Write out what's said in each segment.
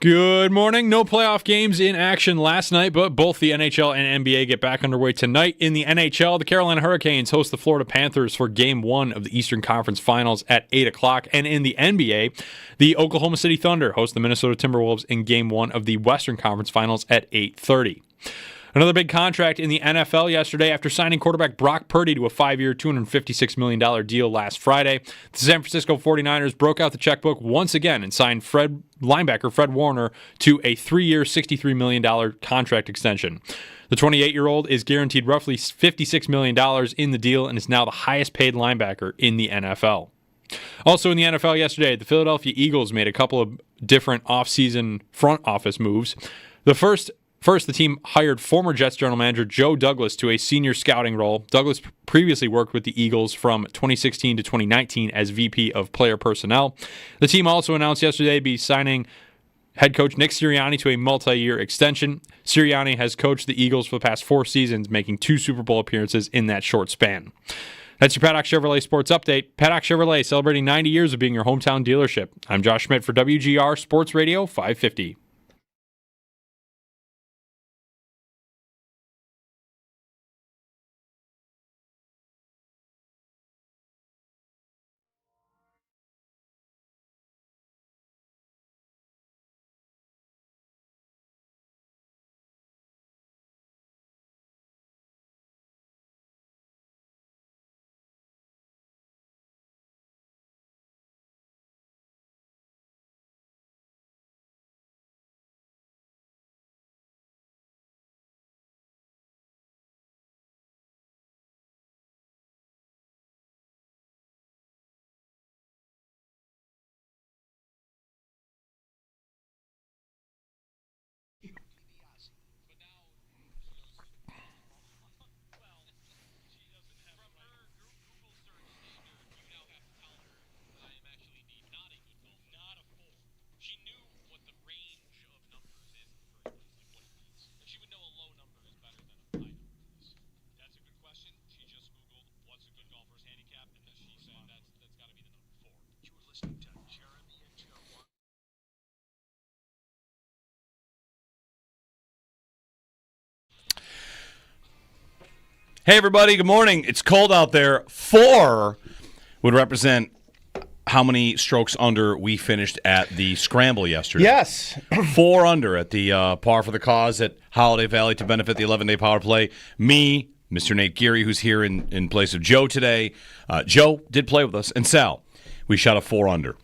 Good morning. No playoff games in action last night, but both the NHL and NBA get back underway tonight. In the NHL, the Carolina Hurricanes host the Florida Panthers for Game 1 of the Eastern Conference Finals at 8 o'clock. And in the NBA, the Oklahoma City Thunder host the Minnesota Timberwolves in Game 1 of the Western Conference Finals at 8:30. Another big contract in the NFL yesterday after signing quarterback Brock Purdy to a 5-year, $256 million deal last Friday. The San Francisco 49ers broke out the checkbook once again and signed linebacker Fred Warner to a 3-year, $63 million contract extension. The 28-year-old is guaranteed roughly $56 million in the deal and is now the highest paid linebacker in the NFL. Also in the NFL yesterday, the Philadelphia Eagles made a couple of different offseason front office moves. First, the team hired former Jets general manager Joe Douglas to a senior scouting role. Douglas previously worked with the Eagles from 2016 to 2019 as VP of Player Personnel. The team also announced yesterday to be signing head coach Nick Sirianni to a multi-year extension. Sirianni has coached the Eagles for the past 4 seasons, making 2 Super Bowl appearances in that short span. That's your Paddock Chevrolet Sports Update. Paddock Chevrolet celebrating 90 years of being your hometown dealership. I'm Josh Schmidt for WGR Sports Radio 550. Hey, everybody. Good morning. It's cold out there. 4 would represent how many strokes under we finished at the scramble yesterday. Yes. 4 under at the Par for the Cause at Holiday Valley to benefit the 11-day power play. Me, Mr. Nate Geary, who's here in place of Joe today. Joe did play with us. And Sal, we shot a 4 under.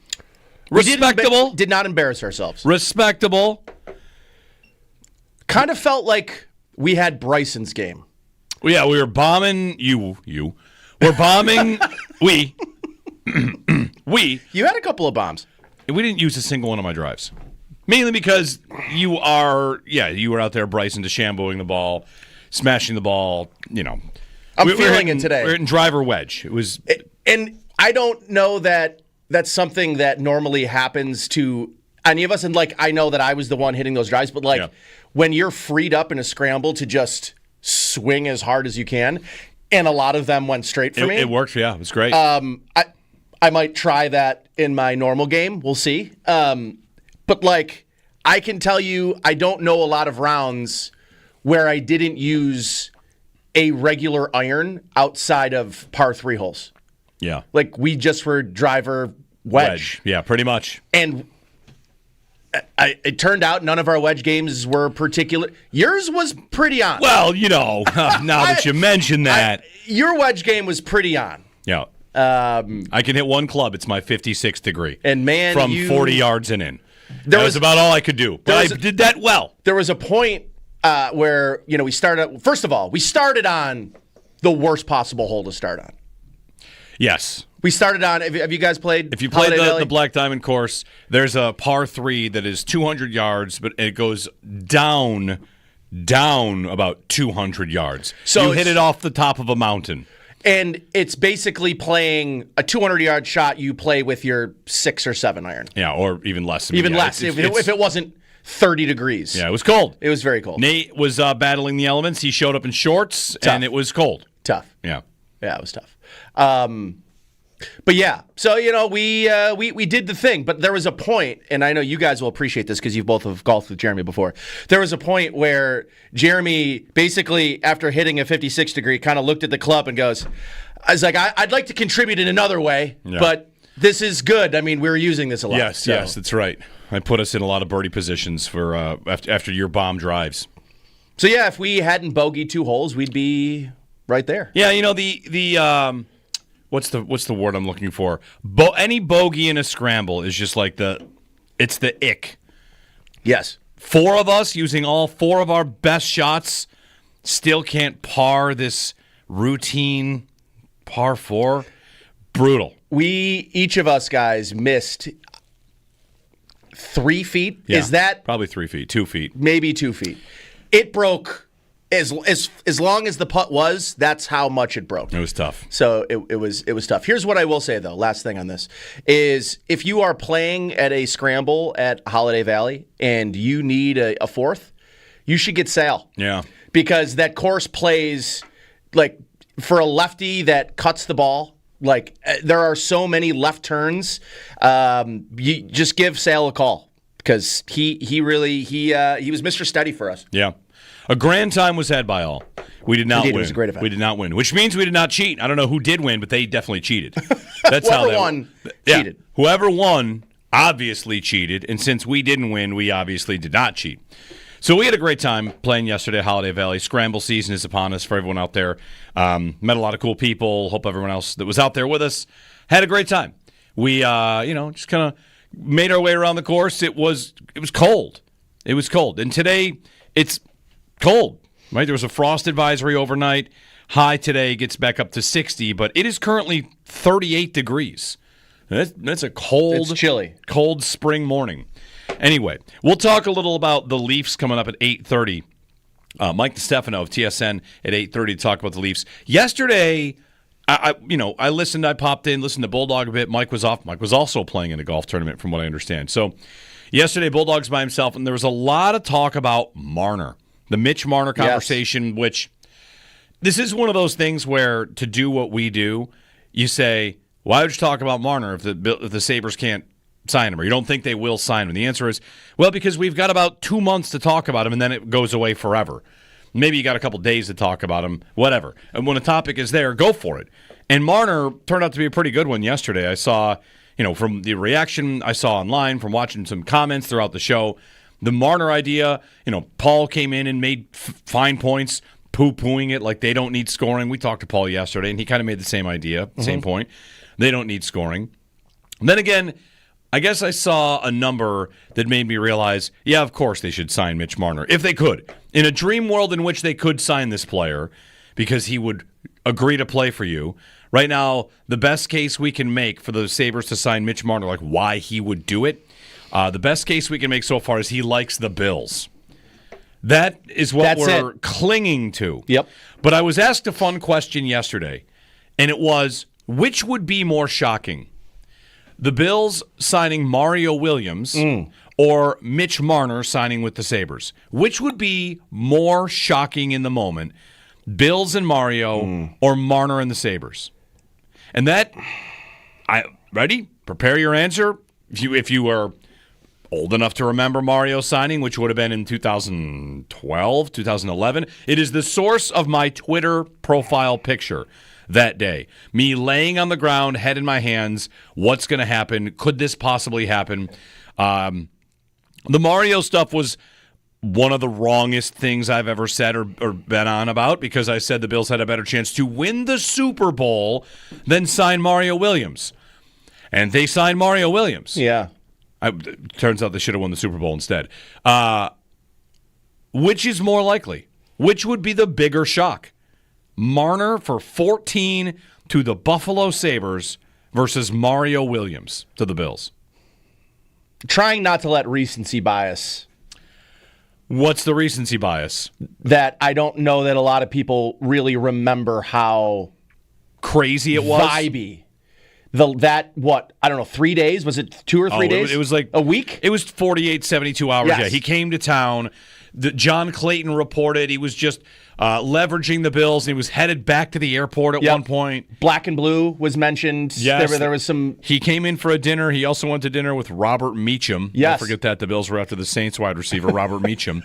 Respectable. Did not embarrass ourselves. Respectable. Kind of felt like we had Bryson's game. Well, yeah, we were bombing you. We're bombing we. You had a couple of bombs. We didn't use a single one of my drives. Mainly because you were out there, Bryson, DeChambeauing the ball, smashing the ball, I'm feeling it today. We're hitting driver wedge. It was, and I don't know that that's something that normally happens to any of us. And, I know that I was the one hitting those drives, but, when you're freed up in a scramble to just swing as hard as you can, and a lot of them went straight for me. It worked, yeah. It was great. I might try that in my normal game. We'll see. But I can tell you, I don't know a lot of rounds where I didn't use a regular iron outside of par 3 holes. Yeah. We just were driver wedge. Yeah, pretty much. And it turned out none of our wedge games were particular. Yours was pretty on. Well, now that you mention that. Your wedge game was pretty on. Yeah. I can hit one club. It's my 56th degree. And, man, from 40 yards and in. That was about all I could do. But I did that well. There was a point where, we started. First of all, we started on the worst possible hole to start on. Yes. We stared on, have you guys played? If you played the Black Diamond course, there's a par 3 that is 200 yards, but it goes down about 200 yards. So you hit it off the top of a mountain. And it's basically playing a 200-yard shot you play with your 6 or 7 iron. Yeah, or even less. Even less, if it wasn't 30 degrees. Yeah, it was cold. It was very cold. Nate was battling the elements. He showed up in shorts, and it was cold. Tough. Yeah. Yeah, it was tough. But yeah, so we did the thing, but there was a point, and I know you guys will appreciate this because you both have golfed with Jeremy before. There was a point where Jeremy basically, after hitting a 56 degree, kind of looked at the club and goes, "I was like, I'd like to contribute in another way, but this is good. I mean, we're using this a lot." Yes, that's right. I put us in a lot of birdie positions for after your bomb drives. So yeah, if we hadn't bogeyed 2 holes, we'd be right there. Yeah, the what's the word I'm looking for? Any bogey in a scramble is just like it's the ick. Yes. 4 of us using all 4 of our best shots still can't par this routine par 4. Brutal. Each of us guys missed 3 feet. Yeah, is that probably 3 feet, 2 feet, maybe 2 feet? It broke as long as the putt was. That's how much it broke. It was tough. So it was tough. Here's what I will say though. Last thing on this is if you are playing at a scramble at Holiday Valley and you need a fourth, you should get Sal. Yeah, because that course plays like for a lefty that cuts the ball. Like there are so many left turns. You just give Sal a call because he was Mr. Steady for us. Yeah. A grand time was had by all. We did not win. It was a great event. We did not win, which means we did not cheat. I don't know who did win, but they definitely cheated. That's how Whoever won cheated. Whoever won obviously cheated, and since we didn't win, we obviously did not cheat. So we had a great time playing yesterday at Holiday Valley. Scramble season is upon us for everyone out there. Met a lot of cool people. Hope everyone else that was out there with us had a great time. We, just kind of made our way around the course. It was cold. It was cold. And today it's cold, right? There was a frost advisory overnight. High today gets back up to 60, but it is currently 38 degrees. That's a cold, it's chilly, cold spring morning. Anyway, we'll talk a little about the Leafs coming up at 8:30. Mike DeStefano of TSN at 8:30 to talk about the Leafs. Yesterday, I listened. I popped in, listened to Bulldog a bit. Mike was off. Mike was also playing in a golf tournament, from what I understand. So yesterday, Bulldog's by himself, and there was a lot of talk about Marner, the Mitch Marner conversation, which this is one of those things where to do what we do, you say, why would you talk about Marner if the Sabres can't sign him, or you don't think they will sign him? And the answer is, well, because we've got about 2 months to talk about him, and then it goes away forever. Maybe you got a couple days to talk about him, whatever. And when a topic is there, go for it. And Marner turned out to be a pretty good one yesterday. I saw, from the reaction I saw online, from watching some comments throughout the show, the Marner idea, Paul came in and made fine points, poo-pooing it like they don't need scoring. We talked to Paul yesterday, and he kind of made the same idea, same point. They don't need scoring. And then again, I guess I saw a number that made me realize, yeah, of course they should sign Mitch Marner. If they could. In a dream world in which they could sign this player because he would agree to play for you. Right now, the best case we can make for the Sabres to sign Mitch Marner, like why he would do it, the best case we can make so far is he likes the Bills. That is what we're clinging to. Yep. But I was asked a fun question yesterday, and it was, which would be more shocking? The Bills signing Mario Williams or Mitch Marner signing with the Sabres? Which would be more shocking in the moment, Bills and Mario or Marner and the Sabres? And that, ready? Prepare your answer. If you are old enough to remember Mario signing, which would have been in 2012, 2011, it is the source of my Twitter profile picture that day. Me laying on the ground, head in my hands. What's going to happen? Could this possibly happen? The Mario stuff was one of the wrongest things I've ever said or been on about, because I said the Bills had a better chance to win the Super Bowl than sign Mario Williams. And they signed Mario Williams. Yeah. Turns out they should have won the Super Bowl instead. Which is more likely? Which would be the bigger shock? Marner for 14 to the Buffalo Sabres versus Mario Williams to the Bills. Trying not to let recency bias. What's the recency bias? That I don't know that a lot of people really remember how crazy it was. Vibey. I don't know, 3 days? Was it 2 or 3 days? It was like a week? It was 48, 72 hours. Yes. Yeah, he came to town. John Clayton reported he was just leveraging the Bills. And he was headed back to the airport at one point. Black and blue was mentioned. Yes. There was some. He came in for a dinner. He also went to dinner with Robert Meacham. Yes. Don't forget that the Bills were after the Saints wide receiver, Robert Meacham.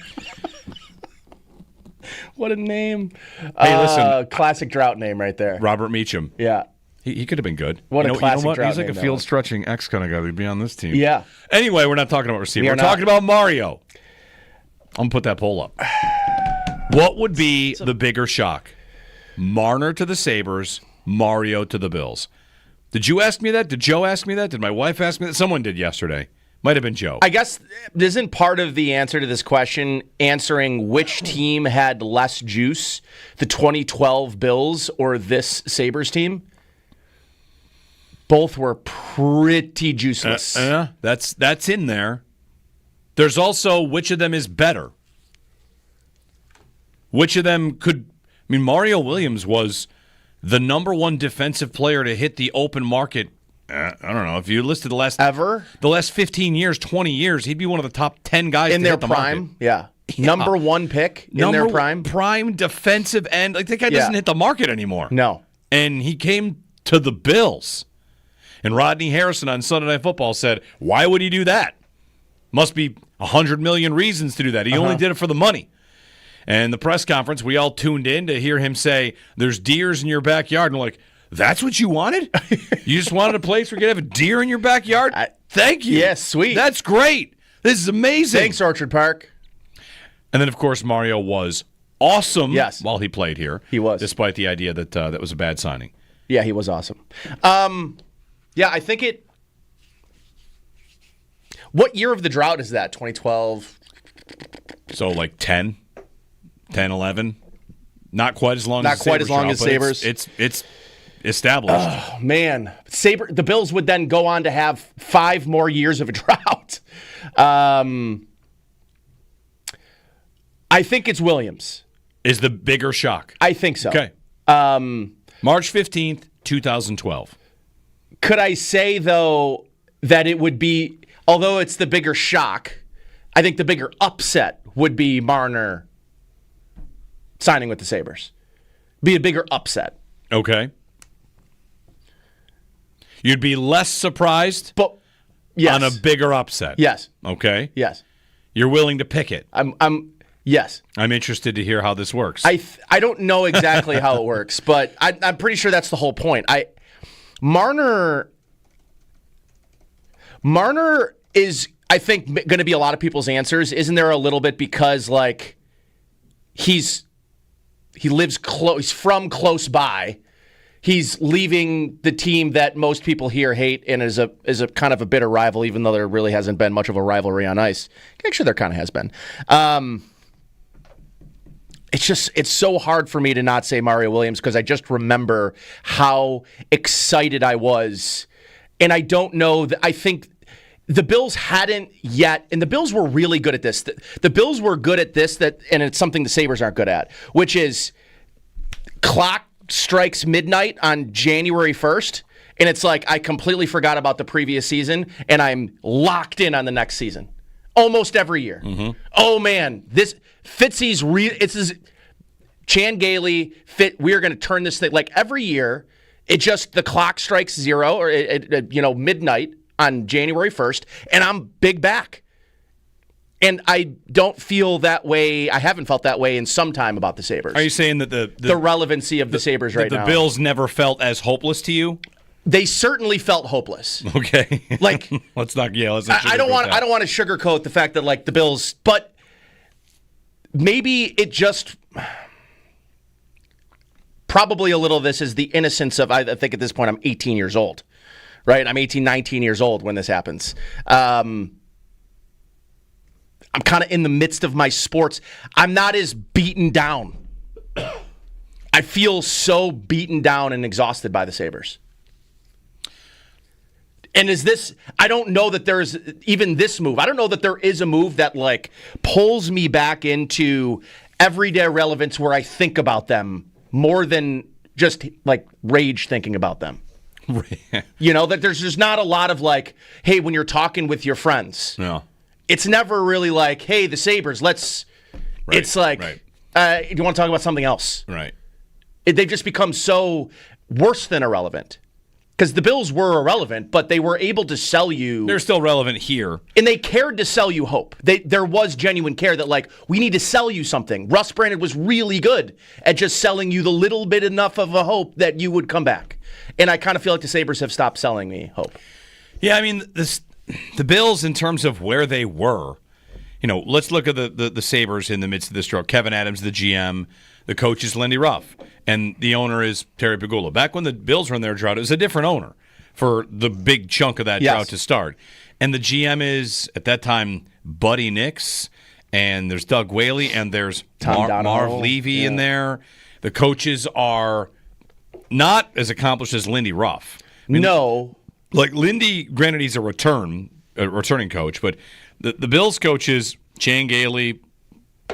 What a name. Hey, listen. Classic drought name right there. Robert Meacham. Yeah. He could have been good. What a classic drought He's like name a field-stretching X kind of guy. He'd be on this team. Yeah. Anyway, we're not talking about receiver. We're not. talking about Mario. I'm going to put that poll up. What would be the bigger shock? Marner to the Sabres, Mario to the Bills. Did you ask me that? Did Joe ask me that? Did my wife ask me that? Someone did yesterday. Might have been Joe. I guess isn't part of the answer to this question answering which team had less juice, the 2012 Bills or this Sabres team? Both were pretty juiceless. That's in there. There's also which of them is better. Which of them could... I mean, Mario Williams was the number one defensive player to hit the open market. I don't know. If you listed the last 15 years, 20 years, he'd be one of the top 10 guys in to their hit the prime. market. Yeah. Number one pick in their prime. Prime defensive end. Like, that guy doesn't hit the market anymore. No. And he came to the Bills. And Rodney Harrison on Sunday Night Football said, why would he do that? Must be 100 million reasons to do that. He only did it for the money. And the press conference, we all tuned in to hear him say, there's deers in your backyard. And we're like, that's what you wanted? You just wanted a place where you could have a deer in your backyard? Thank you. Yes, sweet. That's great. This is amazing. Thanks, Orchard Park. And then, of course, Mario was awesome while he played here. He was. Despite the idea that that was a bad signing. Yeah, he was awesome. Yeah, I think it... What year of the drought is that? 2012? So, like 10, 11? Not quite as long as Sabres. It's established. Oh, man. The Bills would then go on to have 5 more years of a drought. I think it's Williams. Is the bigger shock. I think so. Okay. March 15th, 2012. Could I say, though, that it would be, although it's the bigger shock, I think the bigger upset would be Marner signing with the Sabres. Be a bigger upset. Okay. You'd be less surprised yes. on a bigger upset. Yes. Okay. Yes. You're willing to pick it. Yes. I'm interested to hear how this works. I don't know exactly how it works, but I'm pretty sure that's the whole point. Marner is, I think, going to be a lot of people's answers. Isn't there a little bit because like he lives close, he's from close by. He's leaving the team that most people here hate and is a kind of a bitter rival, even though there really hasn't been much of a rivalry on ice. Actually, there kind of has been. It's so hard for me to not say Mario Williams because I just remember how excited I was. And I don't know I think the Bills hadn't yet, and the Bills were really good at this. The Bills were good at this, and it's something the Sabres aren't good at, which is clock strikes midnight on January 1st, and it's like I completely forgot about the previous season, and I'm locked in on the next season. Almost every year. Mm-hmm. Oh, man. This Fitzy's Chan Gailey, we're going to turn this thing. Like every year, the clock strikes zero or midnight on January 1st, and I'm big back. And I don't feel that way. I haven't felt that way in some time about the Sabres. Are you saying that the relevancy of the Sabres right now? The Bills never felt as hopeless to you? They certainly felt hopeless. Okay. Like let's not. I don't want to sugarcoat the fact that like the Bills, but maybe it just probably a little of this is the innocence of, I think at this point I'm 18 years old, right? I'm 18, 19 years old when this happens. I'm kind of in the midst of my sports. I'm not as beaten down. I feel so beaten down and exhausted by the Sabres. And I don't know that there's even this move. I don't know that there is a move that like pulls me back into everyday relevance where I think about them more than just like rage thinking about them. That there's just not a lot of like, hey, when you're talking with your friends. No. It's never really like, hey, the Sabres, let's It's like, you want to talk about something else? Right. They've just become so worse than irrelevant. Because the Bills were irrelevant, but they were able to sell you. They're still relevant here. And they cared to sell you hope. There was genuine care that, like, we need to sell you something. Russ Brandon was really good at just selling you the little bit enough of a hope that you would come back. And I kind of feel like the Sabres have stopped selling me hope. Yeah, I mean, the Bills, in terms of where they were, let's look at the Sabres in the midst of this drought. Kevin Adams, the GM. The coach is Lindy Ruff, and the owner is Terry Pegula. Back when the Bills were in their drought, it was a different owner for the big chunk of that drought to start. And the GM is, at that time, Buddy Nix, and there's Doug Whaley, and there's Marv Levy in there. The coaches are not as accomplished as Lindy Ruff. I mean, no. Like Lindy, granted, he's a returning coach, but the Bills coaches, Chan Gailey,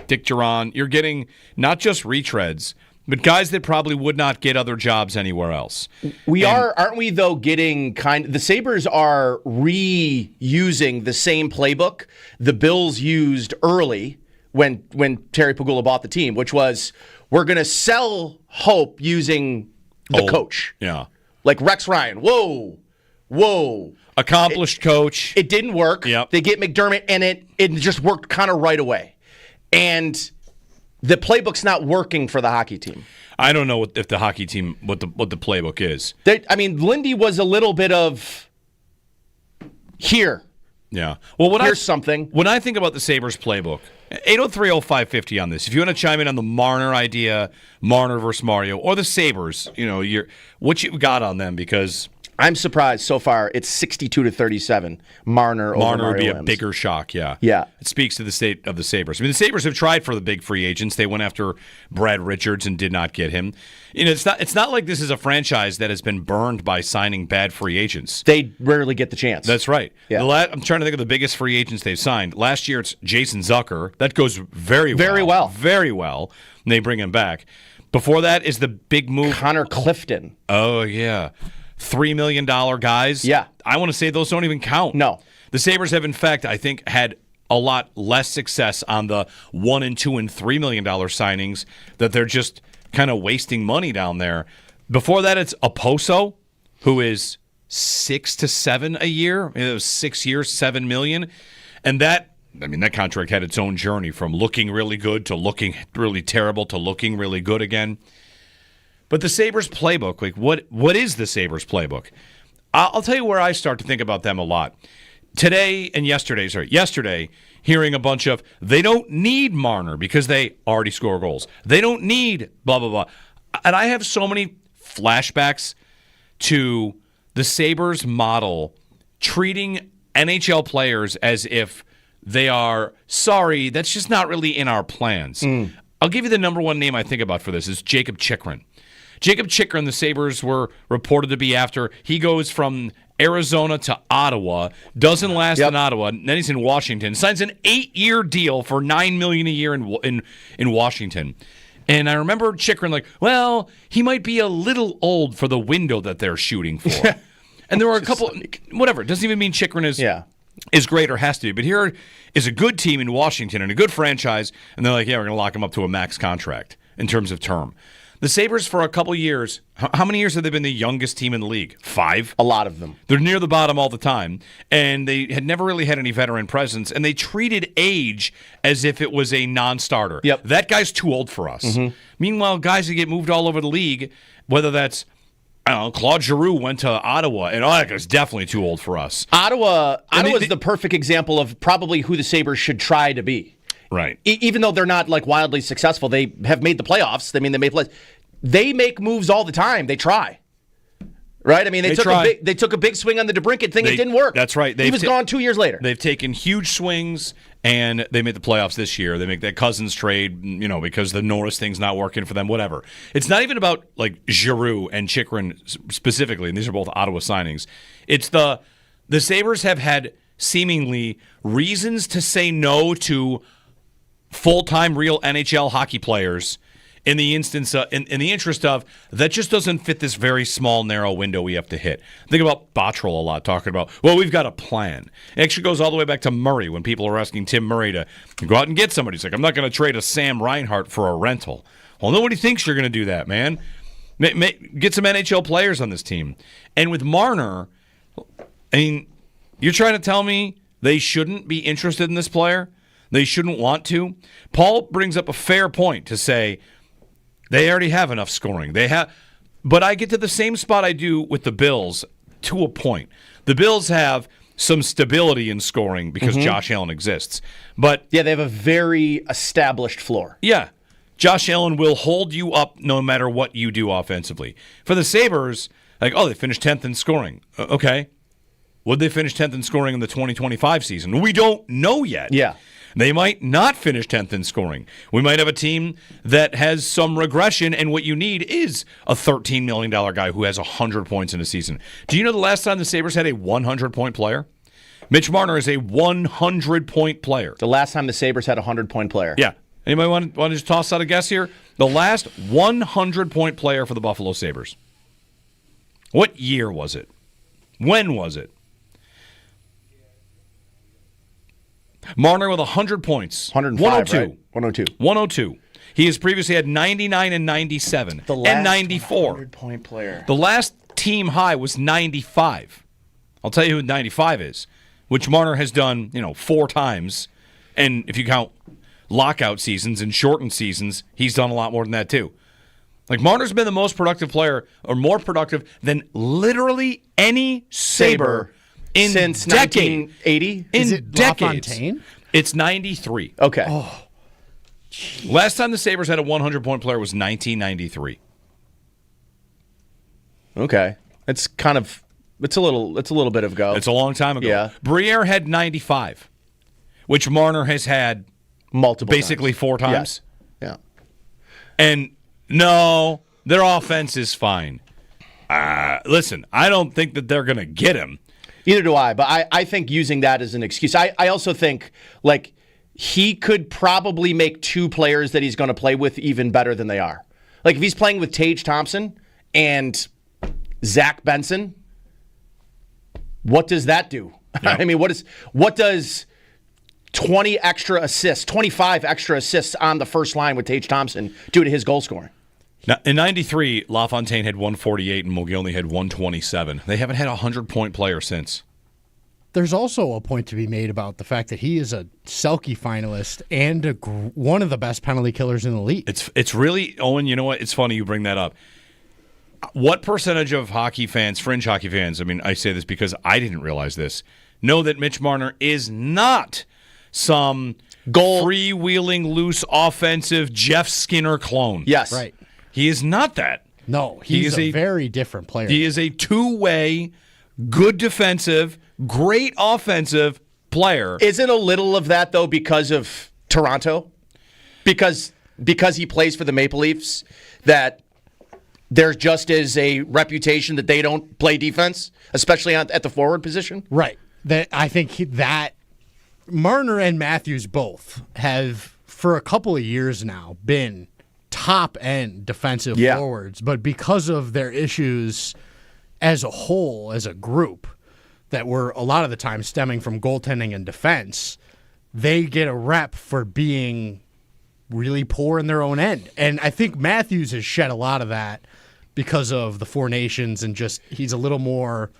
Dick Duran, you're getting not just retreads, but guys that probably would not get other jobs anywhere else. Aren't we, though, getting the Sabres are reusing the same playbook the Bills used early when Terry Pegula bought the team, which was, we're going to sell hope using the coach. Yeah. Like Rex Ryan. Whoa. Accomplished coach. It didn't work. Yep. They get McDermott, and it just worked kind of right away. And the playbook's not working for the hockey team. I don't know if the hockey team what the playbook is. Lindy was a little bit of here. Yeah. Well, here's something. When I think about the Sabres playbook, 803-0550 on this. If you want to chime in on the Marner idea, Marner versus Mario, or the Sabres, what you got on them, because I'm surprised so far. It's 62-37. Marner over Mario would be Williams. A bigger shock, yeah. Yeah. It speaks to the state of the Sabres. I mean, the Sabres have tried for the big free agents. They went after Brad Richards and did not get him. It's not like this is a franchise that has been burned by signing bad free agents. They rarely get the chance. That's right. Yeah. I'm trying to think of the biggest free agents they've signed. Last year, it's Jason Zucker. That goes very well. Very well. And they bring him back. Before that is the big move. Connor Clifton. Oh, yeah. $3 million guys. Yeah. I want to say those don't even count. No. The Sabres have, in fact, I think, had a lot less success on the $1 and $2 and $3 million signings, that they're just kind of wasting money down there. Before that, it's Oposo, who is 6 to 7 a year. It was 6 years, $7 million. And that contract had its own journey from looking really good to looking really terrible to looking really good again. But the Sabres playbook, like what is the Sabres playbook? I'll tell you where I start to think about them a lot. Yesterday, hearing a bunch of, they don't need Marner because they already score goals. They don't need blah, blah, blah. And I have so many flashbacks to the Sabres model treating NHL players as if they are, sorry, that's just not really in our plans. I'll give you the number one name I think about for this is Jacob Chychrun. Jacob Chychrun, the Sabres were reported to be after. He goes from Arizona to Ottawa, doesn't last in Ottawa, and then he's in Washington, signs an 8-year deal for $9 million a year in Washington. And I remember Chychrun like, well, he might be a little old for the window that they're shooting for. And there were a couple, whatever, it doesn't even mean Chychrun is great or has to be. But here is a good team in Washington and a good franchise, and they're like, yeah, we're going to lock him up to a max contract in terms of term. The Sabres, for a couple years, how many years have they been the youngest team in the league? 5? A lot of them. They're near the bottom all the time, and they had never really had any veteran presence, and they treated age as if it was a non-starter. Yep. That guy's too old for us. Mm-hmm. Meanwhile, guys that get moved all over the league, whether that's, I don't know, Claude Giroux went to Ottawa, and that guy's definitely too old for us. Ottawa's the perfect example of probably who the Sabres should try to be. Right. Even though they're not like wildly successful, they have made the playoffs. I mean, they make moves all the time. They try. Right? I mean, they took a big swing on the DeBrincat thing. It didn't work. That's right. He was gone 2 years later. They've taken huge swings, and they made the playoffs this year. They make that Cousins trade, because the Norris thing's not working for them, whatever. It's not even about, like, Giroux and Chychrun specifically, and these are both Ottawa signings. It's the Sabres have had seemingly reasons to say no to full-time real NHL hockey players in the instance, in the interest of, that just doesn't fit this very small, narrow window we have to hit. Think about Bottrell a lot, talking about, well, we've got a plan. It actually goes all the way back to Murray, when people are asking Tim Murray to go out and get somebody. He's like, I'm not going to trade a Sam Reinhart for a rental. Well, nobody thinks you're going to do that, man. Get some NHL players on this team. And with Marner, I mean, you're trying to tell me they shouldn't be interested in this player? They shouldn't want to? Paul brings up a fair point to say they already have enough scoring. But I get to the same spot I do with the Bills to a point. The Bills have some stability in scoring because Josh Allen exists. But yeah, they have a very established floor. Yeah. Josh Allen will hold you up no matter what you do offensively. For the Sabres, like, they finished 10th in scoring. Okay. Would they finish 10th in scoring in the 2025 season? We don't know yet. Yeah. They might not finish 10th in scoring. We might have a team that has some regression, and what you need is a $13 million guy who has 100 points in a season. Do you know the last time the Sabres had a 100-point player? Mitch Marner is a 100-point player. The last time the Sabres had a 100-point player. Yeah. Anybody want to just toss out a guess here? The last 100-point player for the Buffalo Sabres. What year was it? When was it? Marner with 100 points. 105, 102. right? 102. 102. He has previously had 99 and 97 and 94. 100-point player. The last team high was 95. I'll tell you who 95 is, which Marner has done, 4 times. And if you count lockout seasons and shortened seasons, he's done a lot more than that too. Like, Marner's been the most productive player, or more productive than literally any Sabre since decades. 1980? Is it decades. LaFontaine? It's 93. Okay. Oh, Last time the Sabres had a 100-point player was 1993. Okay. It's a little bit of go. It's a long time ago. Yeah. Briere had 95, which Marner has had multiple basically times. 4 times. Yeah. And no, their offense is fine. Listen, I don't think that they're going to get him. Either do I, but I think using that as an excuse. I also think, like, he could probably make 2 players that he's going to play with even better than they are. Like, if he's playing with Tage Thompson and Zach Benson, what does that do? Yeah. I mean, what does 25 extra assists on the first line with Tage Thompson do to his goal scoring? Now, in 93, LaFontaine had 148 and Mogilny had 127. They haven't had a 100-point player since. there's also a point to be made about the fact that he is a Selke finalist and one of the best penalty killers in the league. It's really, Owen, you know what? It's funny you bring that up. What percentage of hockey fans, fringe hockey fans, I mean, I say this because I didn't realize this, know that Mitch Marner is not some freewheeling, loose, offensive Jeff Skinner clone. Yes. Right. He is not that. No, he's a very different player. He is a two-way, good defensive, great offensive player. Isn't a little of that, though, because of Toronto? Because he plays for the Maple Leafs, that there just is a reputation that they don't play defense, especially at the forward position? Right. I think that Marner and Matthews both have, for a couple of years now, been top-end defensive forwards, but because of their issues as a whole, as a group, that were a lot of the time stemming from goaltending and defense, they get a rep for being really poor in their own end. And I think Matthews has shed a lot of that because of the Four Nations and just he's a little more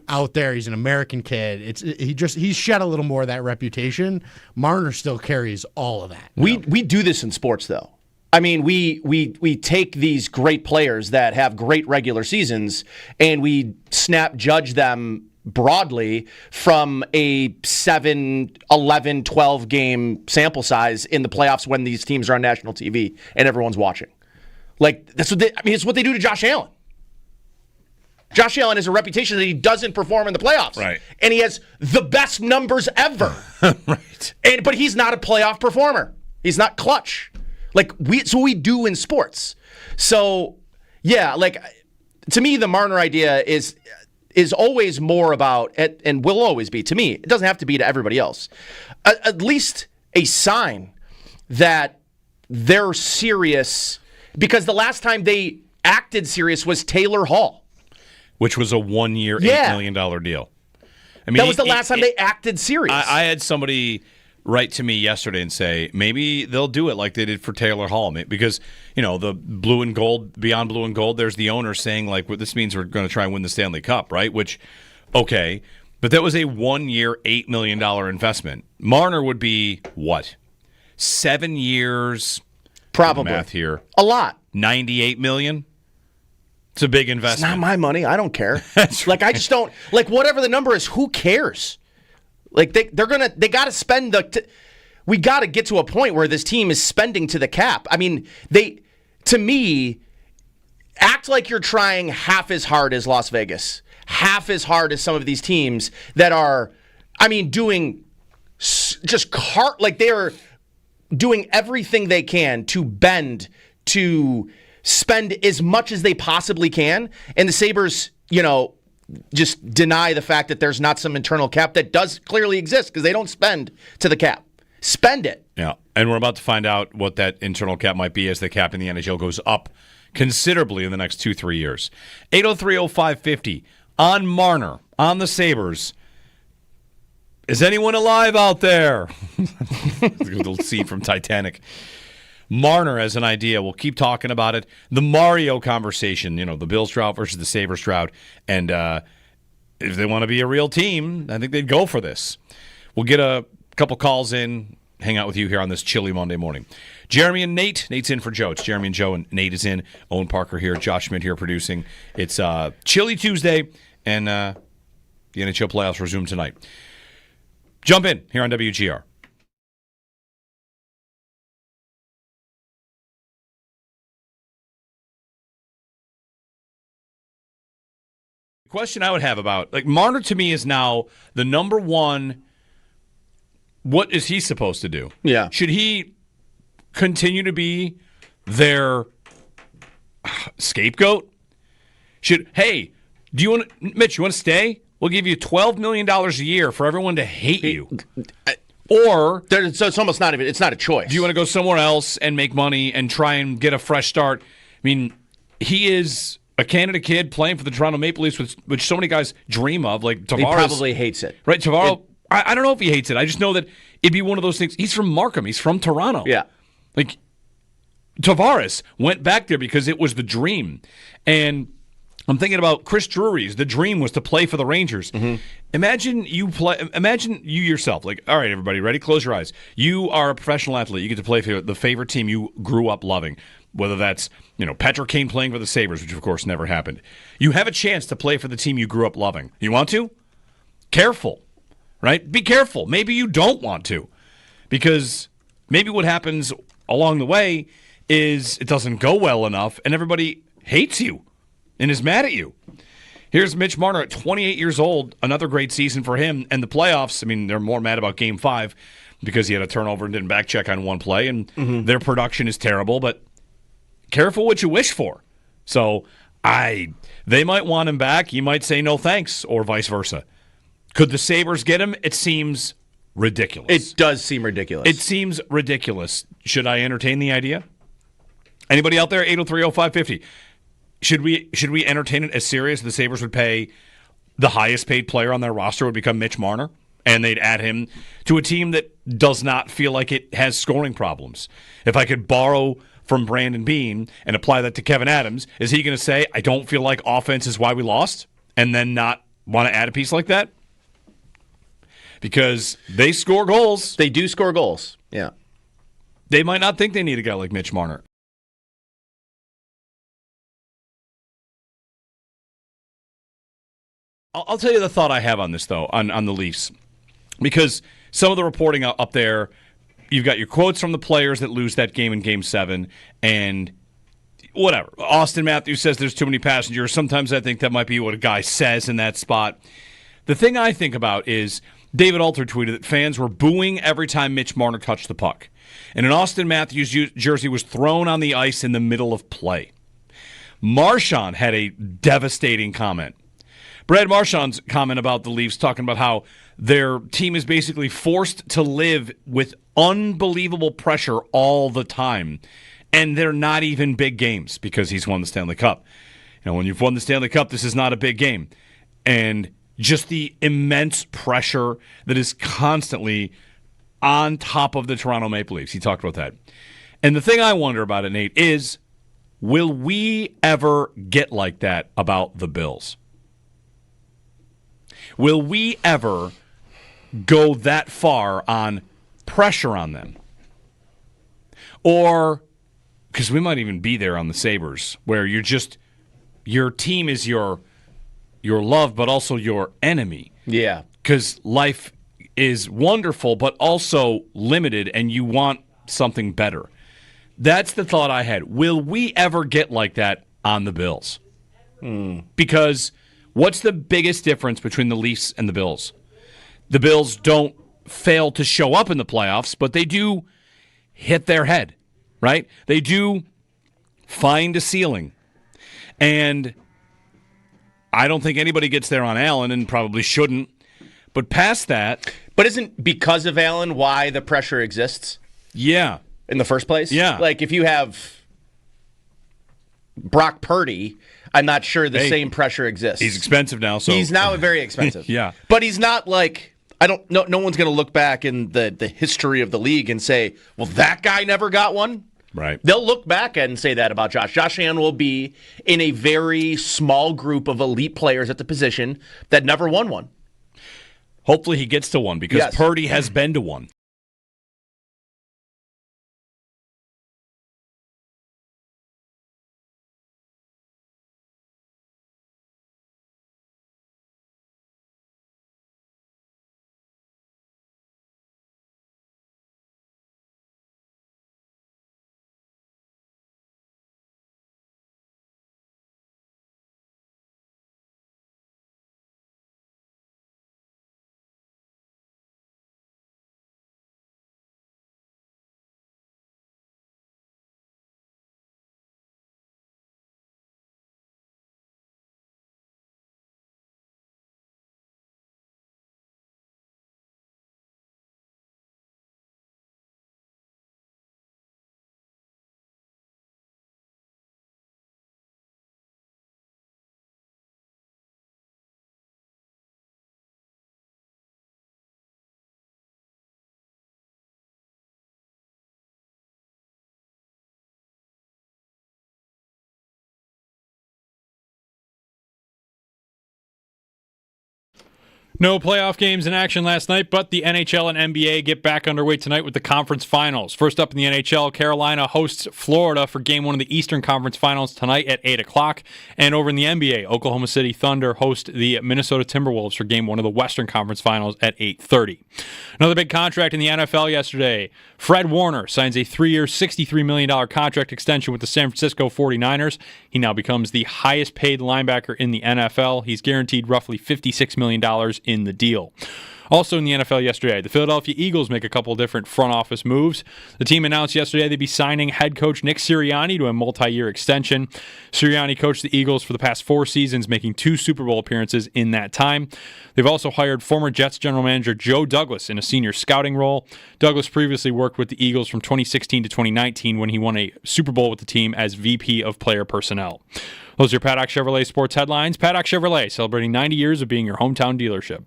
out there. He's an American kid. He's shed a little more of that reputation. Marner still carries all of that. We do this in sports, though. I mean, we take these great players that have great regular seasons and we snap judge them broadly from a 7, 11, 12 game sample size in the playoffs when these teams are on national TV and everyone's watching. Like, it's what they do to Josh Allen. Josh Allen has a reputation that he doesn't perform in the playoffs. Right. And he has the best numbers ever. Right. But he's not a playoff performer. He's not clutch. It's what we do in sports. So, yeah, to me, the Marner idea is always more about, and will always be, to me, it doesn't have to be to everybody else, at least a sign that they're serious, because the last time they acted serious was Taylor Hall. Which was a 1-year, $8 million deal. I mean, that was the last time they acted serious. I had somebody write to me yesterday and say maybe they'll do it like they did for Taylor Hall, because the blue and gold, beyond blue and gold, there's the owner saying like, well, this means we're going to try and win the Stanley Cup, right? Which, okay, but that was a 1-year, $8 million investment. Marner would be what? 7 years, probably. Math here, a lot. $98 million. It's a big investment. It's not my money. I don't care. That's right. Like, I just don't, like, whatever the number is, who cares? Like, they got to spend we got to get to a point where this team is spending to the cap. I mean, to me, act like you're trying half as hard as Las Vegas, half as hard as some of these teams that are, doing they are doing everything they can to bend, to spend as much as they possibly can. And the Sabres, just deny the fact that there's not some internal cap that does clearly exist because they don't spend to the cap. Spend it. Yeah, and we're about to find out what that internal cap might be as the cap in the NHL goes up considerably in the next 2-3 years. 803-0550 on Marner, on the Sabres. Is anyone alive out there? A little scene from Titanic. Marner as an idea. We'll keep talking about it. The Mario conversation, the Bills drought versus the Sabres drought. And if they want to be a real team, I think they'd go for this. We'll get a couple calls in, hang out with you here on this chilly Monday morning. Jeremy and Nate. Nate's in for Joe. It's Jeremy and Joe, and Nate is in. Owen Parker here. Josh Schmidt here producing. It's chilly Tuesday, and the NHL playoffs resume tonight. Jump in here on WGR. Question I would have about, Marner to me is now the number one. What is he supposed to do? Yeah. Should he continue to be their scapegoat? Hey, Mitch, you want to stay? We'll give you $12 million a year for everyone to hate you. Or so it's almost not even, it's not a choice. Do you want to go somewhere else and make money and try and get a fresh start? I mean, he is a Canada kid playing for the Toronto Maple Leafs, which so many guys dream of, like Tavares. He probably hates it. Right, Tavares, I don't know if he hates it. I just know that it'd be one of those things. He's from Markham. He's from Toronto. Yeah. Tavares went back there because it was the dream. And I'm thinking about Chris Drury's. The dream was to play for the Rangers. Mm-hmm. Imagine you yourself. All right, everybody, ready? Close your eyes. You are a professional athlete. You get to play for the favorite team you grew up loving. Whether that's, Patrick Kane playing for the Sabres, which of course never happened. You have a chance to play for the team you grew up loving. You want to? Careful, right? Be careful. Maybe you don't want to. Because maybe what happens along the way is it doesn't go well enough and everybody hates you and is mad at you. Here's Mitch Marner at 28 years old. Another great season for him. And the playoffs, they're more mad about Game 5 because he had a turnover and didn't back check on one play. And their production is terrible, but careful what you wish for. So they might want him back. He might say no thanks, or vice versa. Could the Sabres get him? It seems ridiculous. It does seem ridiculous. It seems ridiculous. Should I entertain the idea? Anybody out there? 803-0550. Should we entertain it as serious? The Sabres would pay the highest paid player on their roster would become Mitch Marner, and they'd add him to a team that does not feel like it has scoring problems. If I could borrow from Brandon Bean and apply that to Kevin Adams, is he going to say, I don't feel like offense is why we lost, and then not want to add a piece like that? Because they score goals. They do score goals. Yeah. They might not think they need a guy like Mitch Marner. I'll tell you the thought I have on this, though, on the Leafs. Because some of the reporting up there, you've got your quotes from the players that lose that game in Game 7, and whatever. Austin Matthews says there's too many passengers. Sometimes I think that might be what a guy says in that spot. The thing I think about is David Alter tweeted that fans were booing every time Mitch Marner touched the puck. And an Austin Matthews jersey was thrown on the ice in the middle of play. Marchand had a devastating comment. Brad Marchand's comment about the Leafs, talking about how their team is basically forced to live with unbelievable pressure all the time. And they're not even big games because he's won the Stanley Cup. When you've won the Stanley Cup, this is not a big game. And just the immense pressure that is constantly on top of the Toronto Maple Leafs. He talked about that. And the thing I wonder about it, Nate, is will we ever get like that about the Bills? Will we ever go that far on pressure on them? Or, because we might even be there on the Sabres, where your team is your love, but also your enemy. Yeah. Because life is wonderful, but also limited, and you want something better. That's the thought I had. Will we ever get like that on the Bills? Because what's the biggest difference between the Leafs and the Bills? The Bills don't fail to show up in the playoffs, but they do hit their head, right? They do find a ceiling. And I don't think anybody gets there on Allen, and probably shouldn't. But past that... But isn't because of Allen why the pressure exists? Yeah. In the first place? Yeah. Like, if you have Brock Purdy, I'm not sure the same pressure exists. He's expensive now, so... He's now very expensive. Yeah. But he's not like... No one's going to look back in the history of the league and say, well, that guy never got one. Right. They'll look back and say that about Josh. Josh Allen will be in a very small group of elite players at the position that never won one. Hopefully he gets to one, because Yes. Purdy has been to one. No playoff games in action last night, but the NHL and NBA get back underway tonight with the conference finals. First up in the NHL, Carolina hosts Florida for Game 1 of the Eastern Conference Finals tonight at 8 o'clock. And over in the NBA, Oklahoma City Thunder host the Minnesota Timberwolves for Game 1 of the Western Conference Finals at 8:30. Another big contract in the NFL yesterday. Fred Warner signs a 3-year, $63 million contract extension with the San Francisco 49ers. He now becomes the highest paid linebacker in the NFL. He's guaranteed roughly $56 million in the deal. Also in the NFL yesterday, the Philadelphia Eagles make a couple different front office moves. The team announced yesterday they'd be signing head coach Nick Sirianni to a multi-year extension. Sirianni coached the Eagles for the past 4 seasons, making 2 Super Bowl appearances in that time. They've also hired former Jets general manager Joe Douglas in a senior scouting role. Douglas previously worked with the Eagles from 2016 to 2019 when he won a Super Bowl with the team as VP of Player Personnel. Those are your Paddock Chevrolet sports headlines. Paddock Chevrolet, celebrating 90 years of being your hometown dealership.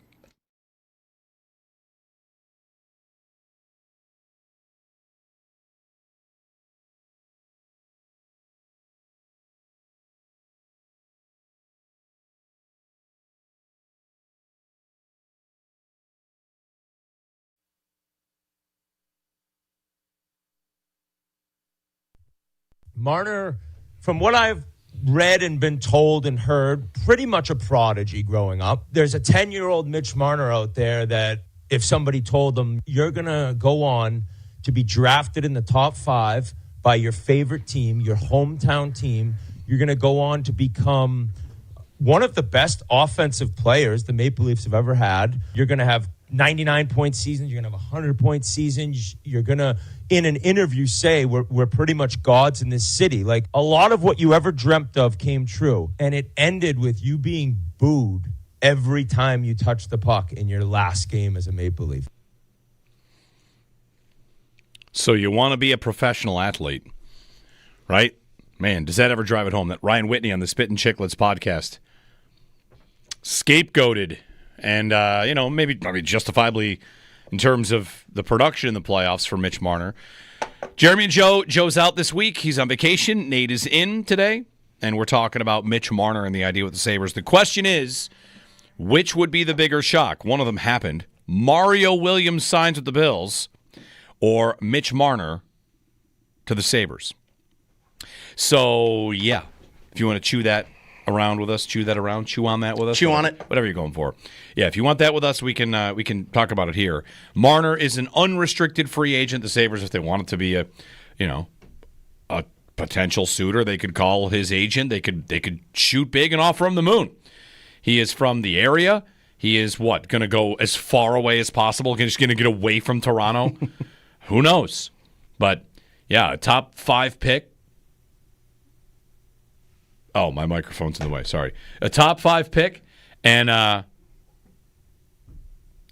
Marner, from what I've read and been told and heard, pretty much a prodigy growing up. There's a 10-year-old Mitch Marner out there that if somebody told them, you're going to go on to be drafted in the top 5 by your favorite team, your hometown team, you're going to go on to become one of the best offensive players the Maple Leafs have ever had. You're going to have 99-point seasons. You're going to have 100-point seasons. You're going to, in an interview, say we're pretty much gods in this city. Like, a lot of what you ever dreamt of came true. And it ended with you being booed every time you touched the puck in your last game as a Maple Leaf. So you want to be a professional athlete. right? Man, does that ever drive it home that Ryan Whitney on the Spit and Chicklets podcast scapegoated and, maybe justifiably in terms of the production in the playoffs for Mitch Marner. Jeremy and Joe. Joe's out this week. He's on vacation. Nate is in today, and we're talking about Mitch Marner and the idea with the Sabres. The question is, which would be the bigger shock? One of them happened. Mario Williams signs with the Bills, or Mitch Marner to the Sabres. So, yeah, if you want to chew that around with us, chew on that with us. Chew on it. Whatever you're going for. Yeah, if you want that with us, we can talk about it here. Marner is an unrestricted free agent. The Sabres, if they wanted to be a potential suitor, they could call his agent. They could shoot big and offer him the moon. He is from the area. He is going to go as far away as possible? Just going to get away from Toronto? Who knows? But, yeah, a top 5 pick. Oh, my microphone's in the way. Sorry. A top 5 pick and an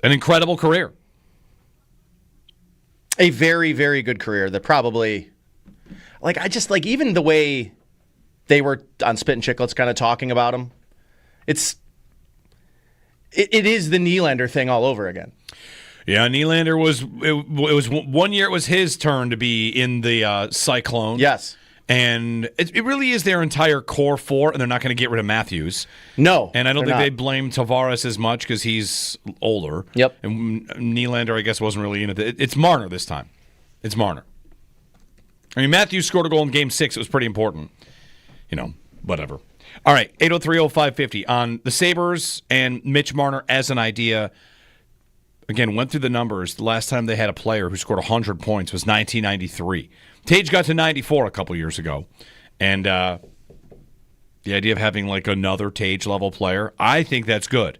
incredible career. A very, very good career that probably, even the way they were on Spit and Chicklets kind of talking about him, it is the Nylander thing all over again. Yeah, Nylander was 1 year it was his turn to be in the Cyclone. Yes. And it really is their entire core 4, and they're not going to get rid of Matthews. No. And I don't think they blame Tavares as much because he's older. Yep. And Nylander, I guess, wasn't really in it. It's Marner this time. It's Marner. I mean, Matthews scored a goal in Game 6. It was pretty important. Whatever. All right, 803-0550 on the Sabres and Mitch Marner as an idea. Again, went through the numbers. The last time they had a player who scored 100 points was 1993. Tage got to 94 a couple years ago. And the idea of having another Tage-level player, I think that's good.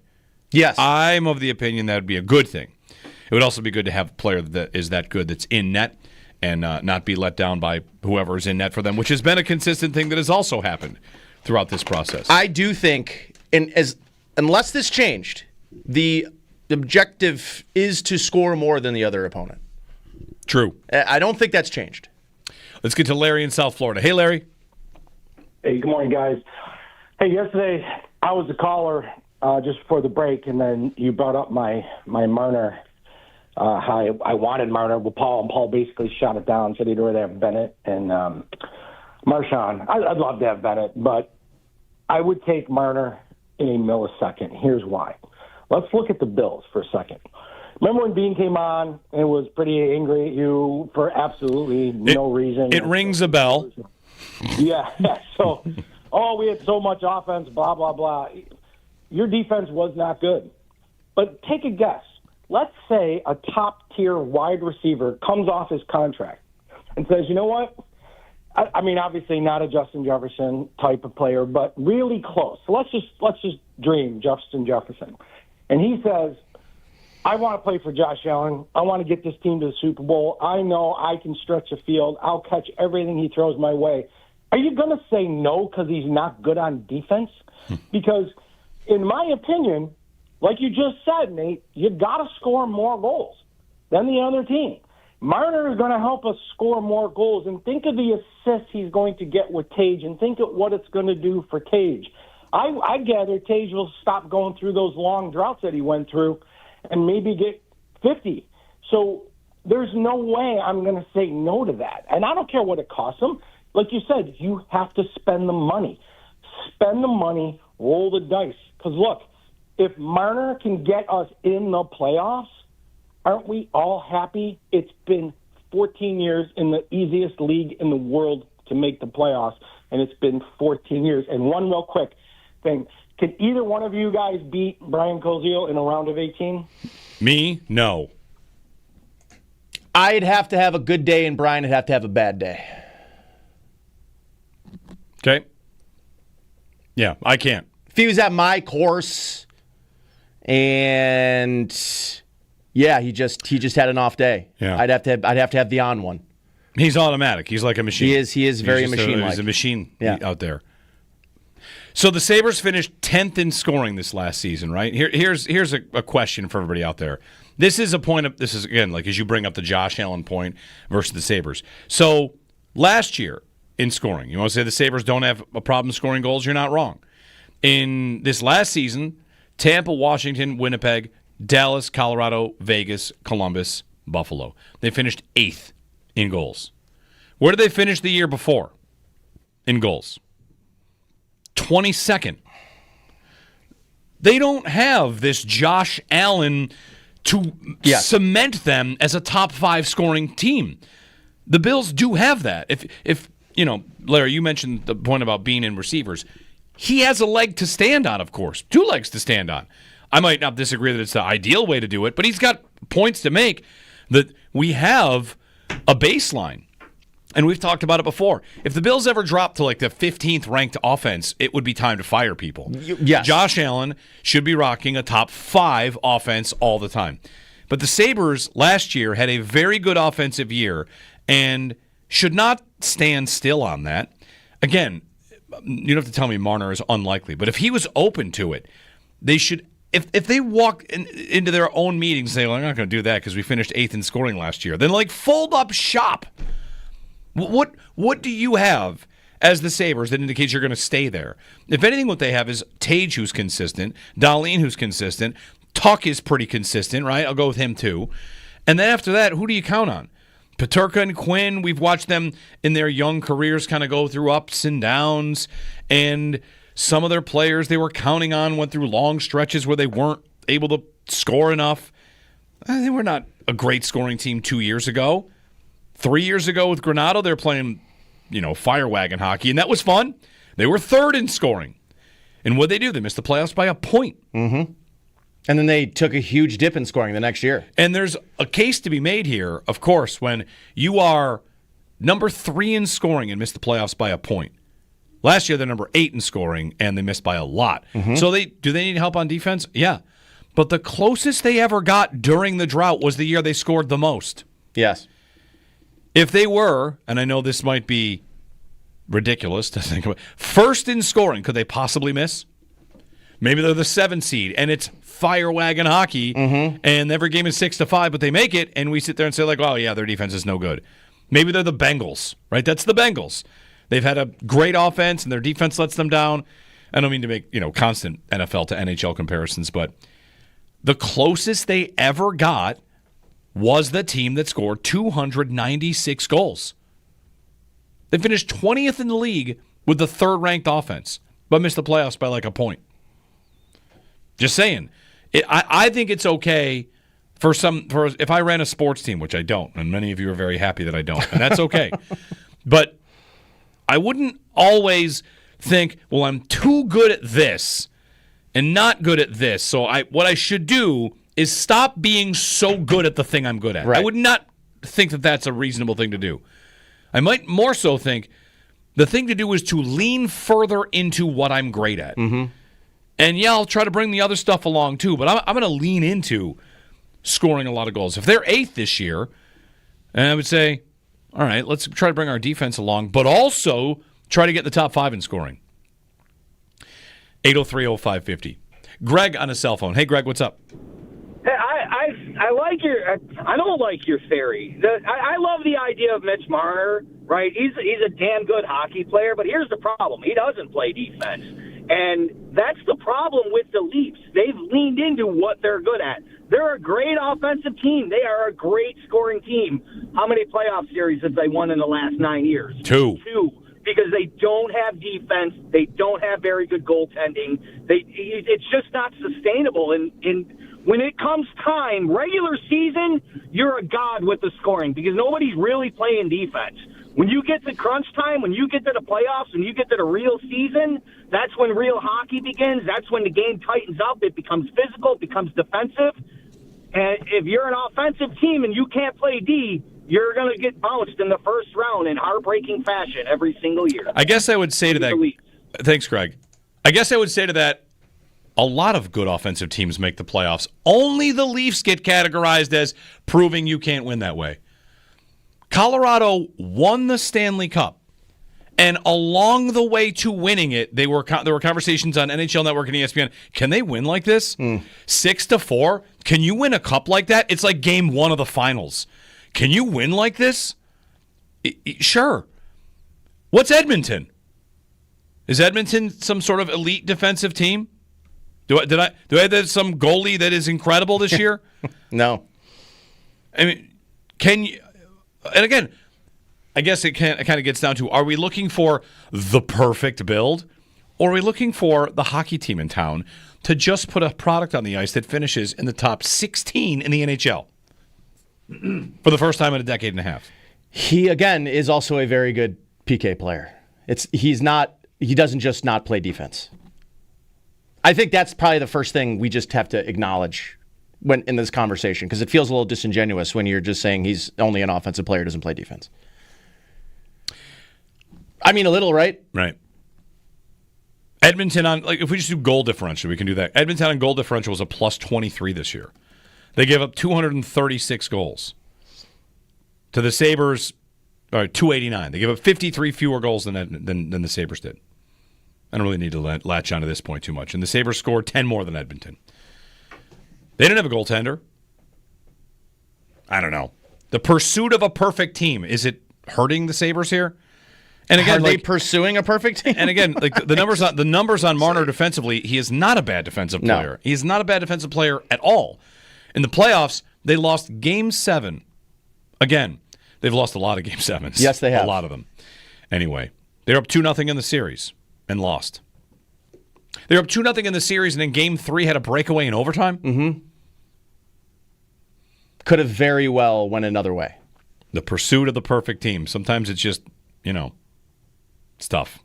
Yes. I'm of the opinion that would be a good thing. It would also be good to have a player that is that good that's in net and not be let down by whoever is in net for them, which has been a consistent thing that has also happened throughout this process. I do think, unless this changed, the objective is to score more than the other opponent. True. I don't think that's changed. Let's get to Larry in South Florida. Hey, Larry. Hey, good morning, guys. Hey, yesterday I was a caller just before the break, and then you brought up my Marner. How I wanted Marner with Paul, and Paul basically shot it down, said he'd rather have Bennett and Marchand. I'd love to have Bennett, but I would take Marner in a millisecond. Here's why. Let's look at the Bills for a second. Remember when Bean came on and was pretty angry at you for absolutely no reason? It rings a bell. Yeah. So, we had so much offense, blah, blah, blah. Your defense was not good. But take a guess. Let's say a top-tier wide receiver comes off his contract and says, you know what? I mean, obviously not a Justin Jefferson type of player, but really close. So let's just dream Justin Jefferson. And he says, I want to play for Josh Allen. I want to get this team to the Super Bowl. I know I can stretch a field. I'll catch everything he throws my way. Are you going to say no because he's not good on defense? Because in my opinion, like you just said, Nate, you got to score more goals than the other team. Marner is going to help us score more goals. And think of the assists he's going to get with Tage, and think of what it's going to do for Tage. I gather Tage will stop going through those long droughts that he went through and maybe get 50. So there's no way I'm going to say no to that. And I don't care what it costs him. Like you said, you have to spend the money. Spend the money, roll the dice. Because, look, if Marner can get us in the playoffs, aren't we all happy? It's been 14 years in the easiest league in the world to make the playoffs, and it's been 14 years. And one real quick thing. Can either one of you guys beat Brian Koziel in a round of 18? Me? No. I'd have to have a good day, and Brian would have to have a bad day. Okay. Yeah, I can't. If he was at my course, and he just had an off day. Yeah. I'd have to have the on one. He's automatic. He's like a machine. He is very machine-like. He's a machine out there. So the Sabres finished 10th in scoring this last season, right? Here's a question for everybody out there. This is again, like as you bring up the Josh Allen point versus the Sabres. So last year, in scoring. You want to say the Sabres don't have a problem scoring goals? You're not wrong. In this last season, Tampa, Washington, Winnipeg, Dallas, Colorado, Vegas, Columbus, Buffalo. They finished 8th in goals. Where did they finish the year before in goals? 22nd. They don't have this Josh Allen to cement them as a top 5 scoring team. The Bills do have that. If Larry, you mentioned the point about being in receivers. He has a leg to stand on, of course. 2 legs to stand on. I might not disagree that it's the ideal way to do it, but he's got points to make that we have a baseline. And we've talked about it before. If the Bills ever drop to like the 15th ranked offense, it would be time to fire people. Yes. Josh Allen should be rocking a top 5 offense all the time. But the Sabres last year had a very good offensive year and should not stand still on that. Again, you don't have to tell me Marner is unlikely, but if he was open to it, they should. If they walk into their own meetings and say, well, I'm not going to do that because we finished 8th in scoring last year, then like fold up shop. What do you have as the Sabres that indicates you're going to stay there? If anything, what they have is Tage, who's consistent, Dahlin, who's consistent, Tuck is pretty consistent, right? I'll go with him too. And then after that, who do you count on? Peterka and Quinn, we've watched them in their young careers kind of go through ups and downs, and some of their players they were counting on went through long stretches where they weren't able to score enough. They were not a great scoring team 2 years ago. 3 years ago with Granato, they were playing, fire wagon hockey, and that was fun. They were 3rd in scoring. And what'd they do? They missed the playoffs by a point. Mm-hmm. And then they took a huge dip in scoring the next year. And there's a case to be made here, of course, when you are number 3 in scoring and miss the playoffs by a point. Last year, they're number 8 in scoring, and they missed by a lot. Mm-hmm. So do they need help on defense? Yeah. But the closest they ever got during the drought was the year they scored the most. Yes. If they were, and I know this might be ridiculous to think about, 1st in scoring, could they possibly miss? Maybe they're the 7 seed, and it's fire wagon hockey, and every game is 6-5, but they make it, and we sit there and say, like, oh, yeah, their defense is no good. Maybe they're the Bengals, right? That's the Bengals. They've had a great offense, and their defense lets them down. I don't mean to make constant NFL to NHL comparisons, but the closest they ever got was the team that scored 296 goals. They finished 20th in the league with the 3rd-ranked offense, but missed the playoffs by like a point. Just saying. I think it's okay for if I ran a sports team, which I don't, and many of you are very happy that I don't, and that's okay. But I wouldn't always think, well, I'm too good at this and not good at this, so what I should do is stop being so good at the thing I'm good at. Right. I would not think that that's a reasonable thing to do. I might more so think the thing to do is to lean further into what I'm great at. Mm-hmm. And, yeah, I'll try to bring the other stuff along, too, but I'm going to lean into scoring a lot of goals. If they're 8th this year, and I would say, all right, let's try to bring our defense along, but also try to get the top 5 in scoring. 803-0550. Greg on a cell phone. Hey, Greg, what's up? Hey, I like I don't like your theory. I love the idea of Mitch Marner, right? He's a damn good hockey player, but here's the problem. He doesn't play defense. And that's the problem with the Leafs. They've leaned into what they're good at. They're a great offensive team. They are a great scoring team. How many playoff series have they won in the last 9 years? 2. Because they don't have defense. They don't have very good goaltending. It's just not sustainable. And when it comes time, regular season, you're a god with the scoring because nobody's really playing defense. When you get to crunch time, when you get to the playoffs, when you get to the real season, that's when real hockey begins. That's when the game tightens up. It becomes physical. It becomes defensive. And if you're an offensive team and you can't play D, you're going to get bounced in the first round in heartbreaking fashion every single year. I guess I would say to that. Thanks, Greg. I guess I would say to that, a lot of good offensive teams make the playoffs. Only the Leafs get categorized as proving you can't win that way. Colorado won the Stanley Cup, and along the way to winning it, there were conversations on NHL Network and ESPN. Can they win like this? 6-4? Can you win a cup like that? It's like game 1 of the finals. Can you win like this? Sure. What's Edmonton? Is Edmonton some sort of elite defensive team? Do I have some goalie that is incredible this year? No. I mean, can you? And again, I guess it kind of gets down to: are we looking for the perfect build, or are we looking for the hockey team in town to just put a product on the ice that finishes in the top 16 in the NHL for the first time in a decade and a half? He, again, is also a very good PK player. He doesn't just not play defense. I think that's probably the first thing we just have to acknowledge when in this conversation, because it feels a little disingenuous when you're just saying he's only an offensive player, doesn't play defense. I mean, a little, right? Right. Edmonton if we just do goal differential, we can do that. Edmonton on goal differential was a plus 23 this year. They gave up 236 goals. To the Sabres, 289. They gave up 53 fewer goals than the Sabres did. I don't really need to latch on to this point too much. And the Sabres scored 10 more than Edmonton. They didn't have a goaltender. I don't know. The pursuit of a perfect team, is it hurting the Sabres here? And again, are they pursuing a perfect team? And again, the numbers on Marner defensively, he is not a bad defensive player. No. He is not a bad defensive player at all. In the playoffs, they lost Game 7. Again, they've lost a lot of Game 7s. Yes, they have. A lot of them. Anyway, they're up 2-0 in the series and lost. They're up 2-0 in the series, and in Game 3 had a breakaway in overtime? Mm-hmm. Could have very well went another way. The pursuit of the perfect team. Sometimes it's just, it's tough.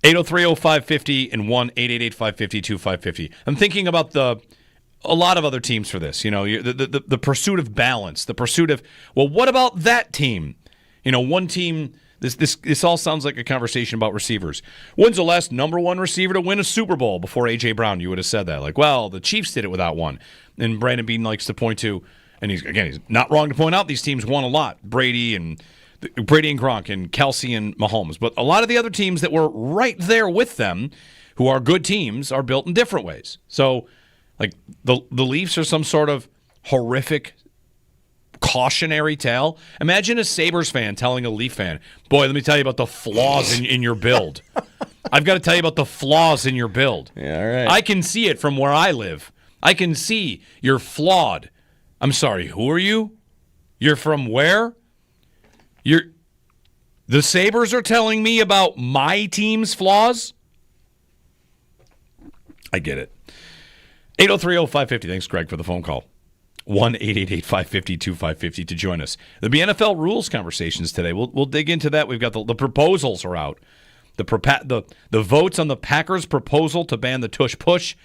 803-0550 and 1-888-550-2550. I'm thinking about a lot of other teams for this. The pursuit of balance, the pursuit of, well, what about that team? One team, this all sounds like a conversation about receivers. When's the last number one receiver to win a Super Bowl before A.J. Brown? You would have said that. Like, well, the Chiefs did it without one. And Brandon Bean likes to point to, and he's not wrong to point out these teams won a lot. Brady and Gronk and Kelsey and Mahomes. But a lot of the other teams that were right there with them, who are good teams, are built in different ways. So, like, the Leafs are some sort of horrific cautionary tale. Imagine a Sabres fan telling a Leaf fan, boy, let me tell you about the flaws in your build. I've got to tell you about the flaws in your build. Yeah, all right. I can see it from where I live. I can see you're flawed. I'm sorry, who are you? You're from where? The Sabres are telling me about my team's flaws? I get it. 803-0550. Thanks, Greg, for the phone call. 1-888-550-2550 to join us. There'll be NFL rules conversations today. We'll dig into that. We've got the proposals are out. The votes on the Packers' proposal to ban the tush push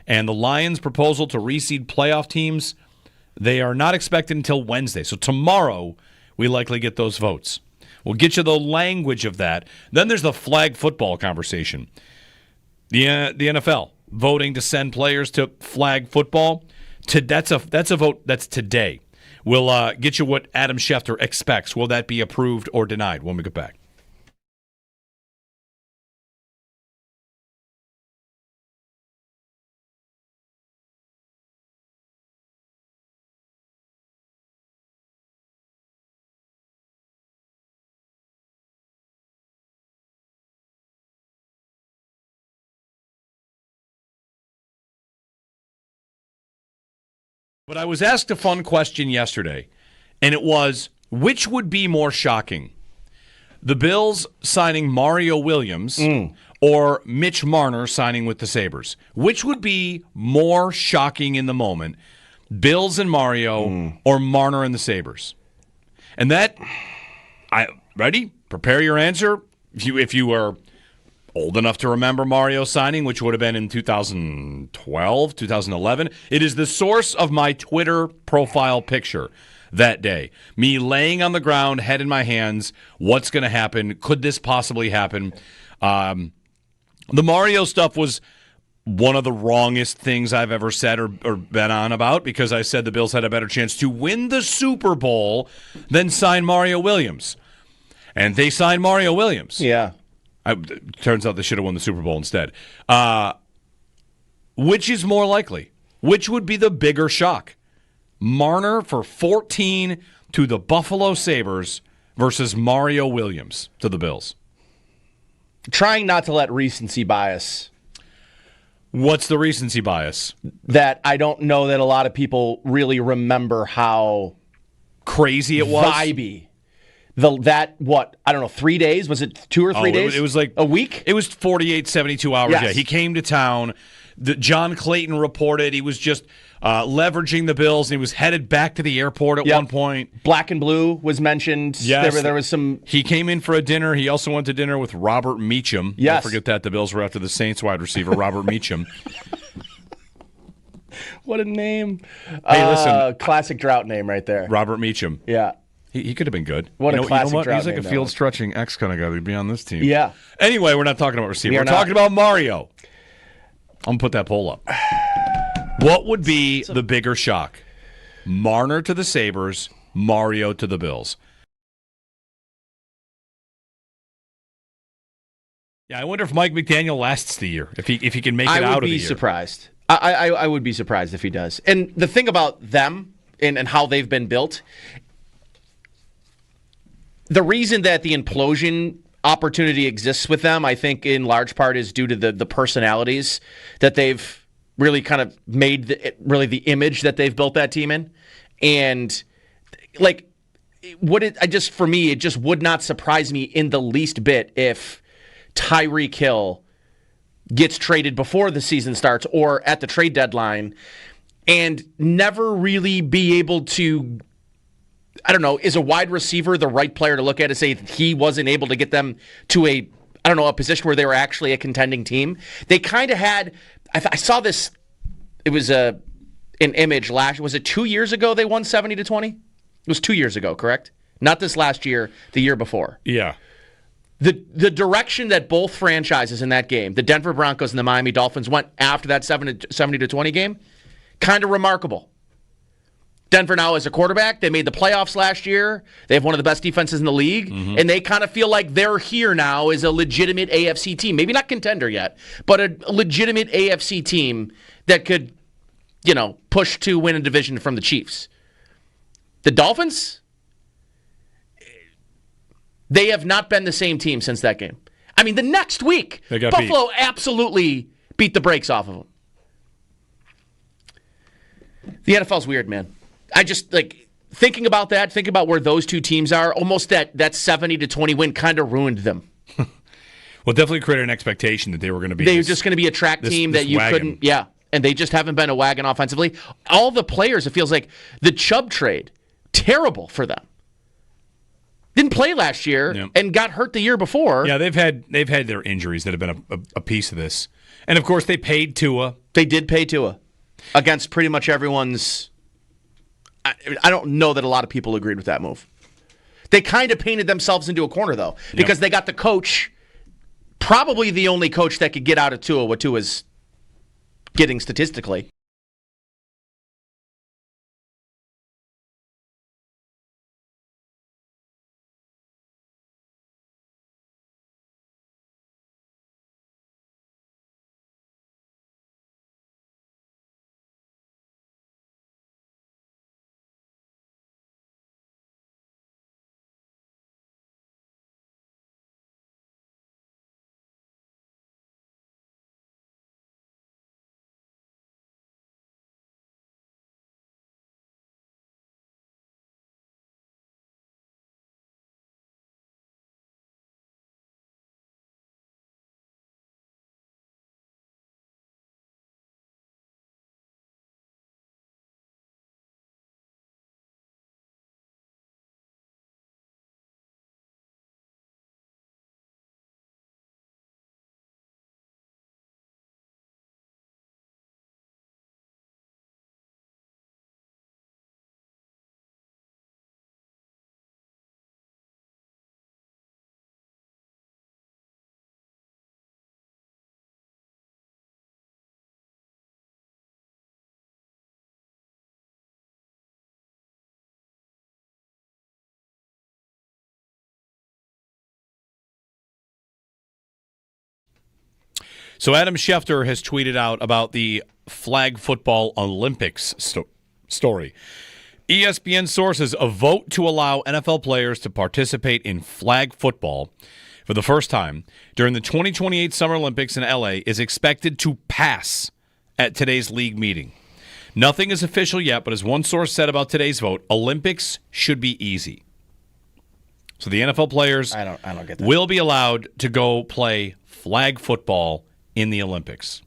and the Lions' proposal to reseed playoff teams, they are not expected until Wednesday. So tomorrow, we likely get those votes. We'll get you the language of that. Then there's the flag football conversation. The NFL voting to send players to flag football. That's a vote that's today. We'll get you what Adam Schefter expects. Will that be approved or denied when we get back? But I was asked a fun question yesterday, and it was, which would be more shocking? The Bills signing Mario Williams or Mitch Marner signing with the Sabres? Which would be more shocking in the moment, Bills and Mario or Marner and the Sabres? And that, ready? Prepare your answer. If you are old enough to remember Mario signing, which would have been in 2012, 2011. It is the source of my Twitter profile picture that day. Me laying on the ground, head in my hands. What's going to happen? Could this possibly happen? The Mario stuff was one of the wrongest things I've ever said or been on about, because I said the Bills had a better chance to win the Super Bowl than sign Mario Williams. And they signed Mario Williams. Yeah. Turns out they should have won the Super Bowl instead. Which is more likely? Which would be the bigger shock? Marner for 14 to the Buffalo Sabres versus Mario Williams to the Bills. trying not to let recency bias. What's the recency bias? That I don't know that a lot of people really remember how crazy it was. Vibey. I don't know, 3 days? Was it 2 or 3 days? It was like a week? It was 48, 72 hours. Yes. Yeah, he came to town. John Clayton reported he was just leveraging the Bills, and he was headed back to the airport at one point. Black and blue was mentioned. Yes. There was some... He came in for a dinner. He also went to dinner with Robert Meacham. Yes. Don't forget that. The Bills were after the Saints wide receiver, Robert Meacham. What a name. Hey, listen. Classic drought name right there. Robert Meacham. Yeah. He could have been good. What a classic drought He's like name, a field-stretching X kind of guy. He'd be on this team. Yeah. Anyway, we're not talking about receiver. We're not. talking about Mario. I'm going to put that poll up. What would be the bigger shock? Marner to the Sabres, Mario to the Bills. Yeah, I wonder if Mike McDaniel lasts the year, if he can make it out of the year. I would be surprised. I would be surprised if he does. And the thing about them and how they've been built, the reason that the implosion opportunity exists with them, I think in large part is due to the personalities that they've really kind of made the image that they've built that team in. And like, for me, it just would not surprise me in the least bit if Tyreek Hill gets traded before the season starts or at the trade deadline and never really be able to, I don't know, is a wide receiver the right player to look at and say he wasn't able to get them to a position where they were actually a contending team? They kind of had, I saw this, it was an image was it 2 years ago they won 70-20? It was 2 years ago, correct? Not this last year, the year before. Yeah. The direction that both franchises in that game, the Denver Broncos and the Miami Dolphins, went after that 70-20 game, kind of remarkable. Denver now has a quarterback. They made the playoffs last year. They have one of the best defenses in the league. Mm-hmm. And they kind of feel like they're here now as a legitimate AFC team. Maybe not contender yet, but a legitimate AFC team that could, push to win a division from the Chiefs. The Dolphins, they have not been the same team since that game. I mean, the next week, Buffalo absolutely beat the brakes off of them. The NFL's weird, man. I just, thinking about where those two teams are, almost that 70-20 win kind of ruined them. Well, definitely created an expectation that they were going to be. They were just going to be a track team that you couldn't. Yeah, and they just haven't been a wagon offensively. All the players, it feels like the Chubb trade, terrible for them. Didn't play last year and got hurt the year before. Yeah, they've had their injuries that have been a piece of this, and of course they paid Tua. They did pay Tua against pretty much everyone's. I don't know that a lot of people agreed with that move. They kind of painted themselves into a corner, though, because they got the coach, probably the only coach that could get out of Tua what Tua's getting statistically. So Adam Schefter has tweeted out about the flag football Olympics story. ESPN sources: a vote to allow NFL players to participate in flag football for the first time during the 2028 Summer Olympics in LA is expected to pass at today's league meeting. Nothing is official yet, but as one source said about today's vote, Olympics should be easy. So the NFL players I don't get that. will be allowed to go play flag football in the Olympics.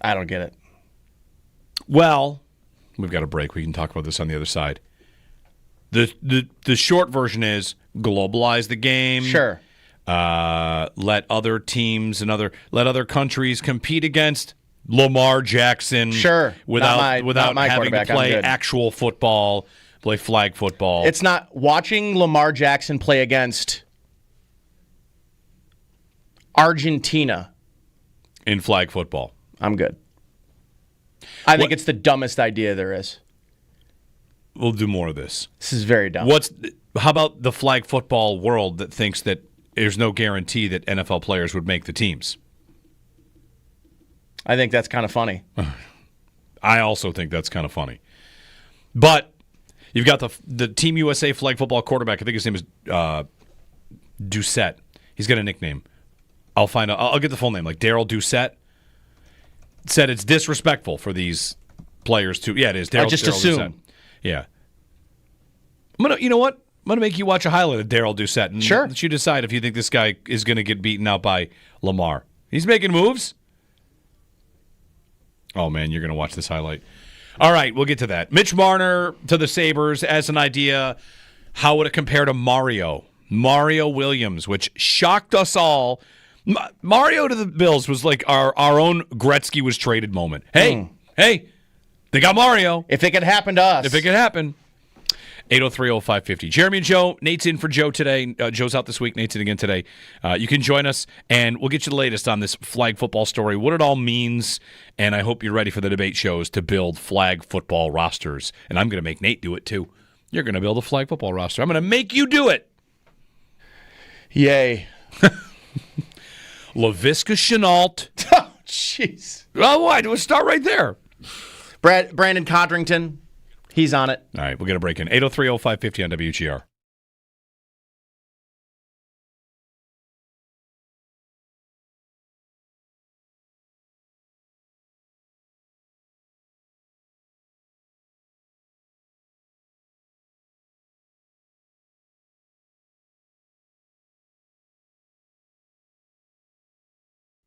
I don't get it. Well, we've got a break. We can talk about this on the other side. The short version is globalize the game. Sure. Let other teams and let other countries compete against Lamar Jackson. Sure. Without Not my having to quarterback. I'm play good. actual football, play flag football. It's not watching Lamar Jackson play against Argentina. in flag football. I'm good. I think it's the dumbest idea there is. We'll do more of this. This is very dumb. How about the flag football world that thinks that there's no guarantee that NFL players would make the teams? I think that's kind of funny. I also think that's kind of funny. But you've got the Team USA flag football quarterback. I think his name is Doucette. He's got a nickname. I'll find out. I'll get the full name, like Daryl Doucette. Said it's disrespectful for these players to. Yeah, it is. I just Daryl assume. Doucette. Yeah. You know what? I'm gonna make you watch a highlight of Daryl Doucette, and Sure. let you decide if you think this guy is gonna get beaten out by Lamar. He's making moves. Oh man, you're gonna watch this highlight. All right, we'll get to that. Mitch Marner to the Sabres as an idea. How would it compare to Mario Williams, which shocked us all? Mario to the Bills was like our own Gretzky was traded moment. Hey, they got Mario. If it could happen to us. If it could happen. 803-0550. Jeremy and Joe. Nate's in for Joe today. Joe's out this week. Nate's in again today. You can join us, and we'll get you the latest on this flag football story, what it all means, and I hope you're ready for the debate shows to build flag football rosters. And I'm going to make Nate do it, too. You're going to build a flag football roster. I'm going to make you do it. Yay. Laviska Shenault. Oh, jeez. Oh, what? We'll start right there. Brandon Codrington. He's on it. All right, we'll get a break in. 803-0550 on WGR.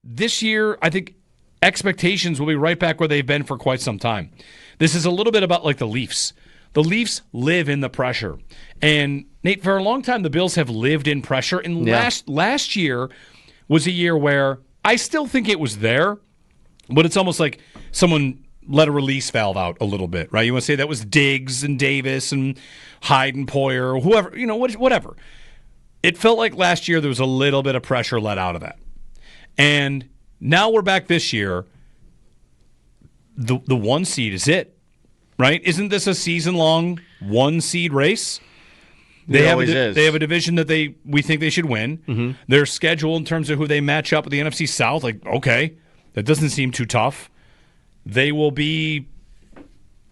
This year, I think expectations will be right back where they've been for quite some time. This is a little bit about like the Leafs. The Leafs live in the pressure. And, Nate, for a long time, the Bills have lived in pressure. And last year was a year where I still think it was there, but it's almost like someone let a release valve out a little bit, right? You want to say that was Diggs and Davis and Hyde and Poyer or whoever, whatever. It felt like last year there was a little bit of pressure let out of that. And now we're back this year. The one seed is it, right? Isn't this a season-long one-seed race? They have a division that we think they should win. Mm-hmm. Their schedule in terms of who they match up with the NFC South, like, okay, that doesn't seem too tough. They will be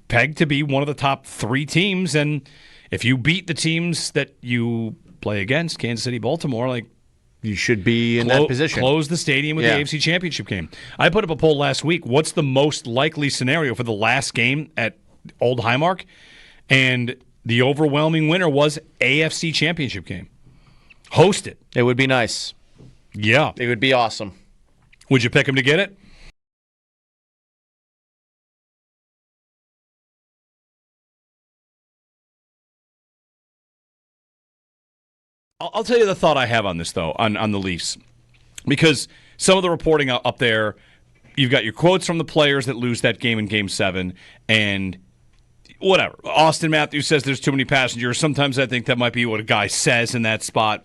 pegged to be one of the top three teams, and if you beat the teams that you play against, Kansas City, Baltimore, like, you should be in that position. Close the stadium with the AFC Championship game. I put up a poll last week. What's the most likely scenario for the last game at Old Highmark? And the overwhelming winner was AFC Championship game. Host it. It would be nice. Yeah. It would be awesome. Would you pick him to get it? I'll tell you the thought I have on this, though, on the Leafs. Because some of the reporting up there, you've got your quotes from the players that lose that game in Game 7, and whatever. Austin Matthews says there's too many passengers. Sometimes I think that might be what a guy says in that spot.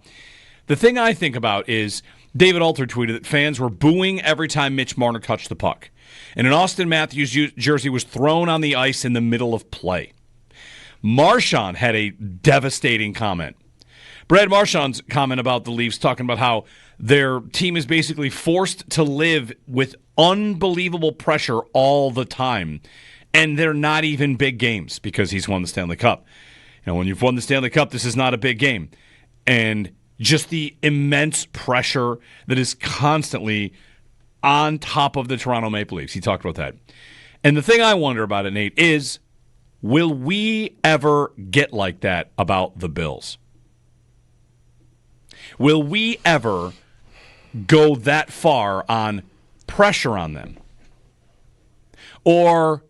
The thing I think about is David Alter tweeted that fans were booing every time Mitch Marner touched the puck. And an Austin Matthews jersey was thrown on the ice in the middle of play. Marchand had a devastating comment. Brad Marchand's comment about the Leafs, talking about how their team is basically forced to live with unbelievable pressure all the time. And they're not even big games because he's won the Stanley Cup. When you've won the Stanley Cup, this is not a big game. And just the immense pressure that is constantly on top of the Toronto Maple Leafs. He talked about that. And the thing I wonder about it, Nate, is will we ever get like that about the Bills? Will we ever go that far on pressure on them? Or,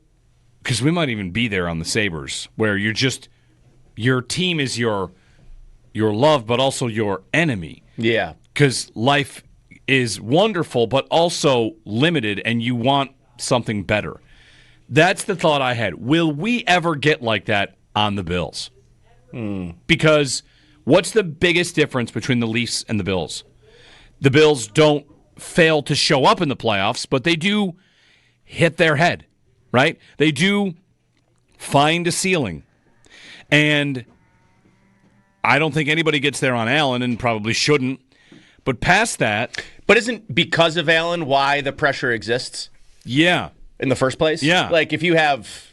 because we might even be there on the Sabres, where your team is your love, but also your enemy. Yeah. Because life is wonderful, but also limited, and you want something better. That's the thought I had. Will we ever get like that on the Bills? Because what's the biggest difference between the Leafs and the Bills? The Bills don't fail to show up in the playoffs, but they do hit their head, right? They do find a ceiling. And I don't think anybody gets there on Allen, and probably shouldn't. But past that... But isn't because of Allen why the pressure exists? Yeah. In the first place? Yeah. Like, if you have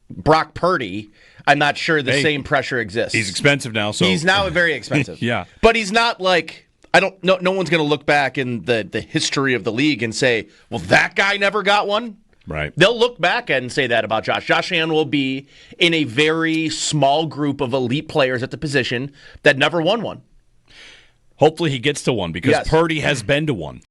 Brock Purdy, I'm not sure the same pressure exists. He's expensive now, so... He's now very expensive. Yeah. But he's not like... No one's going to look back in the history of the league and say, well, that guy never got one. Right. They'll look back and say that about Josh. Josh Allen will be in a very small group of elite players at the position that never won one. Hopefully he gets to one, because Yes. Purdy has been to one.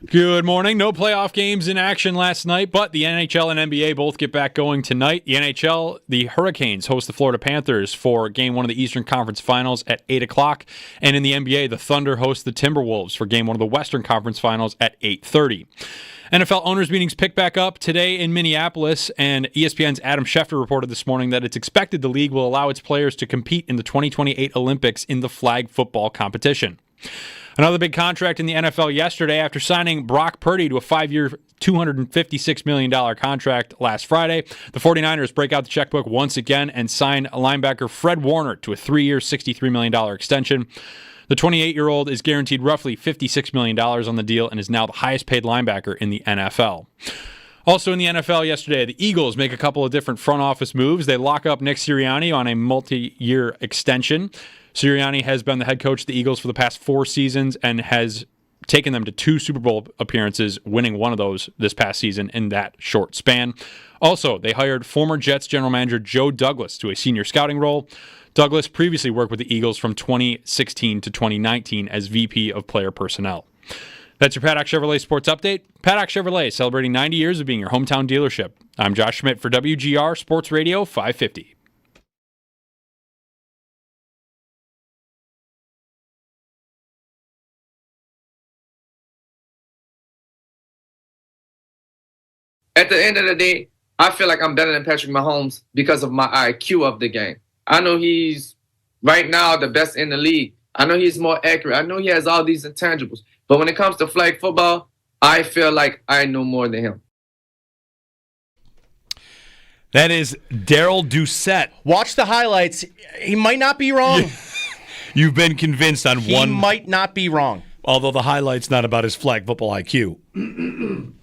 Good morning. No playoff games in action last night, but the NHL and NBA both get back going tonight. The NHL, the Hurricanes host the Florida Panthers for Game 1 of the Eastern Conference Finals at 8 o'clock. And in the NBA, the Thunder host the Timberwolves for Game 1 of the Western Conference Finals at 8:30. NFL owners' meetings pick back up today in Minneapolis, and ESPN's Adam Schefter reported this morning that it's expected the league will allow its players to compete in the 2028 Olympics in the flag football competition. Another big contract in the NFL yesterday after signing Brock Purdy to a 5-year, $256 million contract last Friday. The 49ers break out the checkbook once again and sign linebacker Fred Warner to a 3-year, $63 million extension. The 28-year-old is guaranteed roughly $56 million on the deal and is now the highest paid linebacker in the NFL. Also in the NFL yesterday, the Eagles make a couple of different front office moves. They lock up Nick Sirianni on a multi-year extension. Sirianni has been the head coach of the Eagles for the past 4 seasons and has taken them to 2 Super Bowl appearances, winning one of those this past season in that short span. Also, they hired former Jets general manager Joe Douglas to a senior scouting role. Douglas previously worked with the Eagles from 2016 to 2019 as VP of Player Personnel. That's your Paddock Chevrolet Sports Update. Paddock Chevrolet, celebrating 90 years of being your hometown dealership. I'm Josh Schmidt for WGR Sports Radio 550. At the end of the day, I feel like I'm better than Patrick Mahomes because of my IQ of the game. I know he's right now the best in the league. I know he's more accurate. I know he has all these intangibles. But when it comes to flag football, I feel like I know more than him. That is Daryl Doucette. Watch the highlights. He might not be wrong. You've been convinced on one. He might not be wrong. Although the highlight's not about his flag football IQ.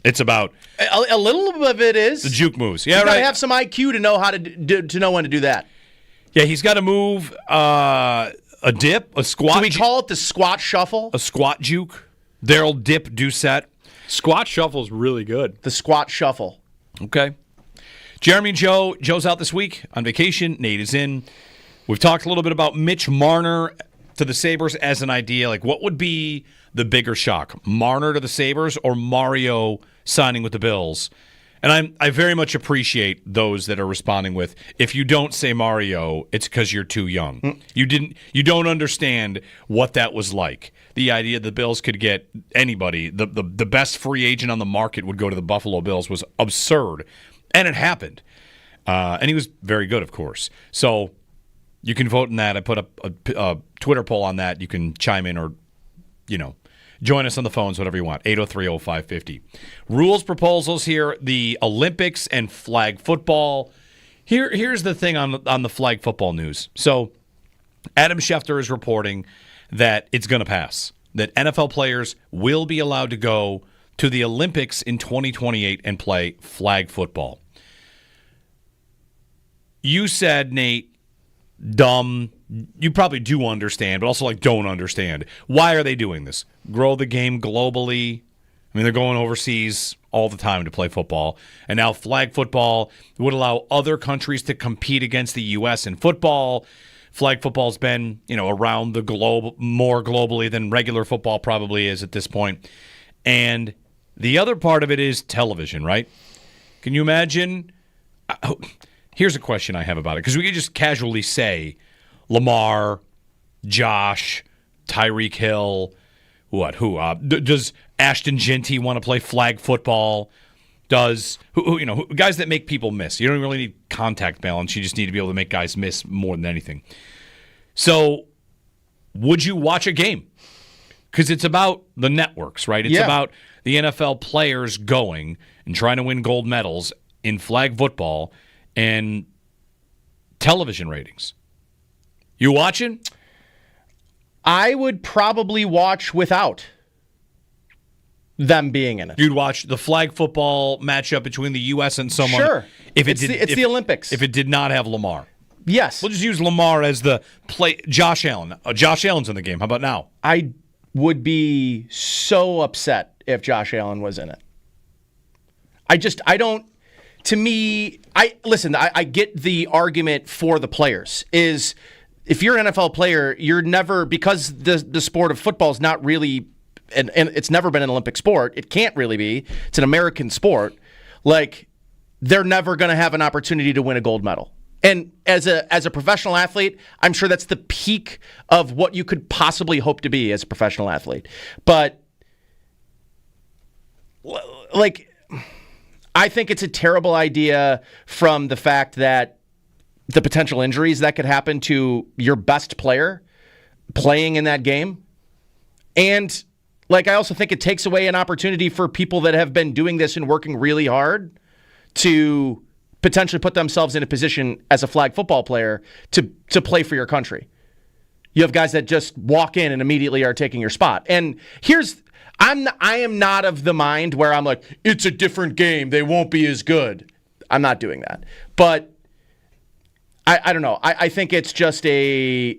It's about A little of it is the juke moves. Yeah, you gotta right. have some IQ to know how to know when to do that. Yeah, he's got to move a dip, a squat. Do we call it the squat shuffle? A squat juke. Daryl Dip Doucette. Squat shuffle's really good. The squat shuffle. Okay. Jeremy and Joe. Joe's out this week on vacation. Nate is in. We've talked a little bit about Mitch Marner to the Sabres as an idea. Like, what would be the bigger shock? Marner to the Sabres or Mario signing with the Bills? And I very much appreciate those that are responding with, if you don't say Mario, it's because you're too young. You don't understand what that was like. The idea the Bills could get anybody, the best free agent on the market would go to the Buffalo Bills was absurd. And it happened. And he was very good, of course. So you can vote in that. I put up a Twitter poll on that. You can chime in or, join us on the phones, whatever you want. 803-0550. Rules proposals here, the Olympics and flag football. Here's the thing on the flag football news. So Adam Schefter is reporting that it's going to pass, that NFL players will be allowed to go to the Olympics in 2028 and play flag football. You said, Nate, dumb. You probably do understand, but also don't understand. Why are they doing this? Grow the game globally. I mean, they're going overseas all the time to play football. And now flag football would allow other countries to compete against the U.S. in football. Flag football's been, around the globe more globally than regular football probably is at this point. And the other part of it is television, right? Can you imagine? Here's a question I have about it, because we could just casually say Lamar, Josh, Tyreek Hill, who does Ashton Genty want to play flag football? Does guys that make people miss? You don't really need contact balance. You just need to be able to make guys miss more than anything. So, would you watch a game? Because it's about the networks, right? It's about the NFL players going and trying to win gold medals in flag football and television ratings. You watching? I would probably watch without them being in it. You'd watch the flag football matchup between the U.S. and someone. Sure. It's the Olympics. If it did not have Lamar. Yes. We'll just use Lamar as the play. Josh Allen. Josh Allen's in the game. How about now? I would be so upset if Josh Allen was in it. I get the argument for the players is if you're an NFL player, you're never, because the sport of football is not really, and it's never been an Olympic sport. It can't really be. It's an American sport. They're never going to have an opportunity to win a gold medal. And as a professional athlete, I'm sure that's the peak of what you could possibly hope to be as a professional athlete. But I think it's a terrible idea from the fact that the potential injuries that could happen to your best player playing in that game. And like, I also think it takes away an opportunity for people that have been doing this and working really hard to potentially put themselves in a position as a flag football player to play for your country. You have guys that just walk in and immediately are taking your spot. And I am not of the mind where I'm like, it's a different game, they won't be as good. I'm not doing that. But I don't know. I think it's just I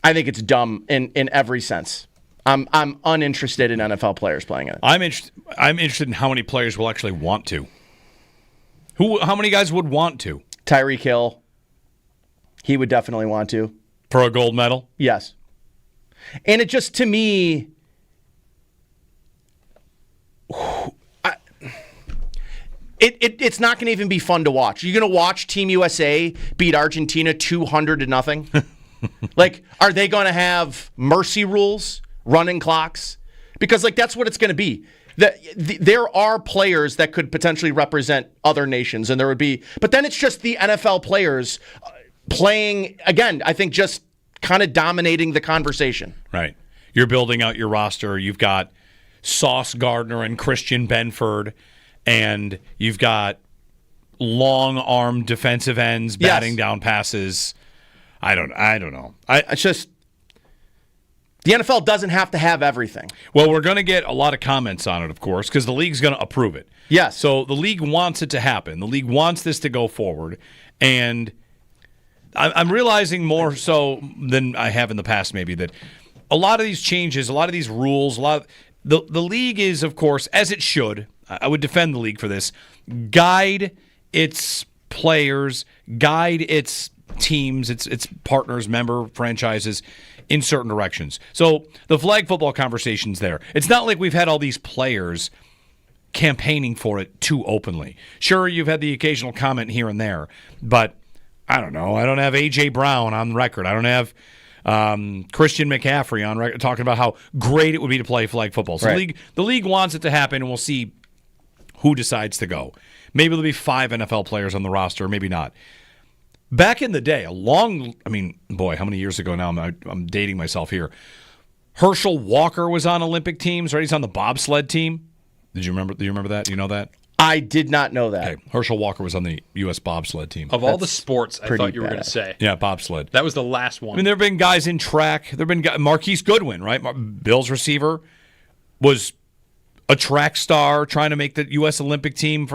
think it's dumb in every sense. I'm uninterested in NFL players playing in it. I'm interested in how many players will actually want to. How many guys would want to? Tyreek Hill. He would definitely want to. For a gold medal? Yes. And it just, to me, it's not going to even be fun to watch. You're going to watch Team USA beat Argentina 200-0. Like, are they going to have mercy rules, running clocks? Because, like, that's what it's going to be. There are players that could potentially represent other nations, and there would be, but then it's just the NFL players playing, again, I think just kind of dominating the conversation. Right. You're building out your roster. You've got Sauce Gardner and Christian Benford, and you've got long-armed defensive ends batting down passes. I don't know. It's just the NFL doesn't have to have everything. Well, we're going to get a lot of comments on it, of course, because the league's going to approve it. Yes. So the league wants it to happen. The league wants this to go forward, and I'm realizing more so than I have in the past, maybe, that a lot of these changes, a lot of these rules, the league is, of course, as it should. I would defend the league for this. Guide its players, guide its teams, its partners, member franchises in certain directions. So the flag football conversation's there. It's not like we've had all these players campaigning for it too openly. Sure, you've had the occasional comment here and there, but I don't know. I don't have A.J. Brown on record. I don't have Christian McCaffrey on record talking about how great it would be to play flag football. So right. the league wants it to happen, and we'll see who decides to go. Maybe there'll be 5 NFL players on the roster, maybe not. Back in the day, how many years ago now? I'm dating myself here. Herschel Walker was on Olympic teams, right? He's on the bobsled team. Do you remember that? Do you know that? I did not know that. Okay. Herschel Walker was on the U.S. bobsled team. Of all the sports, I thought you were going to say. Yeah, bobsled. That was the last one. I mean, there have been guys in track. There have been Marquise Goodwin, right? Bills receiver, was a track star trying to make the U.S. Olympic team.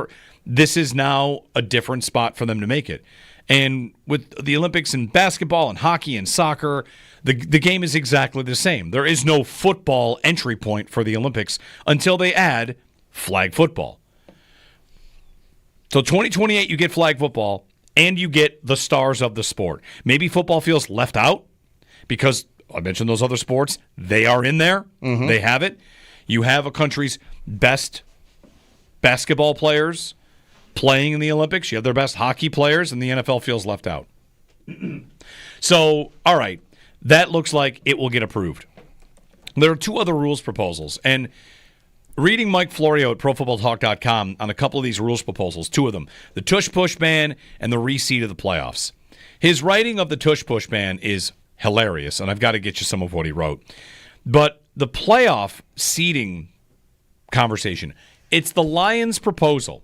This is now a different spot for them to make it. And with the Olympics in basketball and hockey and soccer, the game is exactly the same. There is no football entry point for the Olympics until they add flag football. So 2028, you get flag football, and you get the stars of the sport. Maybe football feels left out because I mentioned those other sports. They are in there. Mm-hmm. They have it. You have a country's best basketball players playing in the Olympics. You have their best hockey players, and the NFL feels left out. So, all right, that looks like it will get approved. There are 2 other rules proposals, and reading Mike Florio at ProFootballTalk.com on a couple of these rules proposals, 2 of them, the tush-push ban and the reseed of the playoffs. His writing of the tush-push ban is hilarious, and I've got to get you some of what he wrote. But the playoff seeding conversation, it's the Lions' proposal.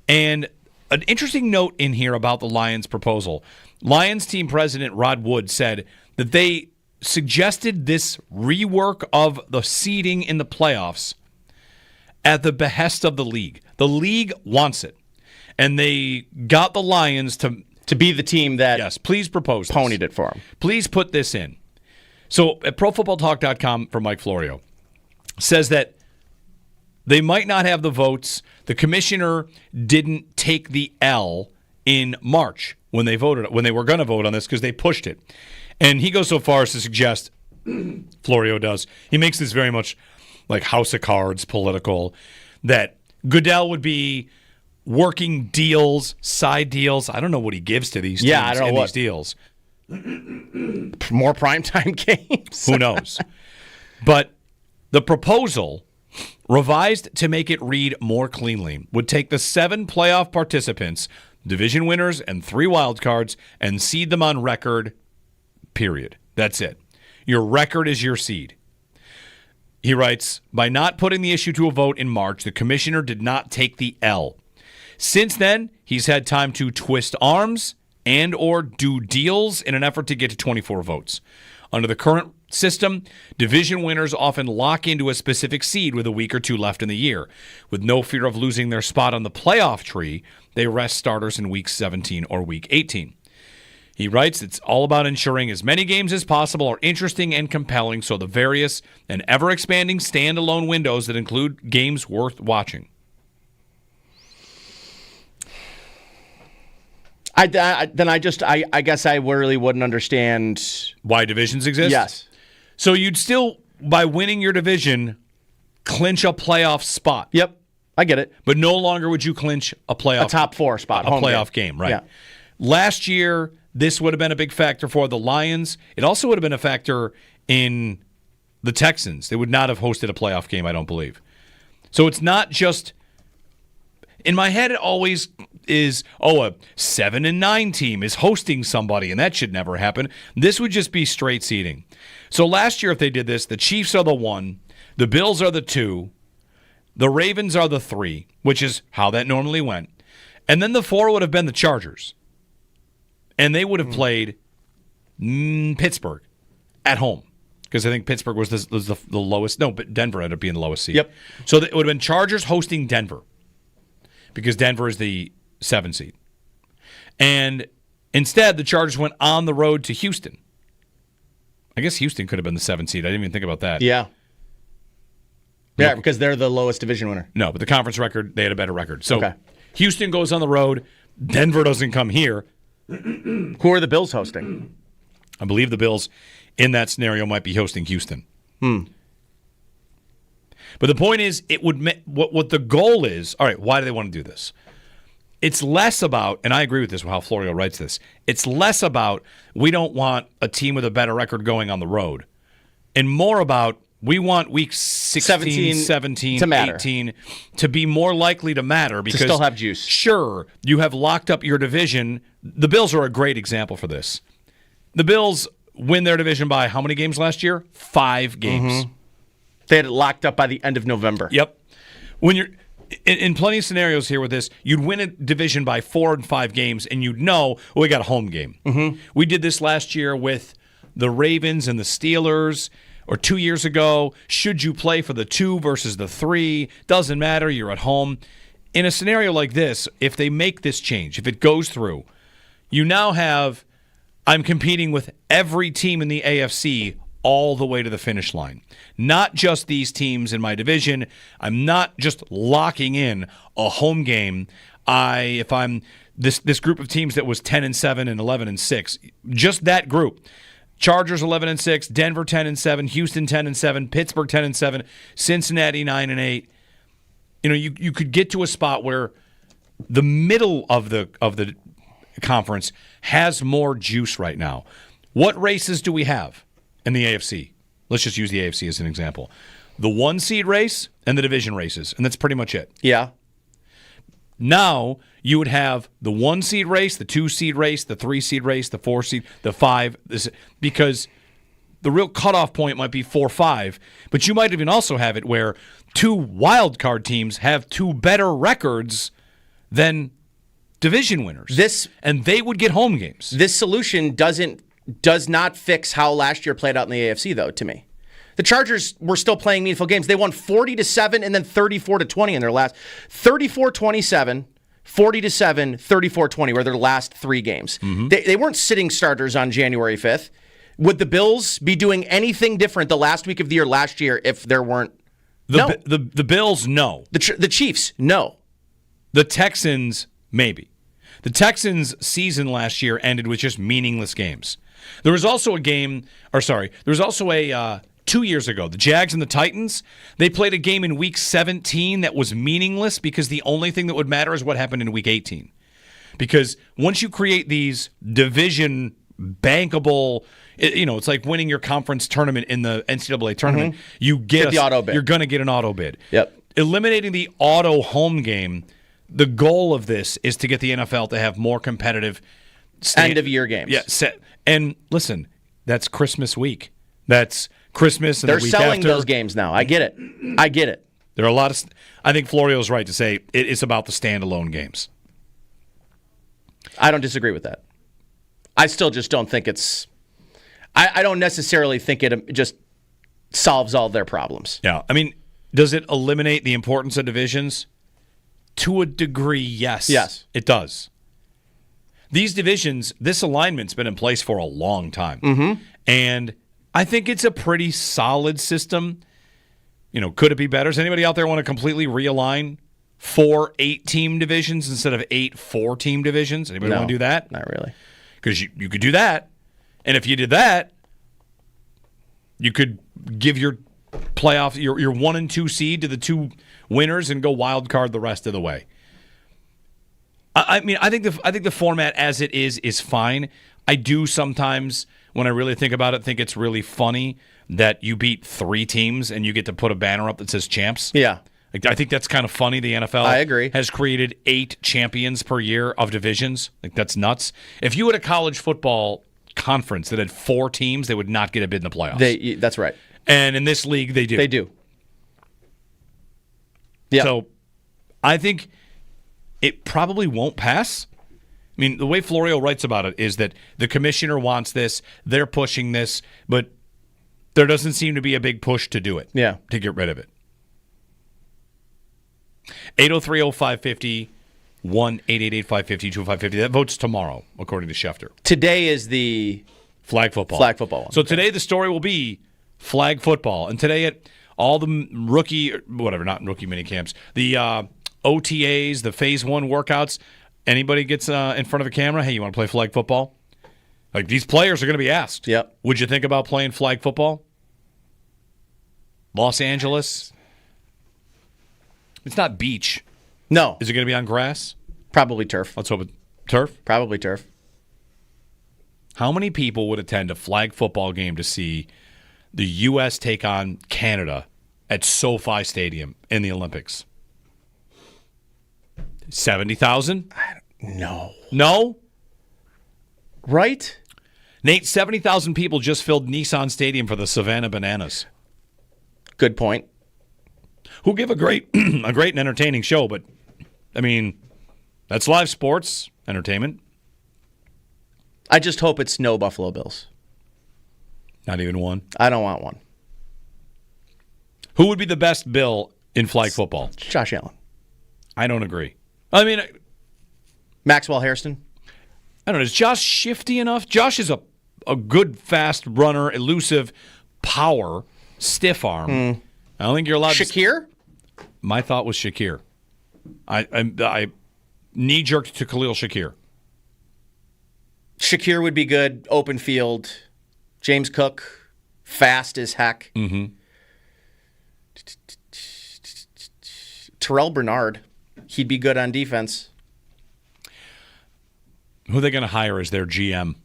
And an interesting note in here about the Lions' proposal, Lions team president Rod Wood said that they suggested this rework of the seeding in the playoffs at the behest of the league. The league wants it. And they got the Lions to be the team that yes, please propose this. Ponied it for them. Please put this in. So at ProFootballTalk.com for Mike Florio says that they might not have the votes. The commissioner didn't take the L in March when they were going to vote on this because they pushed it. And he goes so far as to suggest, Florio does, he makes this very much like House of Cards political, that Goodell would be working deals, side deals. I don't know what he gives to these teams I don't know these deals. More primetime games. Who knows? But the proposal, revised to make it read more cleanly, would take the 7 playoff participants, division winners, and 3 wild cards, and seed them on record, period. That's it. Your record is your seed. He writes, by not putting the issue to a vote in March, the commissioner did not take the L. Since then, he's had time to twist arms and or do deals in an effort to get to 24 votes. Under the current system, division winners often lock into a specific seed with a week or two left in the year. With no fear of losing their spot on the playoff tree, they rest starters in Week 17 or Week 18. He writes, it's all about ensuring as many games as possible are interesting and compelling, so the various and ever-expanding standalone windows that include games worth watching. I guess I really wouldn't understand why divisions exist? Yes. So you'd still, by winning your division, clinch a playoff spot. Yep, I get it. But no longer would you clinch a top 4 spot, a playoff game, right? Yeah. Last year, this would have been a big factor for the Lions. It also would have been a factor in the Texans. They would not have hosted a playoff game, I don't believe. So it's not just... In my head, it always is, a 7-9 team is hosting somebody, and that should never happen. This would just be straight seeding. So last year, if they did this, the Chiefs are the 1, the Bills are the 2, the Ravens are the 3, which is how that normally went. And then the 4 would have been the Chargers. And they would have played Pittsburgh at home. Because I think Pittsburgh was the lowest. No, but Denver ended up being the lowest seed. Yep. So it would have been Chargers hosting Denver. Because Denver is the 7 seed. And instead, the Chargers went on the road to Houston. I guess Houston could have been the 7 seed. I didn't even think about that. Yeah. Yeah, because they're the lowest division winner. No, but the conference record, they had a better record. So okay. Houston goes on the road. Denver doesn't come here. Who are the Bills hosting? I believe the Bills, in that scenario, might be hosting Houston. But the point is, it would what the goal is. All right, why do they want to do this? It's less about, and I agree with this, how Florio writes this. It's less about we don't want a team with a better record going on the road, and more about we want week 16, 17, to 18 to be more likely to matter because to still have juice. Sure, you have locked up your division. The Bills are a great example for this. The Bills win their division by how many games last year? 5 games. Mm-hmm. They had it locked up by the end of November. Yep. When you're in plenty of scenarios here with this, you'd win a division by 4 and 5 games, and you'd know, we got a home game. Mm-hmm. We did this last year with the Ravens and the Steelers, or 2 years ago. Should you play for the 2 versus the 3? Doesn't matter. You're at home. In a scenario like this, if they make this change, if it goes through, you now have, I'm competing with every team in the AFC all the way to the finish line. Not just these teams in my division. I'm not just locking in a home game. If I'm this group of teams that was 10-7 and 11-6, just that group. Chargers 11-6, Denver 10-7, Houston 10-7, Pittsburgh 10-7, Cincinnati 9-8. You know, you could get to a spot where the middle of the conference has more juice right now. What races do we have in the AFC? Let's just use the AFC as an example. The 1 seed race and the division races, and that's pretty much it. Yeah. Now you would have the 1 seed race, the 2 seed race, the 3 seed race, the 4 seed, the 5, because the real cutoff point might be 4-5, but you might even also have it where 2 wild card teams have 2 better records than division winners. And they would get home games. This solution does not fix how last year played out in the AFC, though, to me. The Chargers were still playing meaningful games. They won 40-7 and then 34-20 in their last 34-27, 40-7, 34-20 were their last 3 games. Mm-hmm. They weren't sitting starters on January 5th. Would the Bills be doing anything different the last week of the year last year if there weren't? No. The Bills, no. The Chiefs, no. The Texans, maybe. The Texans' season last year ended with just meaningless games. There was also a 2 years ago, the Jags and the Titans, they played a game in Week 17 that was meaningless because the only thing that would matter is what happened in Week 18. Because once you create these division bankable, it's like winning your conference tournament in the NCAA tournament. Mm-hmm. You get the auto bid. You're going to get an auto bid. Yep. Eliminating the auto home game, the goal of this is to get the NFL to have more competitive end of year games. Yeah. And listen, that's Christmas week. That's Christmas and They're the week selling after. those games now. I get it. There are a lot of. I think Florio's right to say it's about the standalone games. I don't disagree with that. I still just don't think it's. I don't necessarily think it just solves all their problems. Yeah, I mean, does it eliminate the importance of divisions? To a degree, yes. Yes, it does. These divisions, this alignment's been in place for a long time, and I think it's a pretty solid system. Could it be better? Does anybody out there want to completely realign 4 8-team divisions instead of 8 4-team divisions? Anybody want to do that? Not really. Because you could do that. And if you did that, you could give your playoff, your 1 and 2 seed to the 2 winners and go wild card the rest of the way. I mean, I think the format as it is fine. I do sometimes, when I really think about it, think it's really funny that you beat 3 teams and you get to put a banner up that says champs. Yeah. I think that's kind of funny. The NFL I agree. has created 8 champions per year of divisions. That's nuts. If you had a college football conference that had 4 teams, they would not get a bid in the playoffs. That's right. And in this league, they do. They do. Yeah. So I think it probably won't pass. I mean, the way Florio writes about it is that the commissioner wants this, they're pushing this, but there doesn't seem to be a big push to do it. Yeah. To get rid of it. 803-0550, 1-888-550-2550. That vote's tomorrow, according to Schefter. Today is the flag football. Flag football one. So today the story will be flag football. And today at all the not rookie mini camps, the OTAs, the phase 1 workouts, anybody gets in front of a camera, hey, you want to play flag football? Like, these players are going to be asked. Yep. Would you think about playing flag football? Los Angeles? It's not beach. No. Is it going to be on grass? Probably turf. Let's hope it's turf. Probably turf. How many people would attend a flag football game to see the U.S. take on Canada at SoFi Stadium in the Olympics? 70,000? No. No? Right? Nate, 70,000 people just filled Nissan Stadium for the Savannah Bananas. Good point. Who give a great and entertaining show, but, I mean, that's live sports entertainment. I just hope it's no Buffalo Bills. Not even one. I don't want one. Who would be the best Bill in flag football? Josh Allen. I don't agree. I mean, Maxwell Hairston. I don't know. Is Josh shifty enough? Josh is a good, fast runner, elusive, power, stiff arm. I don't think you're allowed Shakir? My thought was Shakir. I knee-jerked to Khalil Shakir. Shakir would be good. Open field. James Cook. Fast as heck. Mm-hmm. Terrell Bernard. He'd be good on defense. Who are they going to hire as their GM?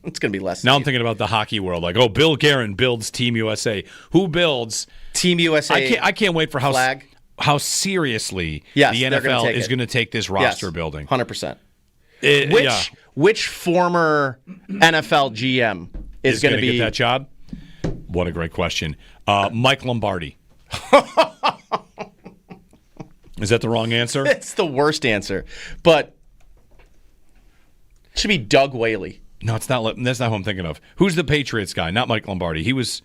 It's going to be less. Now I'm thinking about the hockey world. Like, Bill Guerin builds Team USA. Who builds Team USA? I can't wait for flag. How seriously yes, the NFL is going to take this roster building. 100%. Which former NFL GM is going to get that job? What a great question. Mike Lombardi. Is that the wrong answer? It's the worst answer. But it should be Doug Whaley. No, it's not. That's not who I'm thinking of. Who's the Patriots guy? Not Mike Lombardi. He was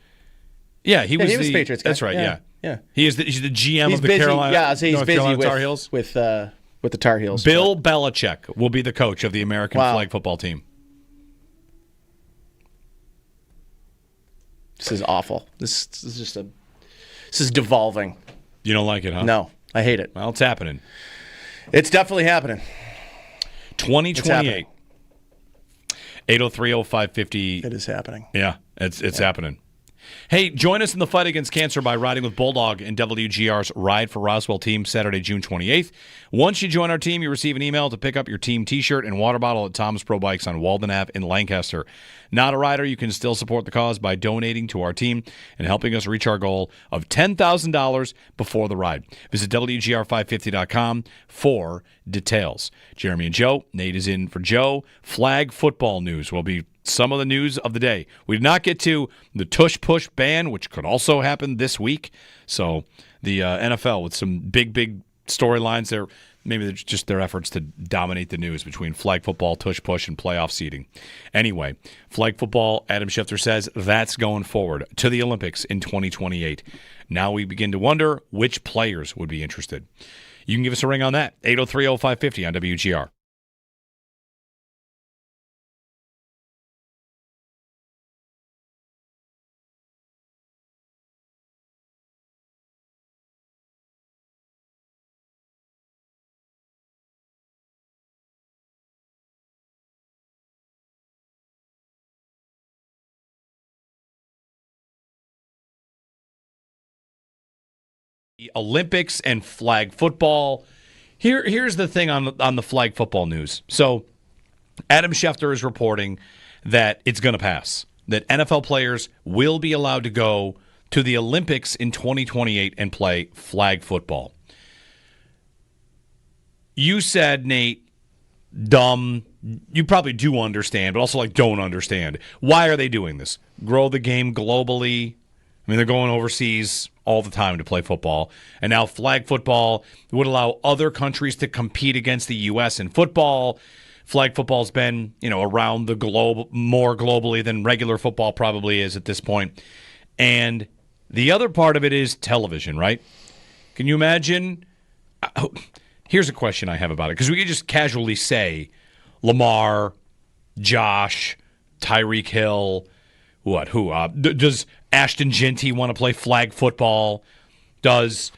the Patriots guy. That's right. Yeah. He's the GM of the busy, Carolina. Yeah, he's North busy Carolina Tar Heels with the Tar Heels. Bill Belichick will be the coach of the American flag football team. This is awful. This is devolving. You don't like it, huh? No, I hate it. Well, it's happening. It's definitely happening. 2028. 803-0550. It is happening. Yeah, it's happening. Hey, join us in the fight against cancer by riding with Bulldog in WGR's Ride for Roswell team Saturday, June 28th. Once you join our team, you receive an email to pick up your team T-shirt and water bottle at Tom's Pro Bikes on Walden Ave in Lancaster. Not a rider, you can still support the cause by donating to our team and helping us reach our goal of $10,000 before the ride. Visit WGR550.com for details. Jeremy and Joe. Nate is in for Joe. Flag football news will be some of the news of the day. We did not get to the tush-push ban, which could also happen this week. So the NFL with some big storylines there. Maybe they're just their efforts to dominate the news between flag football, tush-push, and playoff seeding. Anyway, flag football, Adam Schefter says, that's going forward to the Olympics in 2028. Now we begin to wonder which players would be interested. You can give us a ring on that, 803-0550 on WGR. Olympics and flag football. Here's the thing on the flag football news. So Adam Schefter is reporting that it's going to pass, that NFL players will be allowed to go to the Olympics in 2028 and play flag football. You said, Nate, dumb. You probably do understand, but also don't understand. Why are they doing this? Grow the game globally. I mean, they're going overseas all the time to play football. And now flag football would allow other countries to compete against the U.S. in football. Flag football's been, around the globe more globally than regular football probably is at this point. And the other part of it is television, right? Can you imagine? Here's a question I have about it, because we could just casually say Lamar, Josh, Tyreek Hill, does Ashton Genty want to play flag football? Does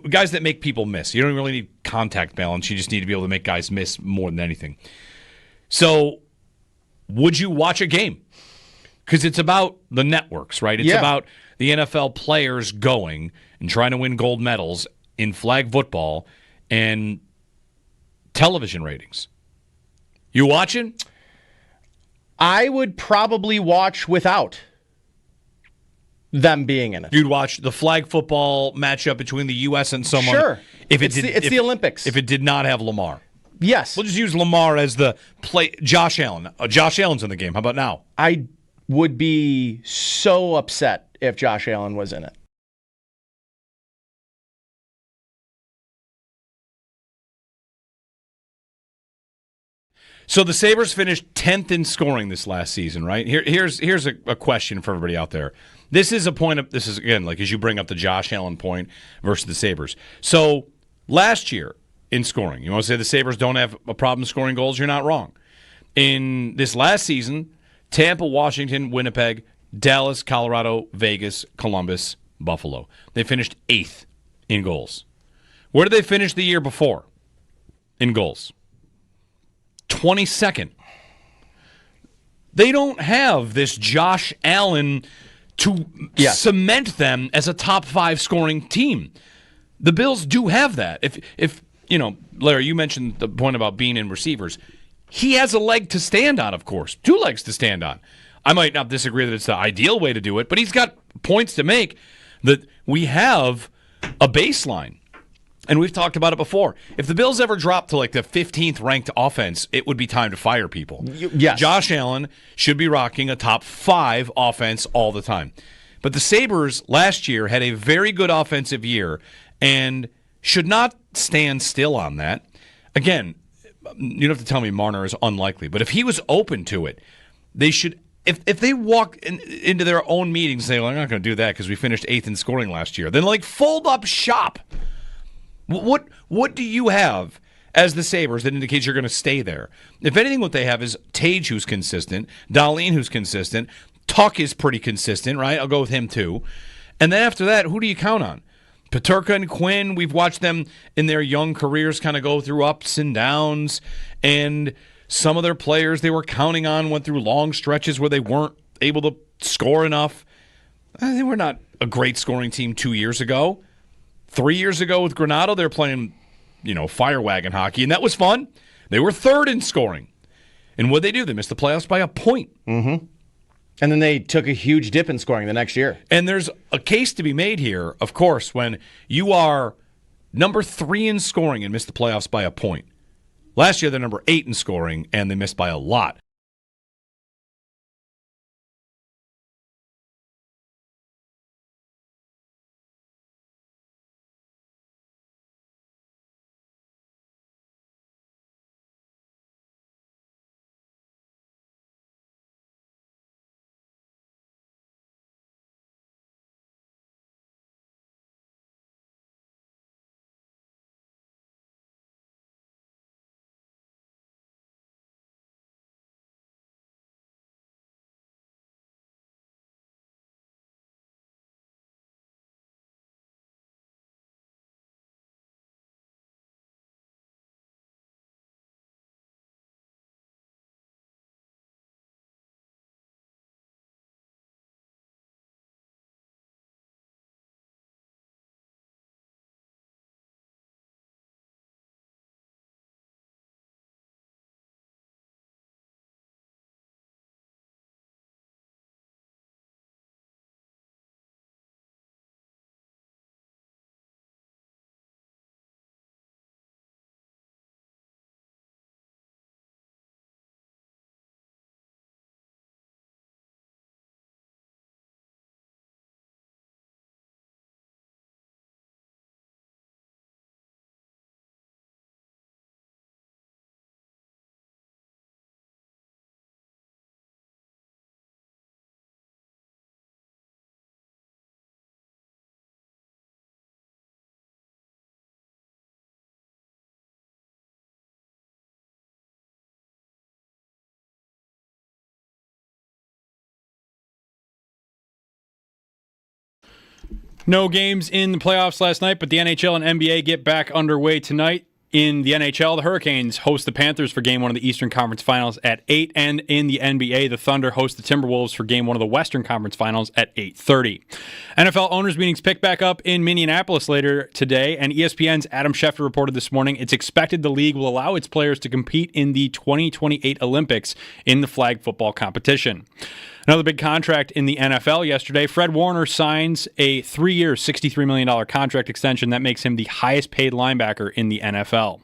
guys that make people miss? You don't really need contact balance. You just need to be able to make guys miss more than anything. So, would you watch a game? Because it's about the networks, right? It's about the NFL players going and trying to win gold medals in flag football and television ratings. You watching? I would probably watch without them being in it. You'd watch the flag football matchup between the U.S. and someone. Sure. It's the Olympics. If it did not have Lamar. Yes. We'll just use Lamar as the play. Josh Allen. Josh Allen's in the game. How about now? I would be so upset if Josh Allen was in it. So the Sabres finished 10th in scoring this last season, right? Here's a question for everybody out there. This is again, as you bring up the Josh Allen point versus the Sabres. So last year in scoring, you want to say the Sabres don't have a problem scoring goals? You're not wrong. In this last season, Tampa, Washington, Winnipeg, Dallas, Colorado, Vegas, Columbus, Buffalo. They finished 8th in goals. Where did they finish the year before in goals? 22nd. They don't have this Josh Allen to cement them as a top 5 scoring team. The Bills do have that. If Larry, you mentioned the point about being in receivers. He has a leg to stand on, of course. 2 legs to stand on. I might not disagree that it's the ideal way to do it, but he's got points to make that we have a baseline. And we've talked about it before. If the Bills ever dropped to the 15th ranked offense, it would be time to fire people. Yes. Josh Allen should be rocking a top 5 offense all the time. But the Sabres last year had a very good offensive year and should not stand still on that. Again, you don't have to tell me Marner is unlikely, but if he was open to it, they should. If they walk into their own meetings and say, well, I'm not going to do that because we finished 8th in scoring last year, then fold up shop. What do you have as the Sabres that indicates you're going to stay there? If anything, what they have is Tage, who's consistent, Dahlin, who's consistent, Tuck is pretty consistent, right? I'll go with him too. And then after that, who do you count on? Peterka and Quinn, we've watched them in their young careers kind of go through ups and downs, and some of their players they were counting on went through long stretches where they weren't able to score enough. They were not a great scoring team 2 years ago. 3 years ago with Granato, they were playing, fire wagon hockey, and that was fun. They were 3rd in scoring. And what'd they do? They missed the playoffs by a point. Mm-hmm. And then they took a huge dip in scoring the next year. And there's a case to be made here, of course, when you are number 3 in scoring and miss the playoffs by a point. Last year, they're number 8 in scoring, and they missed by a lot. No games in the playoffs last night, but the NHL and NBA get back underway tonight. In the NHL, the Hurricanes host the Panthers for Game 1 of the Eastern Conference Finals at 8, and in the NBA, the Thunder host the Timberwolves for Game 1 of the Western Conference Finals at 8:30. NFL owners' meetings pick back up in Minneapolis later today, and ESPN's Adam Schefter reported this morning it's expected the league will allow its players to compete in the 2028 Olympics in the flag football competition. Another big contract in the NFL yesterday. Fred Warner signs a 3-year, $63 million contract extension that makes him the highest paid linebacker in the NFL.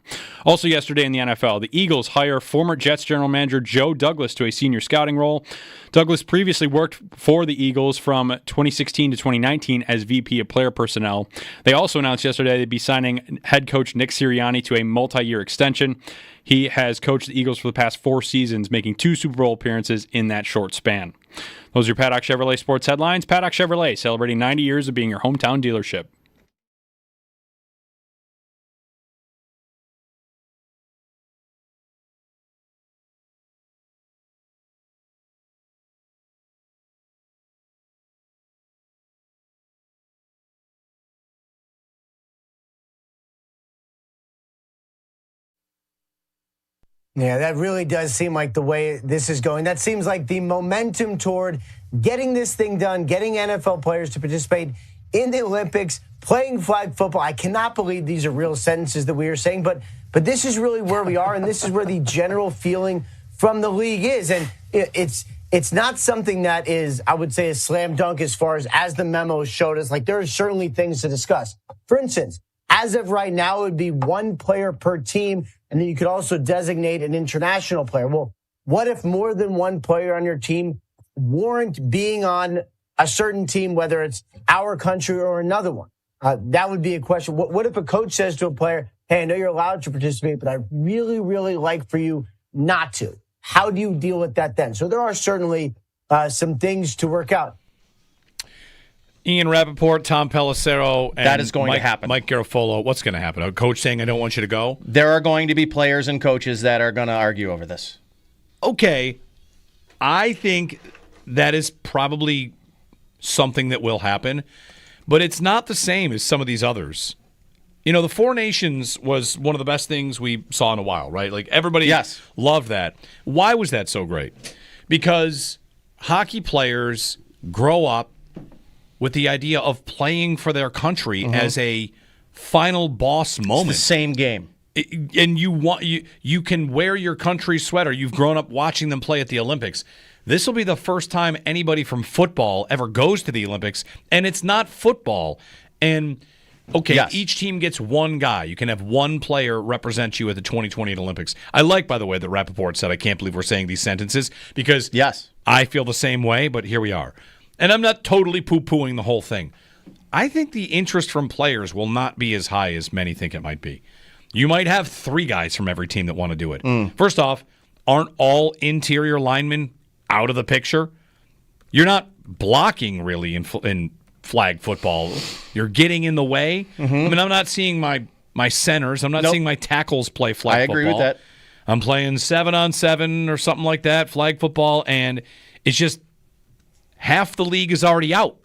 Also yesterday in the NFL, the Eagles hire former Jets general manager Joe Douglas to a senior scouting role. Douglas previously worked for the Eagles from 2016 to 2019 as VP of player personnel. They also announced yesterday they'd be signing head coach Nick Sirianni to a multi-year extension. He has coached the Eagles for the past 4 seasons, making 2 Super Bowl appearances in that short span. Those are your Paddock Chevrolet sports headlines. Paddock Chevrolet, celebrating 90 years of being your hometown dealership. Yeah, that really does seem like the way this is going. That seems like the momentum toward getting this thing done, getting NFL players to participate in the Olympics, playing flag football. I cannot believe these are real sentences that we are saying, but this is really where we are, and this is where the general feeling from the league is. And it's not something that is, I would say, a slam dunk as far as the memo showed us. Like, there are certainly things to discuss. For instance, as of right now, it would be 1 player per team, and then you could also designate an international player. Well, what if more than 1 player on your team warrant being on a certain team, whether it's our country or another one? That would be a question. What if a coach says to a player, hey, I know you're allowed to participate, but I really, really like for you not to? How do you deal with that then? So there are certainly some things to work out. Ian Rappaport, Tom Pelissero, and that is going to happen. Mike Garafolo. What's going to happen? A coach saying, I don't want you to go? There are going to be players and coaches that are going to argue over this. Okay. I think that is probably something that will happen, but it's not the same as some of these others. You know, the Four Nations was one of the best things we saw in a while, right? Like, everybody loved that. Why was that so great? Because hockey players grow up with the idea of playing for their country as a final boss moment. It's the same game. And you can wear your country's sweater. You've grown up watching them play at the Olympics. This will be the first time anybody from football ever goes to the Olympics, and it's not football. And, each team gets 1 guy. You can have 1 player represent you at the 2028 Olympics. I like, by the way, that Rappaport said, I can't believe we're saying these sentences, because I feel the same way, but here we are. And I'm not totally poo-pooing the whole thing. I think the interest from players will not be as high as many think it might be. You might have 3 guys from every team that want to do it. First off, aren't all interior linemen out of the picture? You're not blocking, really, in flag football. You're getting in the way. I mean, I'm not seeing my centers. I'm not seeing my tackles play flag football. I agree with that. I'm playing 7-on-7 or something like that, flag football, and it's just half the league is already out.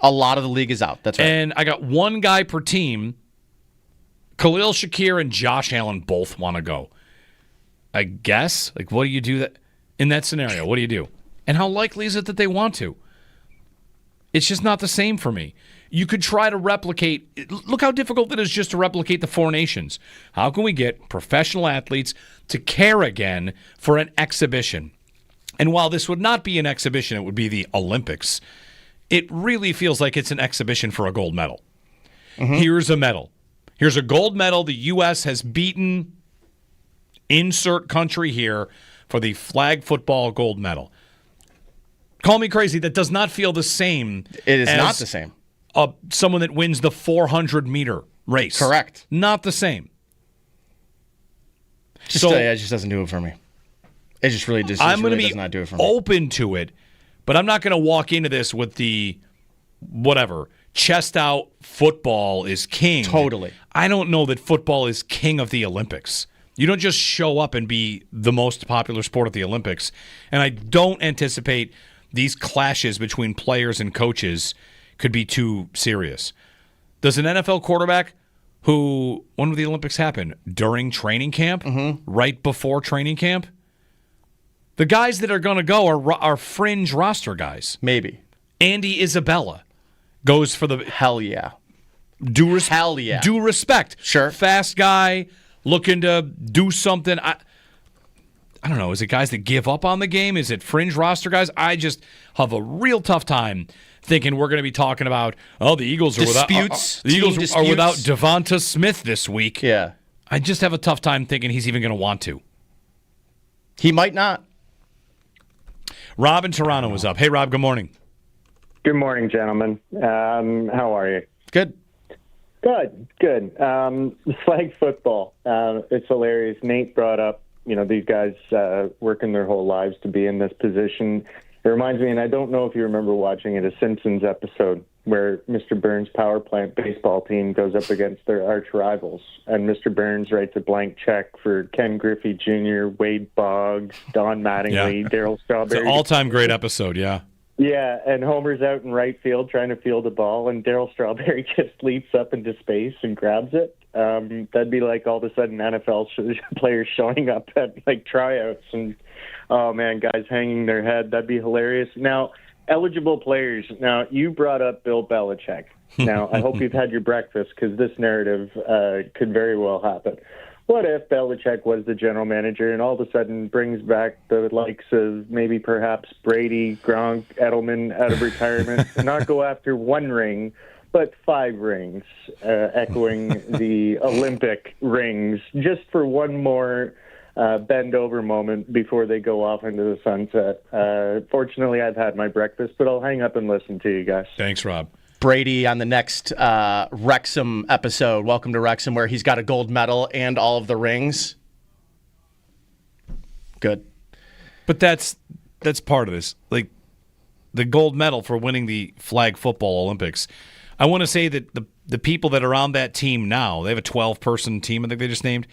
A lot of the league is out. That's right. And I got 1 guy per team. Khalil Shakir and Josh Allen both want to go. I guess. Like, what do you do in that scenario? What do you do? And how likely is it that they want to? It's just not the same for me. You could try to replicate. Look how difficult it is just to replicate the Four Nations. How can we get professional athletes to care again for an exhibition? And while this would not be an exhibition, it would be the Olympics. It really feels like it's an exhibition for a gold medal. Here's a medal. Here's a gold medal. The U.S. has beaten insert country here for the flag football gold medal. Call me crazy. That does not feel the same. It is not the same. Someone that wins the 400-meter race. Correct. Not the same. It just doesn't do it for me. It just really does not do it for me. Open to it, but I'm not going to walk into this with the chest out, football is king. Totally. I don't know that football is king of the Olympics. You don't just show up and be the most popular sport at the Olympics. And I don't anticipate these clashes between players and coaches could be too serious. Does an NFL quarterback who, when would the Olympics happen? During training camp? Right before training camp? The guys that are going to go are fringe roster guys. Maybe. Andy Isabella goes for the... Hell yeah. Hell yeah. Due respect. Sure. Fast guy, looking to do something. I don't know. Is it guys that give up on the game? Is it fringe roster guys? I just have a real tough time thinking we're going to be talking about, the Eagles are without Devonta Smith this week. Yeah. I just have a tough time thinking he's even going to want to. He might not. Rob in Toronto was up. Hey, Rob, good morning. Good morning, gentlemen. How are you? Good. Good. Flag football. It's hilarious. Nate brought up, these guys working their whole lives to be in this position. It reminds me, and I don't know if you remember watching it, a Simpsons episode where Mr. Burns' power plant baseball team goes up against their arch rivals, and Mr. Burns writes a blank check for Ken Griffey Jr., Wade Boggs, Don Mattingly, Darryl Strawberry. It's an all-time great episode, yeah. Yeah, and Homer's out in right field trying to field a ball, and Darryl Strawberry just leaps up into space and grabs it. That'd be like all of a sudden NFL players showing up at tryouts, and oh man, guys hanging their head. That'd be hilarious. Now, eligible players. Now, you brought up Bill Belichick. Now, I hope you've had your breakfast because this narrative could very well happen. What if Belichick was the general manager and all of a sudden brings back the likes of maybe perhaps Brady, Gronk, Edelman out of retirement, and not go after one ring, but 5 rings, echoing the Olympic rings, just for one more bend-over moment before they go off into the sunset. Fortunately, I've had my breakfast, but I'll hang up and listen to you guys. Thanks, Rob. Brady on the next Wrexham episode. Welcome to Wrexham, where he's got a gold medal and all of the rings. Good. But that's part of this. Like, the gold medal for winning the flag football Olympics. I want to say that the people that are on that team now, they have a 12-person team I think they just named.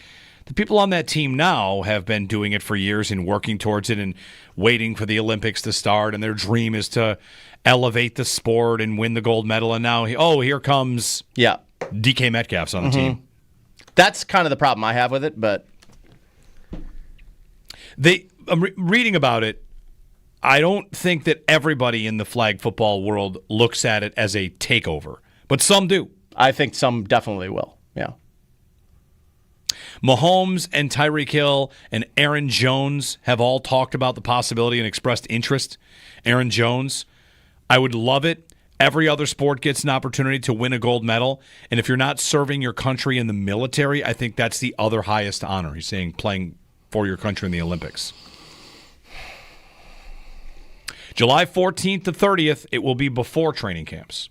The people on that team now have been doing it for years and working towards it and waiting for the Olympics to start, and their dream is to elevate the sport and win the gold medal. And now, here comes DK Metcalf's on the team. That's kind of the problem I have with it, but I'm reading about it. I don't think that everybody in the flag football world looks at it as a takeover, but some do. I think some definitely will, yeah. Mahomes and Tyreek Hill and Aaron Jones have all talked about the possibility and expressed interest. Aaron Jones, I would love it. Every other sport gets an opportunity to win a gold medal. And if you're not serving your country in the military, I think that's the other highest honor. He's saying playing for your country in the Olympics. July 14th to 30th, it will be before training camps.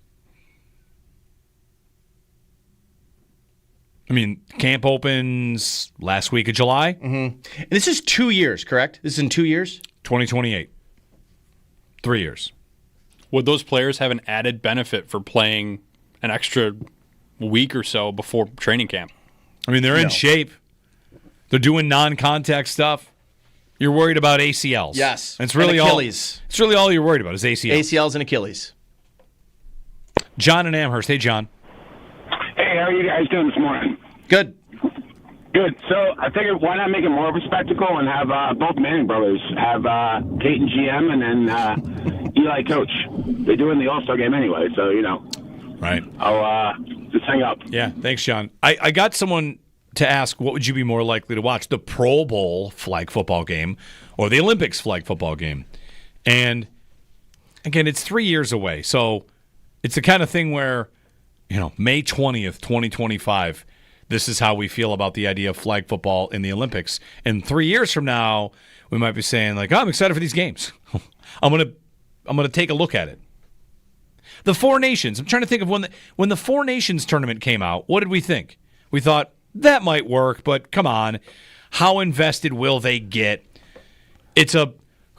I mean, camp opens last week of July. Mm-hmm. This is 2 years, correct? This is in 2 years? 2028. 3 years. Would those players have an added benefit for playing an extra week or so before training camp? I mean, they're in shape. They're doing non-contact stuff. You're worried about ACLs. Yes. It's really and Achilles. It's really all you're worried about is ACLs. ACLs and Achilles. John in Amherst. Hey, John. Hey, how are you guys doing this morning? Good. Good. So I figured why not make it more of a spectacle and have both Manning brothers have Peyton GM and then Eli coach. They're doing the All-Star game anyway, so, Right. I'll just hang up. Yeah, thanks, John. I got someone to ask, what would you be more likely to watch, the Pro Bowl flag football game or the Olympics flag football game? And, again, it's 3 years away, so it's the kind of thing where, May 20th, 2025, this is how we feel about the idea of flag football in the Olympics. And 3 years from now, we might be saying, I'm excited for these games. I'm gonna take a look at it. The Four Nations. I'm trying to think of when the Four Nations tournament came out, what did we think? We thought, that might work, but come on. How invested will they get? It's a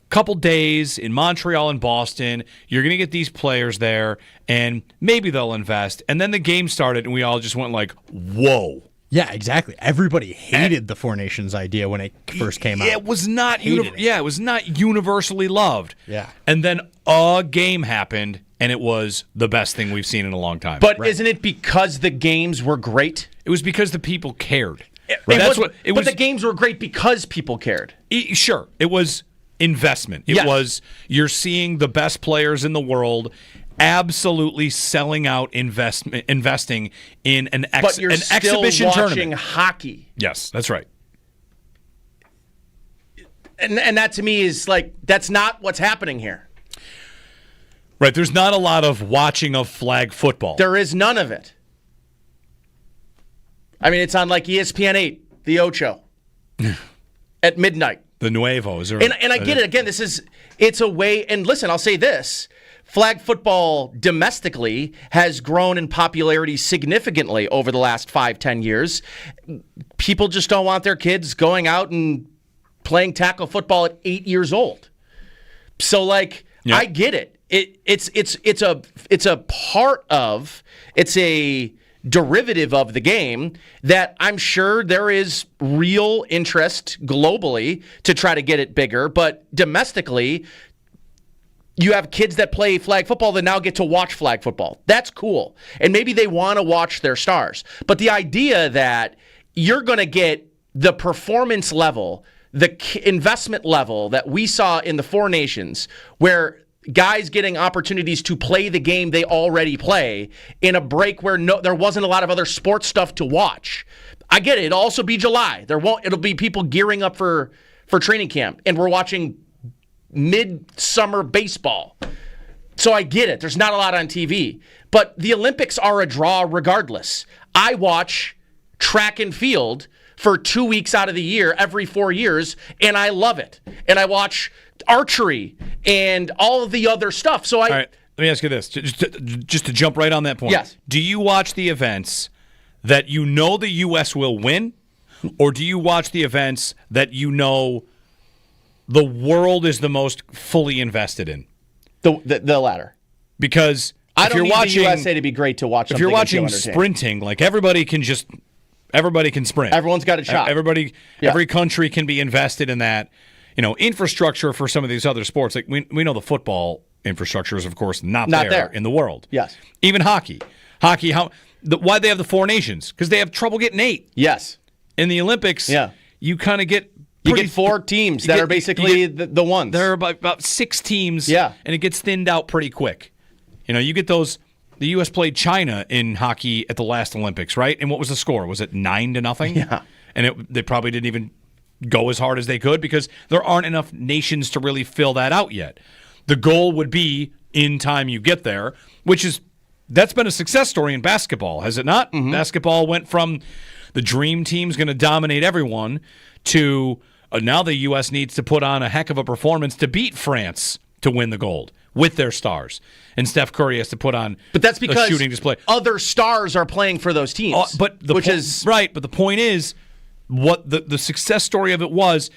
couple days in Montreal and Boston. You're going to get these players there, and maybe they'll invest. And then the game started, and we all just went like, whoa. Yeah, exactly. Everybody hated the Four Nations idea when it first came out. It was not it was not universally loved. Yeah. And then a game happened, and it was the best thing we've seen in a long time. But isn't it because the games were great? It was because the people cared. But the games were great because people cared. Sure. It was investment. It was, you're seeing the best players in the world absolutely selling out investing in an exhibition watching tournament. Hockey. Yes, that's right. And that to me is like, that's not what's happening here. Right, there's not a lot of watching of flag football. There is none of it. I mean, it's on like ESPN 8, the Ocho, at midnight. The Nuevos. And I get it. Again, it's a way, and listen, I'll say this. Flag football domestically has grown in popularity significantly over the last 5-10 years. People just don't want their kids going out and playing tackle football at 8 years old. So, like, I get it. It's a derivative of the game that I'm sure there is real interest globally to try to get it bigger, but domestically, you have kids that play flag football that now get to watch flag football. That's cool. And maybe they want to watch their stars. But the idea that you're going to get the performance level, the investment level that we saw in the Four Nations, where guys getting opportunities to play the game they already play in a break where there wasn't a lot of other sports stuff to watch. I get it. It'll also be July. It'll be people gearing up for training camp, and we're watching midsummer baseball. So I get it. There's not a lot on TV. But the Olympics are a draw regardless. I watch track and field for 2 weeks out of the year, every 4 years, and I love it. And I watch archery and all of the other stuff. So all right, let me ask you this, just to jump right on that point. Yes. Do you watch the events that you know the U.S. will win, or do you watch the events that you know the world is the most fully invested in? The latter. Because I don't need the USA to be great to watch. If you're watching sprinting, like everybody can sprint. Everyone's got a shot. Every country can be invested in that. Infrastructure for some of these other sports. Like we know the football infrastructure is, of course, not there in the world. Yes. Even hockey. Why they have the Four Nations? Because they have trouble getting 8. Yes. In the Olympics, you kind of get... You get 4 teams that are basically the ones. There are about 6 teams, and it gets thinned out pretty quick. You get those... The U.S. played China in hockey at the last Olympics, right? And what was the score? Was it 9-0? Yeah. And they probably didn't even go as hard as they could because there aren't enough nations to really fill that out yet. The goal would be in time you get there, that's been a success story in basketball, has it not? Mm-hmm. Basketball went from the dream team's going to dominate everyone to now the U.S. needs to put on a heck of a performance to beat France to win the gold with their stars. And Steph Curry has to put on that's because a shooting display. Other stars are playing for those teams. But the point is, what the success story of it was,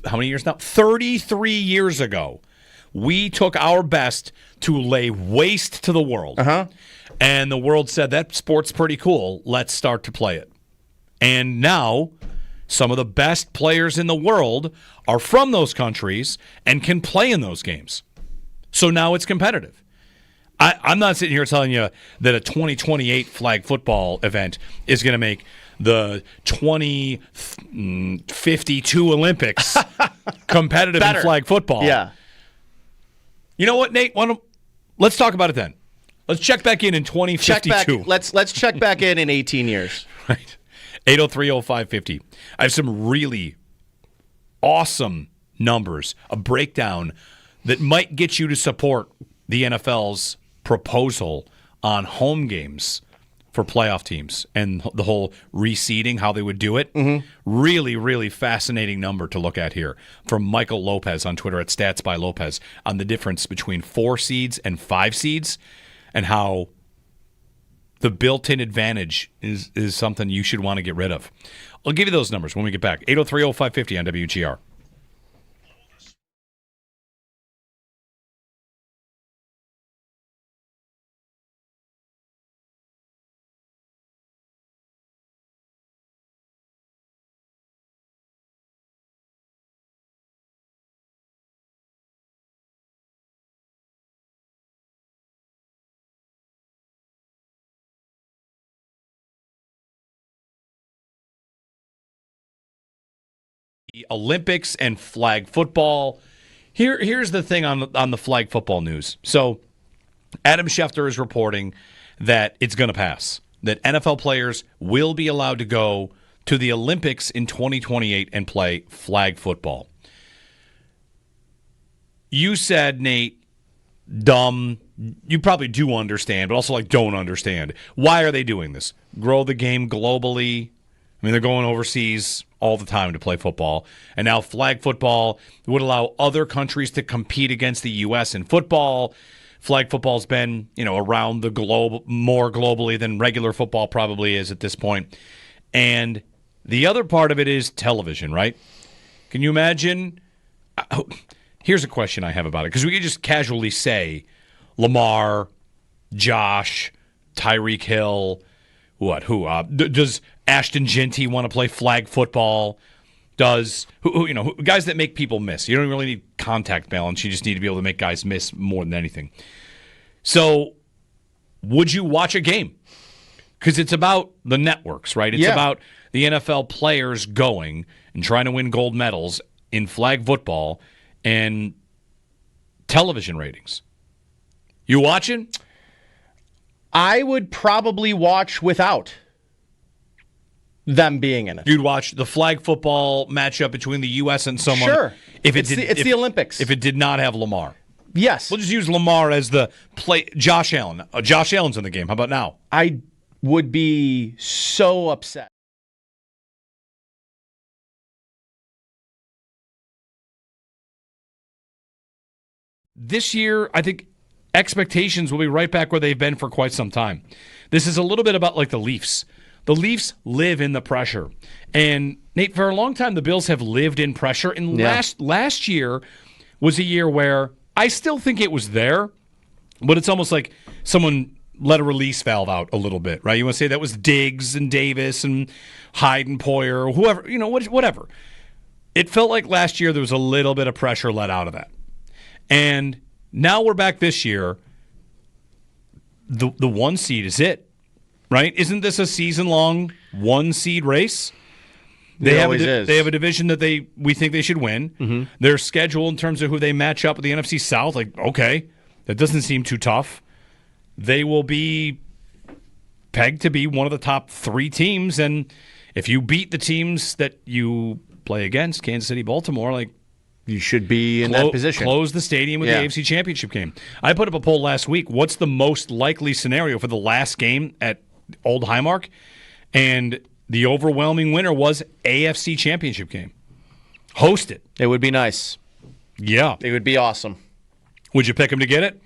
how many years now? 33 years ago, we took our best to lay waste to the world. And the world said, that sport's pretty cool. Let's start to play it. And now, some of the best players in the world are from those countries and can play in those games. So now it's competitive. I'm not sitting here telling you that a 2028 flag football event is going to make the 2052 Olympics competitive in flag football. Yeah. You know what, Nate? Let's talk about it then. Let's check back in 2052. Let's check back in 18 years. Right. 803-0550. I have some really awesome numbers, a breakdown that might get you to support the NFL's proposal on home games for playoff teams and the whole reseeding, how they would do it. Mm-hmm. Really, really fascinating number to look at here from Michael Lopez on Twitter at StatsByLopez on the difference between 4 seeds and 5 seeds and how the built-in advantage is something you should want to get rid of. I'll give you those numbers when we get back. 803-0550 on WGR. Olympics and flag football. Here's the thing on the flag football news. So Adam Schefter is reporting that it's going to pass, that NFL players will be allowed to go to the Olympics in 2028 and play flag football. You said, Nate, dumb. You probably do understand, but also like don't understand. Why are they doing this? Grow the game globally. I mean, they're going overseas all the time to play football. And now flag football would allow other countries to compete against the U.S. in football. Flag football's been, around the globe more globally than regular football probably is at this point. And the other part of it is television, right? Can you imagine? Here's a question I have about it, because we could just casually say Lamar, Josh, Tyreek Hill, does Ashton Ginty want to play flag football? Does guys that make people miss? You don't really need contact balance. You just need to be able to make guys miss more than anything. So, would you watch a game? Because it's about the networks, right? It's about the NFL players going and trying to win gold medals in flag football and television ratings. You watching? I would probably watch without them being in it. You'd watch the flag football matchup between the U.S. and someone. Sure. It's the Olympics. If it did not have Lamar. Yes. We'll just use Lamar as the play. Josh Allen. Josh Allen's in the game. How about now? I would be so upset. This year, I think expectations will be right back where they've been for quite some time. This is a little bit about like the Leafs. The Leafs live in the pressure. And, Nate, for a long time, the Bills have lived in pressure. And last year was a year where I still think it was there, but it's almost like someone let a release valve out a little bit, right? You want to say that was Diggs and Davis and Hyde and Poyer or whoever, whatever. It felt like last year there was a little bit of pressure let out of that. And now we're back this year. The 1 seed is it, right? Isn't this a season-long 1 seed race? They have a division that we think they should win. Mm-hmm. Their schedule in terms of who they match up with the NFC South, okay, that doesn't seem too tough. They will be pegged to be one of the top 3 teams, and if you beat the teams that you play against, Kansas City, Baltimore, you should be in that position. Close the stadium with the AFC Championship game. I put up a poll last week. What's the most likely scenario for the last game at Old Highmark? And the overwhelming winner was AFC Championship game. Host it. It would be nice. Yeah. It would be awesome. Would you pick them to get it?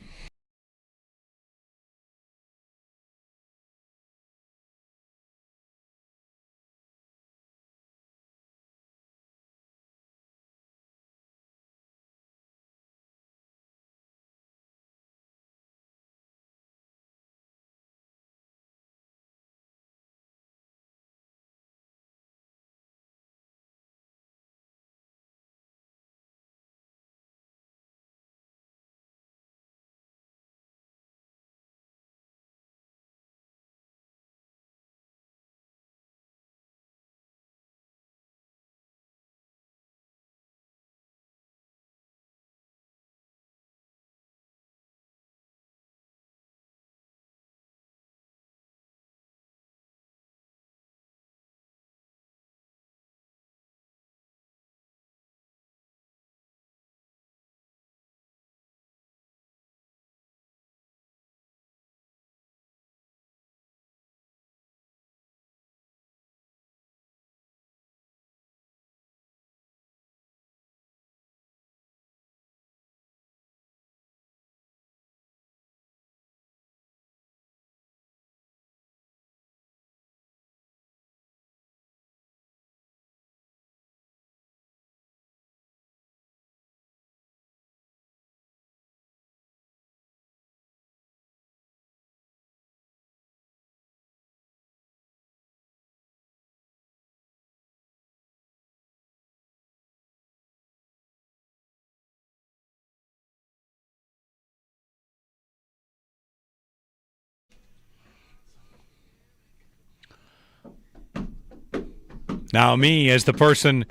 Now, me, as the person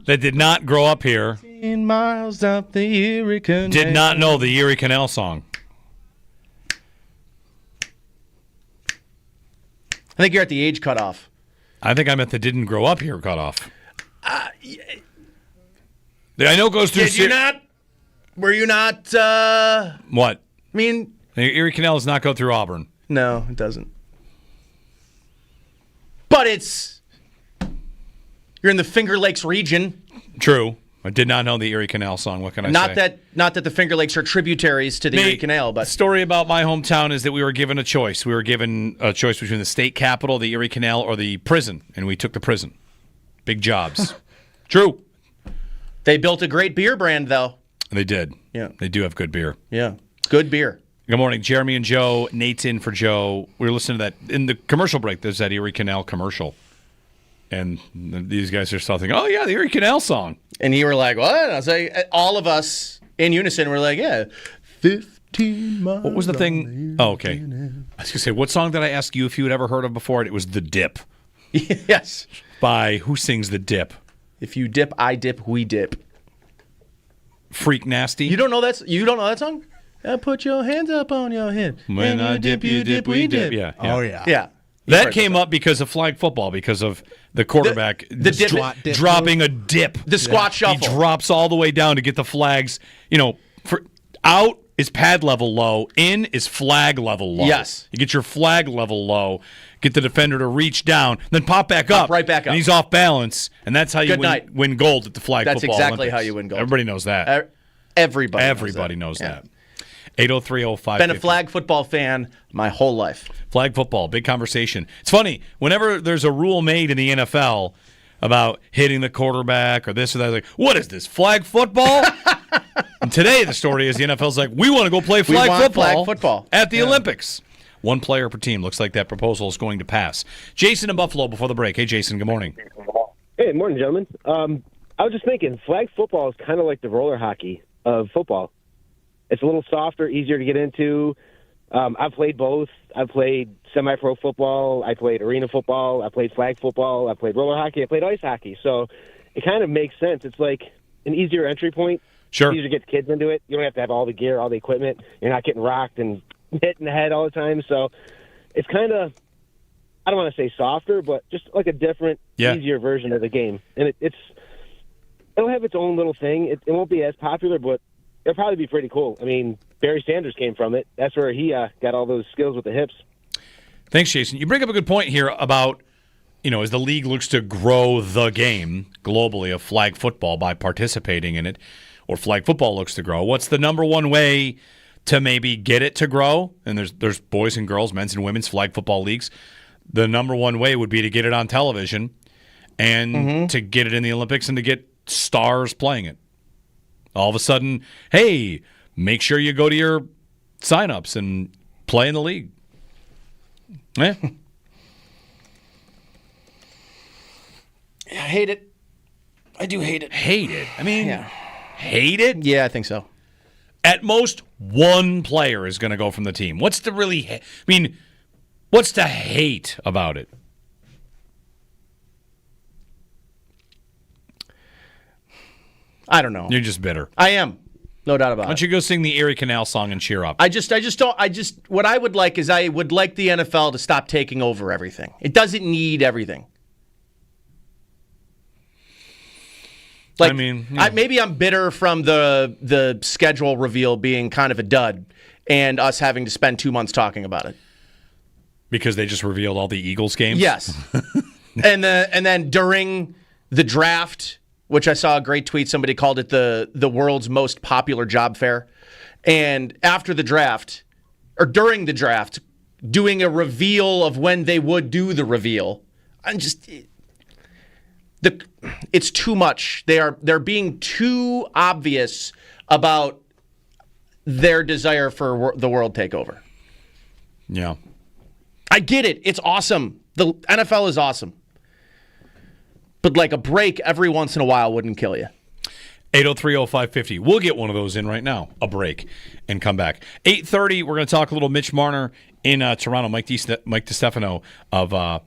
that did not grow up here 15 miles up the Erie Canal. did not know the Erie Canal song. I think you're at the age cutoff. I think I meant the didn't grow up here cutoff. I know it goes through... Did you not? Were you not... What? I mean... The Erie Canal does not go through Auburn. No, it doesn't. But it's... You're in the Finger Lakes region. True. I did not know the Erie Canal song. What can I say? Not that the Finger Lakes are tributaries to the Erie Canal, but... The story about my hometown is that we were given a choice. We were given a choice between the state capitol, the Erie Canal, or the prison, and we took the prison. Big jobs. True. They built a great beer brand, though. They did. Yeah. They do have good beer. Yeah. Good beer. Good morning, Jeremy and Joe. Nate's in for Joe. We were listening to that. In the commercial break, there's that Erie Canal commercial. And these guys are still thinking, oh, yeah, the Erie Canal song. And you were like, what? I was like, all of us in unison were like, yeah, 15 miles. What was the thing? Oh, okay. I was going to say, what song did I ask you if you had ever heard of before? It was The Dip. Yes. By who sings The Dip? If you dip, I dip, we dip. Freak Nasty? You don't know that song? Put your hands up on your head. When I dip, you dip, we dip. Yeah. Oh, yeah. Yeah. That came up because of flag football, because of the quarterback dropping a dip. The squat shuffle. He drops all the way down to get the flags. For out is pad level low, in is flag level low. Yes. You get your flag level low, get the defender to reach down, then pop back up. Right back up. And he's off balance, and that's how you win gold at the flag That's football exactly Olympics. how you win gold. Everybody knows that. Everybody knows Yeah. that. 8030550. Been a flag football fan my whole life. Flag football, big conversation. It's funny, whenever there's a rule made in the NFL about hitting the quarterback or this or that, like, what is this, flag football? And today the story is the NFL's like, we want to go play flag football at the Olympics. One player per team. Looks like that proposal is going to pass. Jason in Buffalo before the break. Hey, Jason, good morning. Hey, morning, gentlemen. I was just thinking, flag football is kind of like the roller hockey of football. It's a little softer, easier to get into. I've played both. I've played semi-pro football. I played arena football. I played flag football. I played roller hockey. I played ice hockey. So it kind of makes sense. It's like an easier entry point. Sure. It's easier to get kids into it. You don't have to have all the gear, all the equipment. You're not getting rocked and hit in the head all the time. So it's kind of, I don't want to say softer, but just like a different, easier version of the game. And it'll have its own little thing. It won't be as popular, but it'll probably be pretty cool. I mean, Barry Sanders came from it. That's where he got all those skills with the hips. Thanks, Jason. You bring up a good point here about, as the league looks to grow the game globally of flag football by participating in it, or flag football looks to grow. What's the number one way to maybe get it to grow? And there's boys and girls, men's and women's flag football leagues. The number one way would be to get it on television and to get it in the Olympics and to get stars playing it. All of a sudden, hey, make sure you go to your signups and play in the league. Yeah. I hate it. I do hate it. Hate it? I mean, hate it? Yeah, I think so. At most, one player is going to go from the team. What's to really what's to hate about it? I don't know. You're just bitter. I am. No doubt about it. Why don't you go sing the Erie Canal song and cheer up? What I would like is I would like the NFL to stop taking over everything. It doesn't need everything. Like, maybe I'm bitter from the schedule reveal being kind of a dud and us having to spend 2 months talking about it. Because they just revealed all the Eagles games? Yes. and then during the draft, which I saw a great tweet, somebody called it the world's most popular job fair. And after the draft, or during the draft, doing a reveal of when they would do the reveal, it's too much. They're being too obvious about their desire for the world takeover. Yeah. I get it. It's awesome. The NFL is awesome. But like a break every once in a while wouldn't kill you. 8030550. We'll get one of those in right now. A break and come back. 8:30, we're going to talk a little Mitch Marner in Toronto. Mike DiStefano of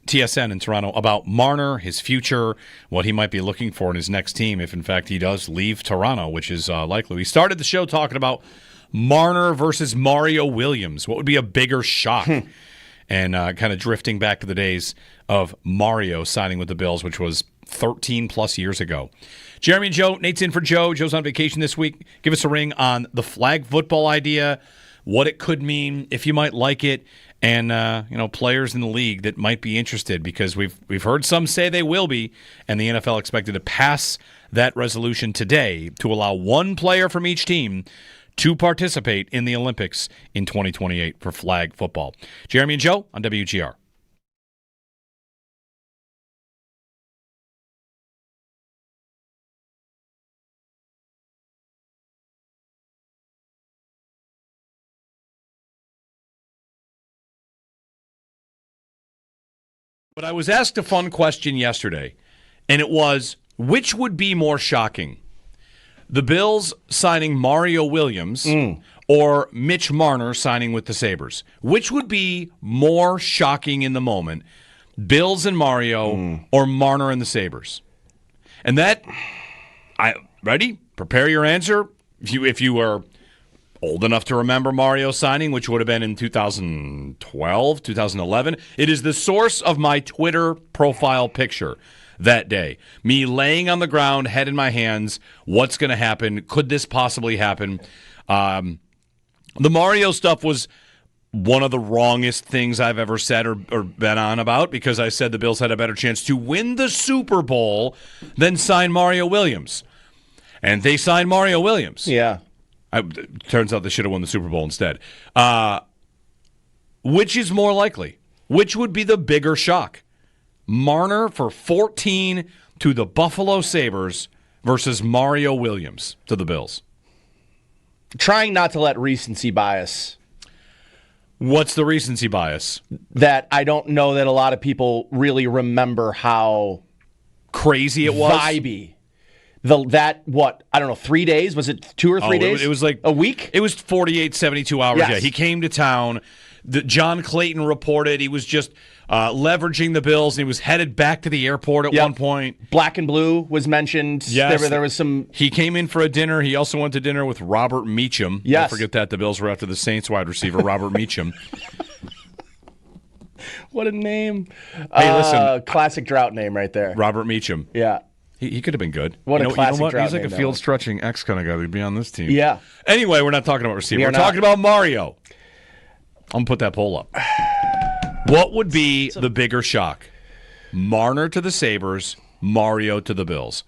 TSN in Toronto about Marner, his future, what he might be looking for in his next team if, in fact, he does leave Toronto, which is likely. We started the show talking about Marner versus Mario Williams. What would be a bigger shock? And kind of drifting back to the days of Mario signing with the Bills, which was 13-plus years ago. Jeremy and Joe, Nate's in for Joe. Joe's on vacation this week. Give us a ring on the flag football idea, what it could mean, if you might like it, and players in the league that might be interested, because we've heard some say they will be, and the NFL expected to pass that resolution today to allow one player from each team to participate in the Olympics in 2028 for flag football. Jeremy and Joe on WGR. But I was asked a fun question yesterday, and it was, which would be more shocking? The Bills signing Mario Williams or Mitch Marner signing with the Sabres? Which would be more shocking in the moment, Bills and Mario or Marner and the Sabres? And that, ready? Prepare your answer. If you were old enough to remember Mario signing, which would have been in 2012, 2011, it is the source of my Twitter profile picture that day. Me laying on the ground, head in my hands. What's going to happen? Could this possibly happen? The Mario stuff was one of the wrongest things I've ever said or been on about, because I said the Bills had a better chance to win the Super Bowl than sign Mario Williams. And they signed Mario Williams. Yeah. Turns out they should have won the Super Bowl instead. Which is more likely? Which would be the bigger shock? Marner for 14 to the Buffalo Sabres versus Mario Williams to the Bills. Trying not to let recency bias. What's the recency bias? That I don't know that a lot of people really remember how crazy it was. Vibey. I don't know, 3 days? Was it 2 or 3 days? It was like a week? It was 48, 72 hours. Yes. Yeah, he came to town. John Clayton reported he was just leveraging the Bills, and he was headed back to the airport at one point. Black and Blue was mentioned. Yes. There was some. He came in for a dinner. He also went to dinner with Robert Meacham. Yes. Don't forget that. The Bills were after the Saints wide receiver, Robert Meacham. What a name. Hey, listen. Classic drought name right there. Robert Meacham. Yeah. He could have been good. What a classic drought He's like name a field-stretching X kind of guy. He'd be on this team. Yeah. Anyway, we're not talking about receiver. We're talking about Mario. I'm going to put that poll up. What would be the bigger shock? Marner to the Sabres, Mario to the Bills.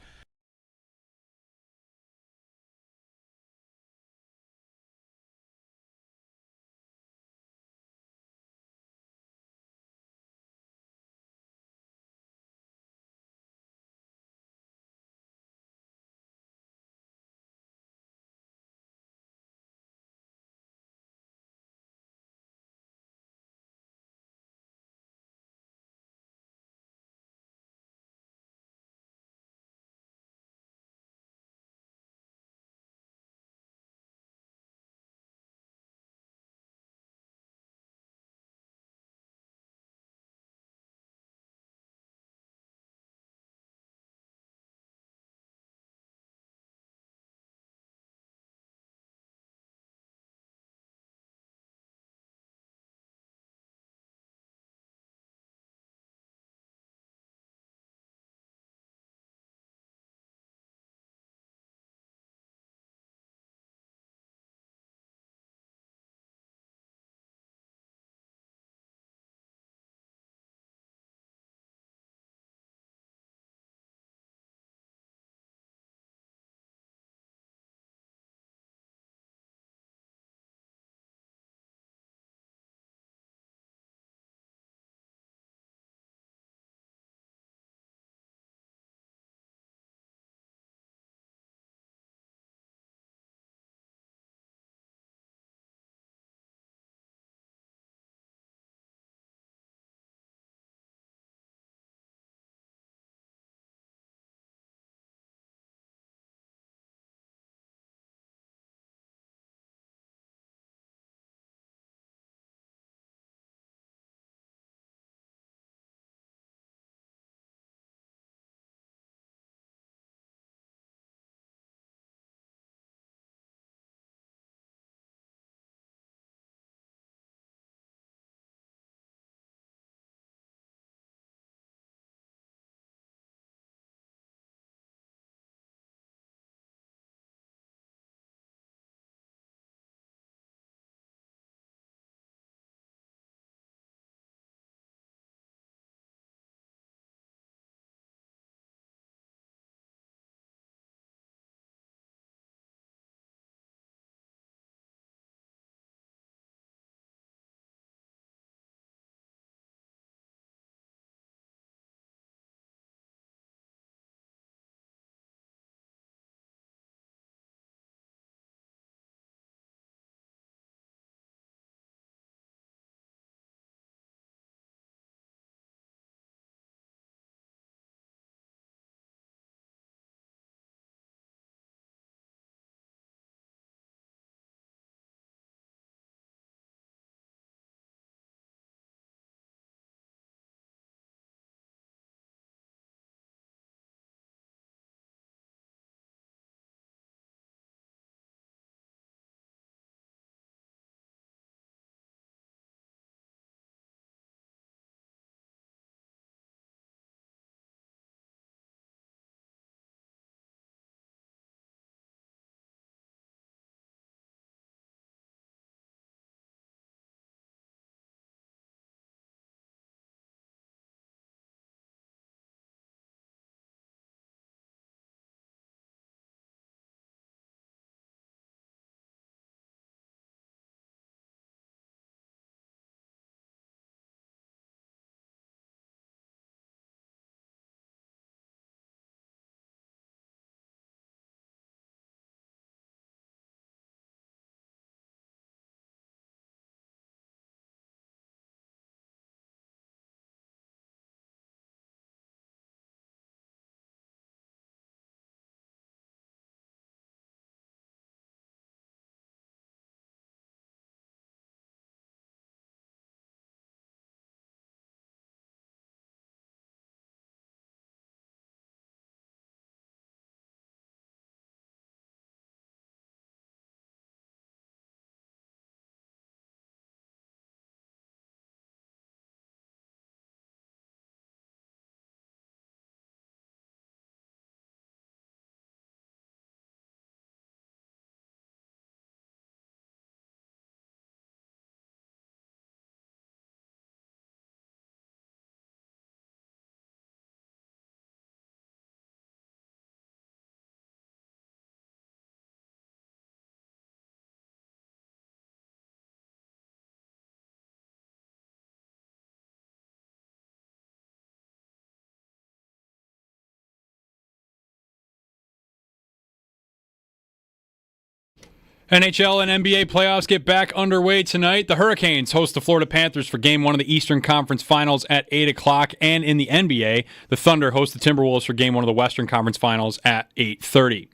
NHL and NBA playoffs get back underway tonight. The Hurricanes host the Florida Panthers for Game 1 of the Eastern Conference Finals at 8 o'clock. And in the NBA, the Thunder host the Timberwolves for Game 1 of the Western Conference Finals at 8:30.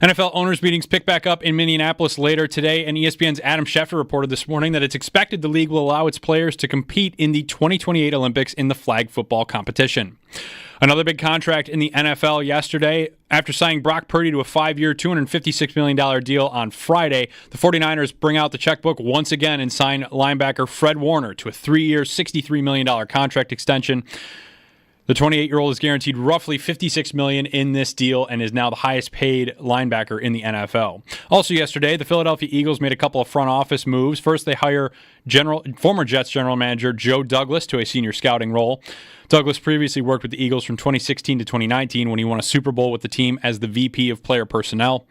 NFL owners' meetings pick back up in Minneapolis later today, and ESPN's Adam Schefter reported this morning that it's expected the league will allow its players to compete in the 2028 Olympics in the flag football competition. Another big contract in the NFL yesterday. After signing Brock Purdy to a 5-year, $256 million deal on Friday, the 49ers bring out the checkbook once again and sign linebacker Fred Warner to a 3-year, $63 million contract extension. The 28-year-old is guaranteed roughly $56 million in this deal and is now the highest-paid linebacker in the NFL. Also yesterday, the Philadelphia Eagles made a couple of front office moves. First, they hire former Jets general manager Joe Douglas to a senior scouting role. Douglas previously worked with the Eagles from 2016 to 2019 when he won a Super Bowl with the team as the VP of Player Personnel.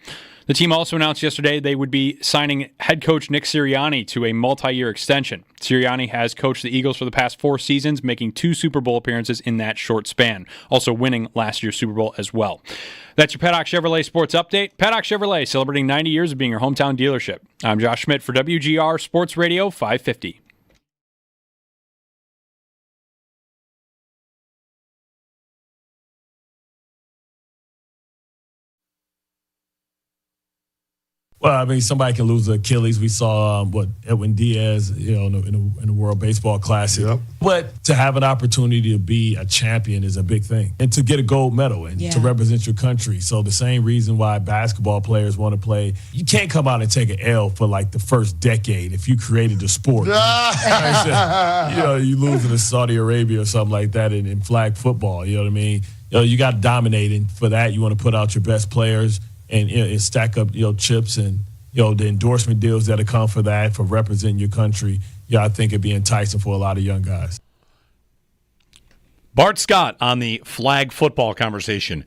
The team also announced yesterday they would be signing head coach Nick Sirianni to a multi-year extension. Sirianni has coached the Eagles for the past 4 seasons, making 2 Super Bowl appearances in that short span, also winning last year's Super Bowl as well. That's your Paddock Chevrolet Sports Update. Paddock Chevrolet, celebrating 90 years of being your hometown dealership. I'm Josh Schmidt for WGR Sports Radio 550. Well, I mean, somebody can lose the Achilles. We saw Edwin Diaz, in the World Baseball Classic. Yep. But to have an opportunity to be a champion is a big thing, and to get a gold medal and to represent your country. So the same reason why basketball players want to play, you can't come out and take an L for like the first decade if you created the sport. You losing to Saudi Arabia or something like that in flag football. You know what I mean? You got to dominate, and for that you want to put out your best players. And stack up, chips and, the endorsement deals that come for that, for representing your country. I think it'd be enticing for a lot of young guys. Bart Scott on the flag football conversation.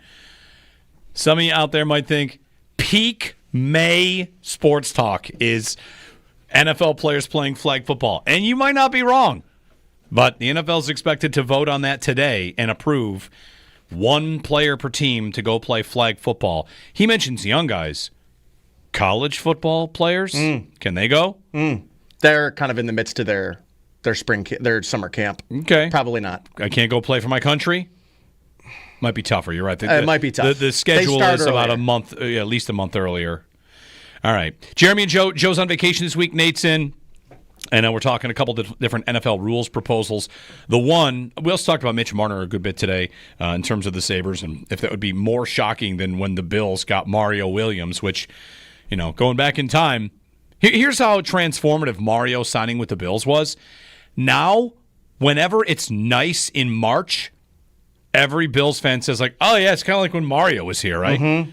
Some of you out there might think peak May sports talk is NFL players playing flag football. And you might not be wrong. But the NFL is expected to vote on that today and approve 1 player per team to go play flag football. He mentions young guys. College football players, can they go? They're kind of in the midst of their their summer camp. Okay. Probably not. I can't go play for my country? Might be tougher. You're right. It might be tough. The schedule is about a month, at least a month earlier. All right. Jeremy and Joe. Joe's on vacation this week. Nate's in. And we're talking a couple of different NFL rules proposals. The one, we also talked about Mitch Marner a good bit today in terms of the Sabres, and if that would be more shocking than when the Bills got Mario Williams, which, going back in time, here's how transformative Mario signing with the Bills was. Now, whenever it's nice in March, every Bills fan says, oh, yeah, it's kind of like when Mario was here, right? Mm-hmm.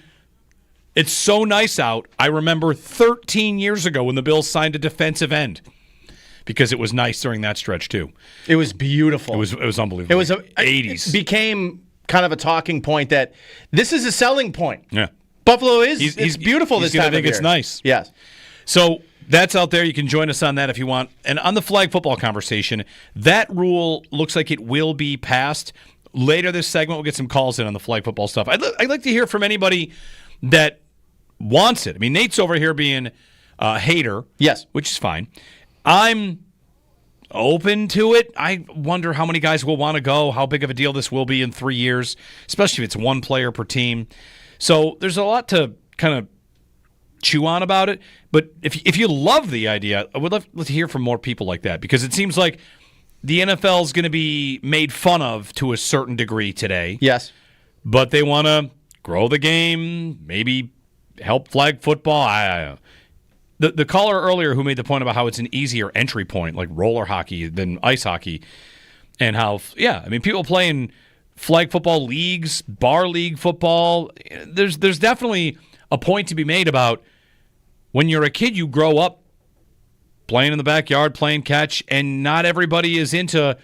It's so nice out. I remember 13 years ago when the Bills signed a defensive end. Because it was nice during that stretch too. It was beautiful. It was unbelievable. It was 80s. It became kind of a talking point that this is a selling point. Yeah, Buffalo is. It's beautiful this time of year. I think it's nice. Yes. So that's out there. You can join us on that if you want. And on the flag football conversation, that rule looks like it will be passed later this segment. We'll get some calls in on the flag football stuff. I'd like to hear from anybody that wants it. I mean, Nate's over here being a hater. Yes, which is fine. I'm open to it. I wonder how many guys will want to go, how big of a deal this will be in 3 years, especially if it's 1 player per team. So there's a lot to kind of chew on about it. But if you love the idea, I would love to hear from more people like that, because it seems like the NFL is going to be made fun of to a certain degree today. Yes. But they want to grow the game, maybe help flag football. I don't know. The caller earlier who made the point about how it's an easier entry point, like roller hockey, than ice hockey, and how, people play in flag football leagues, bar league football. There's definitely a point to be made about when you're a kid, you grow up playing in the backyard, playing catch, and not everybody is into,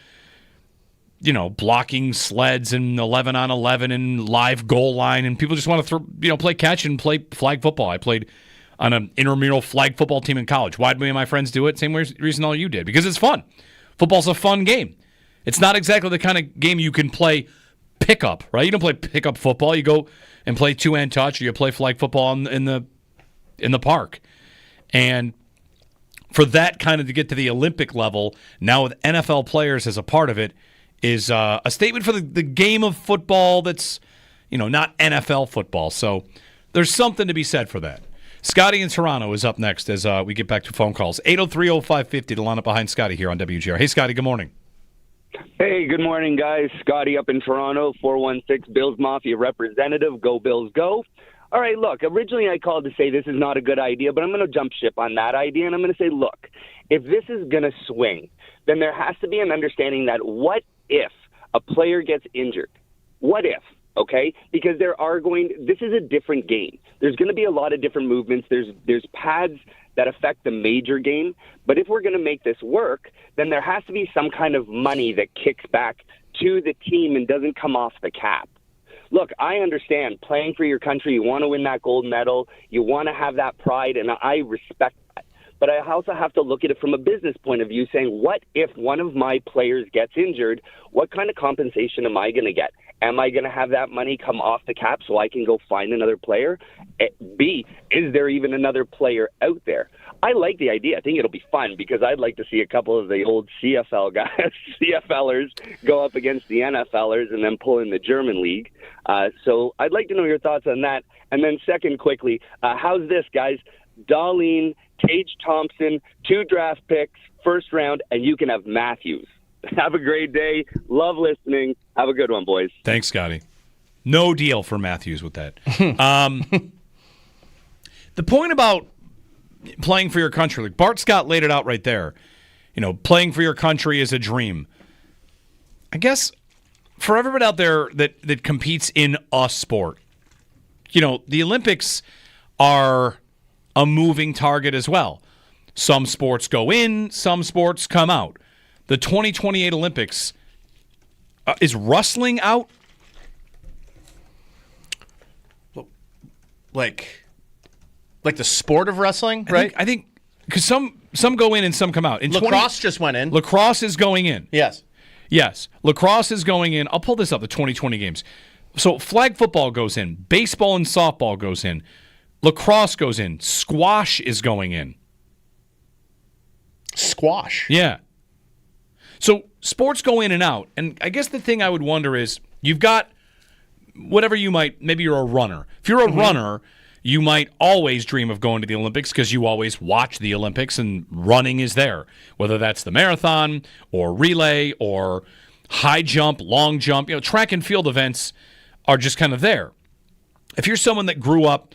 blocking sleds and 11-on-11 and live goal line, and people just want to play catch and play flag football. I played on an intramural flag football team in college. Why'd me and my friends do it? Same reason all you did. Because it's fun. Football's a fun game. It's not exactly the kind of game you can play pickup, right? You don't play pickup football. You go and play two-hand touch, or you play flag football in the park. And for that kind of to get to the Olympic level, now with NFL players as a part of it, is a statement for the game of football that's, not NFL football. So there's something to be said for that. Scotty in Toronto is up next as we get back to phone calls. 803-0550 to line up behind Scotty here on WGR. Hey, Scotty, good morning. Hey, good morning, guys. Scotty up in Toronto, 416 Bills Mafia representative. Go Bills, go. All right, look, originally I called to say this is not a good idea, but I'm going to jump ship on that idea, and I'm going to say, look, if this is going to swing, then there has to be an understanding that what if a player gets injured? What if? Okay, because this is a different game. There's going to be a lot of different movements. There's pads that affect the major game. But if we're going to make this work, then there has to be some kind of money that kicks back to the team and doesn't come off the cap. Look, I understand playing for your country. You want to win that gold medal. You want to have that pride, and I respect that. But I also have to look at it from a business point of view, saying, what if one of my players gets injured? What kind of compensation am I going to get? Am I going to have that money come off the cap so I can go find another player? B, is there even another player out there? I like the idea. I think it'll be fun because I'd like to see a couple of the old CFL guys, CFLers, go up against the NFLers and then pull in the German league. So I'd like to know your thoughts on that. And then second, quickly, how's this, guys? Darlene, Tage Thompson, 2 draft picks, first round, and you can have Matthews. Have a great day. Love listening. Have a good one, boys. Thanks, Scotty. No deal for Matthews with that. The point about playing for your country, like Bart Scott laid it out right there. Playing for your country is a dream. I guess for everybody out there that competes in a sport, the Olympics are a moving target as well. Some sports go in, some sports come out. The 2028 Olympics, is wrestling out? Like the sport of wrestling, right? I think because some go in and some come out. Lacrosse just went in. Lacrosse is going in. Yes. Lacrosse is going in. I'll pull this up, the 2020 games. So flag football goes in. Baseball and softball goes in. Lacrosse goes in. Squash is going in. Squash? Yeah. So sports go in and out. And I guess the thing I would wonder is you've got whatever maybe you're a runner. If you're a runner, you might always dream of going to the Olympics because you always watch the Olympics and running is there. Whether that's the marathon or relay or high jump, long jump, track and field events are just kind of there. If you're someone that grew up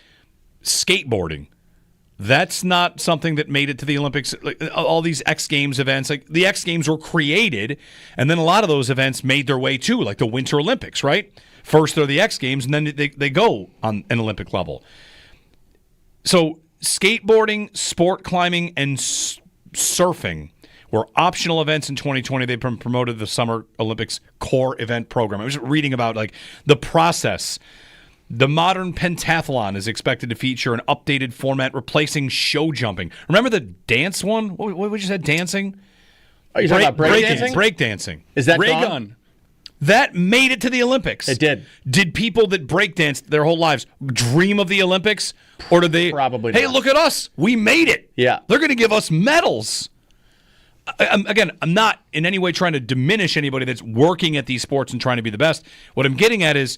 skateboarding, that's not something that made it to the Olympics. Like, all these X Games events, like the X Games were created, and then a lot of those events made their way to, like the Winter Olympics, right? First they're the X Games, and then they go on an Olympic level. So skateboarding, sport climbing, and surfing were optional events in 2020. They've been promoted to the Summer Olympics core event program. I was reading about the process. The modern pentathlon is expected to feature an updated format replacing show jumping. Remember the dance one? What would you say? Dancing? Are you talking about breakdancing? Breakdancing. Is that ray gone? gun? That made it to the Olympics. It did. Did people that breakdanced their whole lives dream of the Olympics? Or did they? Probably Hey, not. look at us. We made it. Yeah. They're going to give us medals. I'm not in any way trying to diminish anybody that's working at these sports and trying to be the best. What I'm getting at is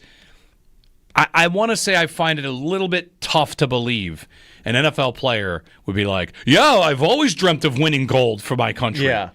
I want to say I find it a little bit tough to believe an NFL player would be like, yeah, I've always dreamt of winning gold for my country. Yeah.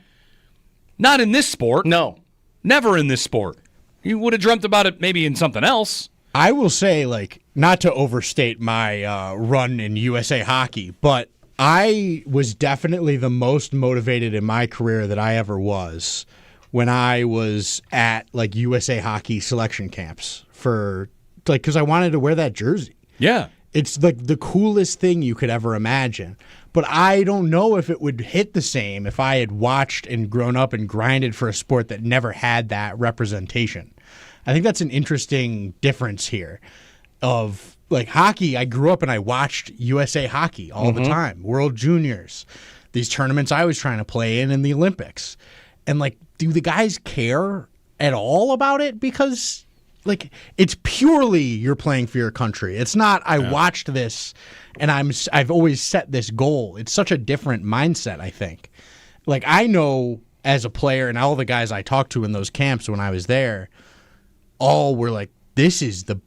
Not in this sport. No. Never in this sport. You would have dreamt about it maybe in something else. I will say, not to overstate my run in USA hockey, but I was definitely the most motivated in my career that I ever was when I was at USA hockey selection camps for because I wanted to wear that jersey. Yeah. It's the coolest thing you could ever imagine. But I don't know if it would hit the same if I had watched and grown up and grinded for a sport that never had that representation. I think that's an interesting difference here of hockey. I grew up and I watched USA hockey all the time, World Juniors, these tournaments I was trying to play in the Olympics. And do the guys care at all about it? Because like it's purely you're playing for your country. It's not I watched this and I've always set this goal. It's such a different mindset, I think. Like I know as a player and all the guys I talked to in those camps when I was there, all were like, this is the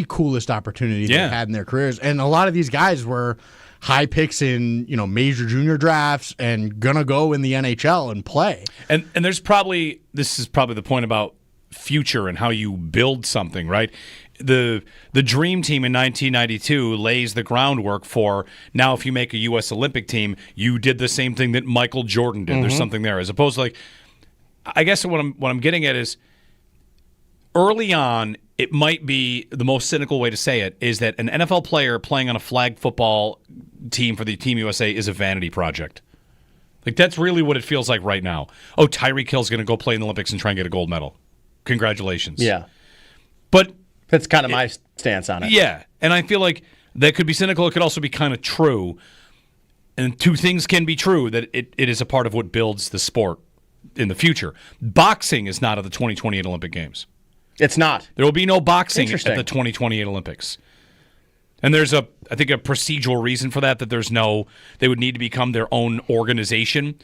coolest opportunity they've had in their careers. And a lot of these guys were high picks in, major junior drafts and gonna go in the NHL and play. And this is probably the point about future and how you build something, right? The dream team in 1992 lays the groundwork for now. If you make a U.S. Olympic team, you did the same thing that Michael Jordan did. There's something there, as opposed to I guess what I'm getting at is early on. It might be the most cynical way to say it is that an NFL player playing on a flag football team for the Team USA is a vanity project. Like that's really what it feels like right now. Oh, Tyreek Hill's going to go play in the Olympics and try and get a gold medal. Congratulations. Yeah. But that's kind of my stance on it. Yeah. And I feel like that could be cynical. It could also be kind of true. And two things can be true, that it is a part of what builds the sport in the future. Boxing is not at the 2028 Olympic Games. It's not. There will be no boxing at the 2028 Olympics. And there's I think a procedural reason for that they would need to become their own organization.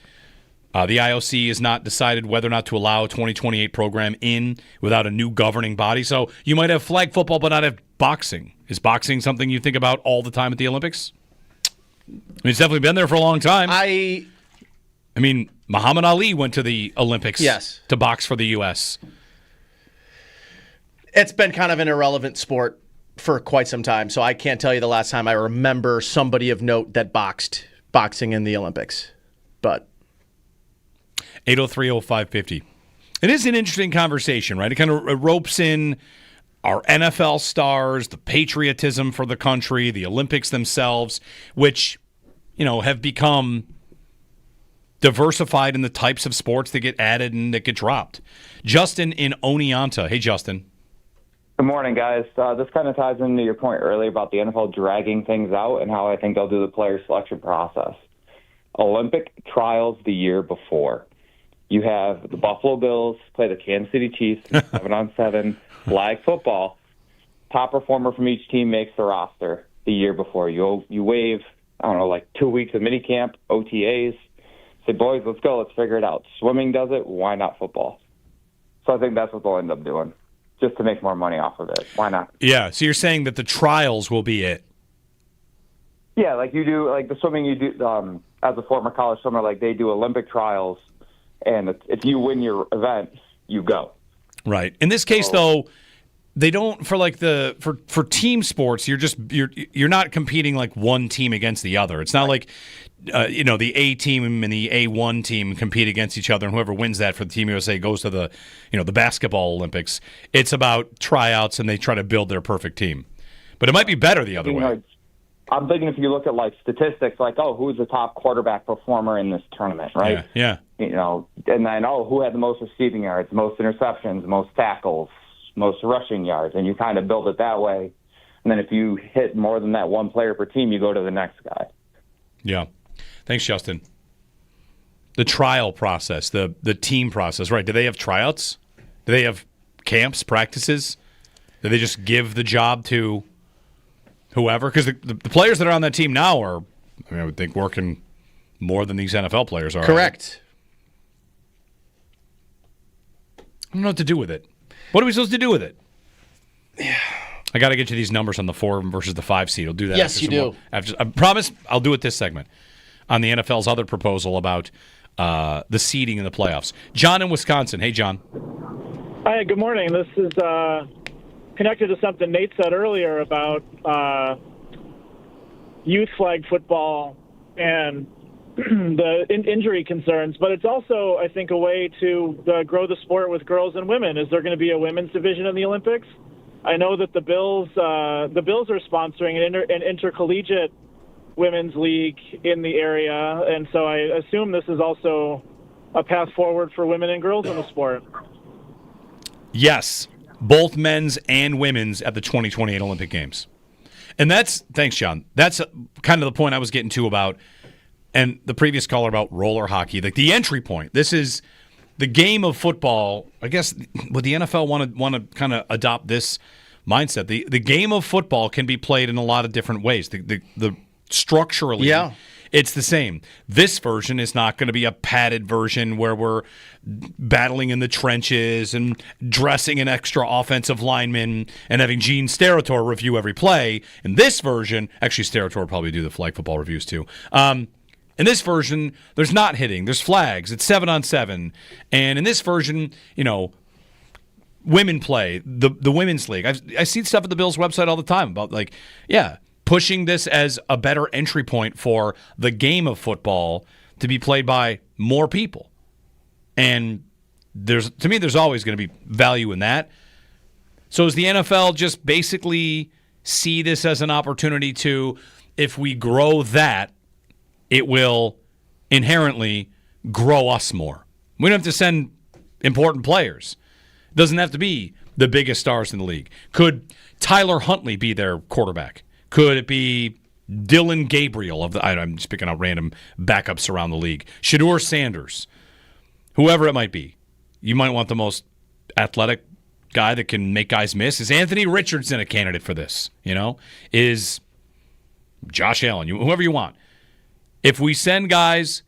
The IOC has not decided whether or not to allow a 2028 program in without a new governing body. So you might have flag football but not have boxing. Is boxing something you think about all the time at the Olympics? I mean, it's definitely been there for a long time. I mean, Muhammad Ali went to the Olympics to box for the U.S. It's been kind of an irrelevant sport for quite some time, so I can't tell you the last time I remember somebody of note that boxing in the Olympics. But 803-0550. It is an interesting conversation, right? It kind of ropes in our NFL stars, the patriotism for the country, the Olympics themselves, which, have become diversified in the types of sports that get added and that get dropped. Justin in Oneonta. Hey, Justin. Good morning, guys. This kind of ties into your point earlier about the NFL dragging things out and how I think they'll do the player selection process. Olympic trials the year before. You have the Buffalo Bills play the Kansas City Chiefs 7-on-7 flag football. Top performer from each team makes the roster the year before. You waive, 2 weeks of minicamp, OTAs. Say, boys, let's go. Let's figure it out. Swimming does it. Why not football? So I think that's what they'll end up doing, just to make more money off of it. Why not? Yeah, so you're saying that the trials will be it. Yeah, like you do, like the swimming you do, as a former college swimmer, like they do Olympic trials, and if you win your event, you go. Right. In this case, though, they don't for team sports. You're not competing like one team against the other. It's not like the A team and the A1 team compete against each other, and whoever wins that for the Team USA goes to the the basketball Olympics. It's about tryouts, and they try to build their perfect team. But it might be better the other way. I'm thinking if you look at statistics, who's the top quarterback performer in this tournament, right? Yeah. And then who had the most receiving yards, most interceptions, most tackles, most rushing yards, and you kind of build it that way. And then if you hit more than that one player per team, you go to the next guy. Yeah. Thanks, Justin. The trial process, the team process, right? Do they have tryouts? Do they have camps, practices? Do they just give the job to whoever? Because the players that are on that team now are, I would think, working more than these NFL players are. Correct. I don't know what to do with it. What are we supposed to do with it? I got to get you these numbers on the 4 versus the 5 seed. I'll do that. Yes, you do. I promise I'll do it this segment on the NFL's other proposal about the seeding in the playoffs. John in Wisconsin. Hey, John. Hi, good morning. This is connected to something Nate said earlier about youth flag football and the injury concerns, but it's also, I think, a way to grow the sport with girls and women. Is there going to be a women's division in the Olympics? I know that the Bills are sponsoring an intercollegiate women's league in the area, and so I assume this is also a path forward for women and girls in the sport. Yes, both men's and women's at the 2028 Olympic Games. And thanks, John. That's kind of the point I was getting to about, and the previous caller about roller hockey, like the entry point. This is the game of football, I guess, would the NFL want to kind of adopt this mindset? The game of football can be played in a lot of different ways. The structurally, it's the same. This version is not going to be a padded version where we're battling in the trenches and dressing an extra offensive lineman and having Gene Steratore review every play. In this version, actually, Steratore will probably do the flag football reviews too. In this version, there's not hitting. There's flags. It's 7-on-7. And in this version, women play, the women's league. I see stuff at the Bills website all the time about, pushing this as a better entry point for the game of football to be played by more people. And to me, there's always going to be value in that. So does the NFL just basically see this as an opportunity to, if we grow that, it will inherently grow us more? We don't have to send important players. It doesn't have to be the biggest stars in the league. Could Tyler Huntley be their quarterback? Could it be Dylan Gabriel I'm just picking out random backups around the league. Shedeur Sanders. Whoever it might be. You might want the most athletic guy that can make guys miss. Is Anthony Richardson a candidate for this? Is Josh Allen, whoever you want. If we send guys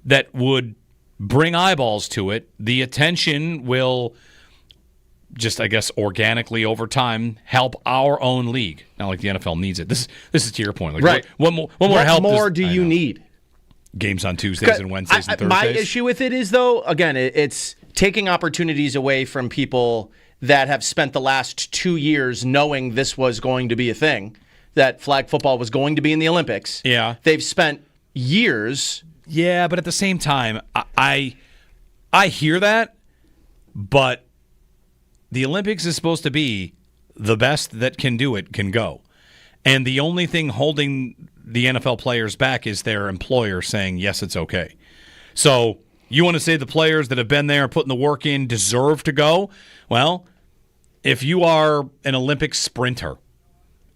that would bring eyeballs to it, the attention will just, I guess, organically over time help our own league. Not like the NFL needs it. This is to your point. Right. What more help? What more do you need? Games on Tuesdays and Wednesdays and Thursdays. My issue with it is, though, again, it's taking opportunities away from people that have spent the last 2 years knowing this was going to be a thing, that flag football was going to be in the Olympics. Yeah. They've spent years. Yeah, but at the same time, I hear that, but the Olympics is supposed to be the best that can do it can go. And the only thing holding the NFL players back is their employer saying, yes, it's okay. So you want to say the players that have been there putting the work in deserve to go? Well, if you are an Olympic sprinter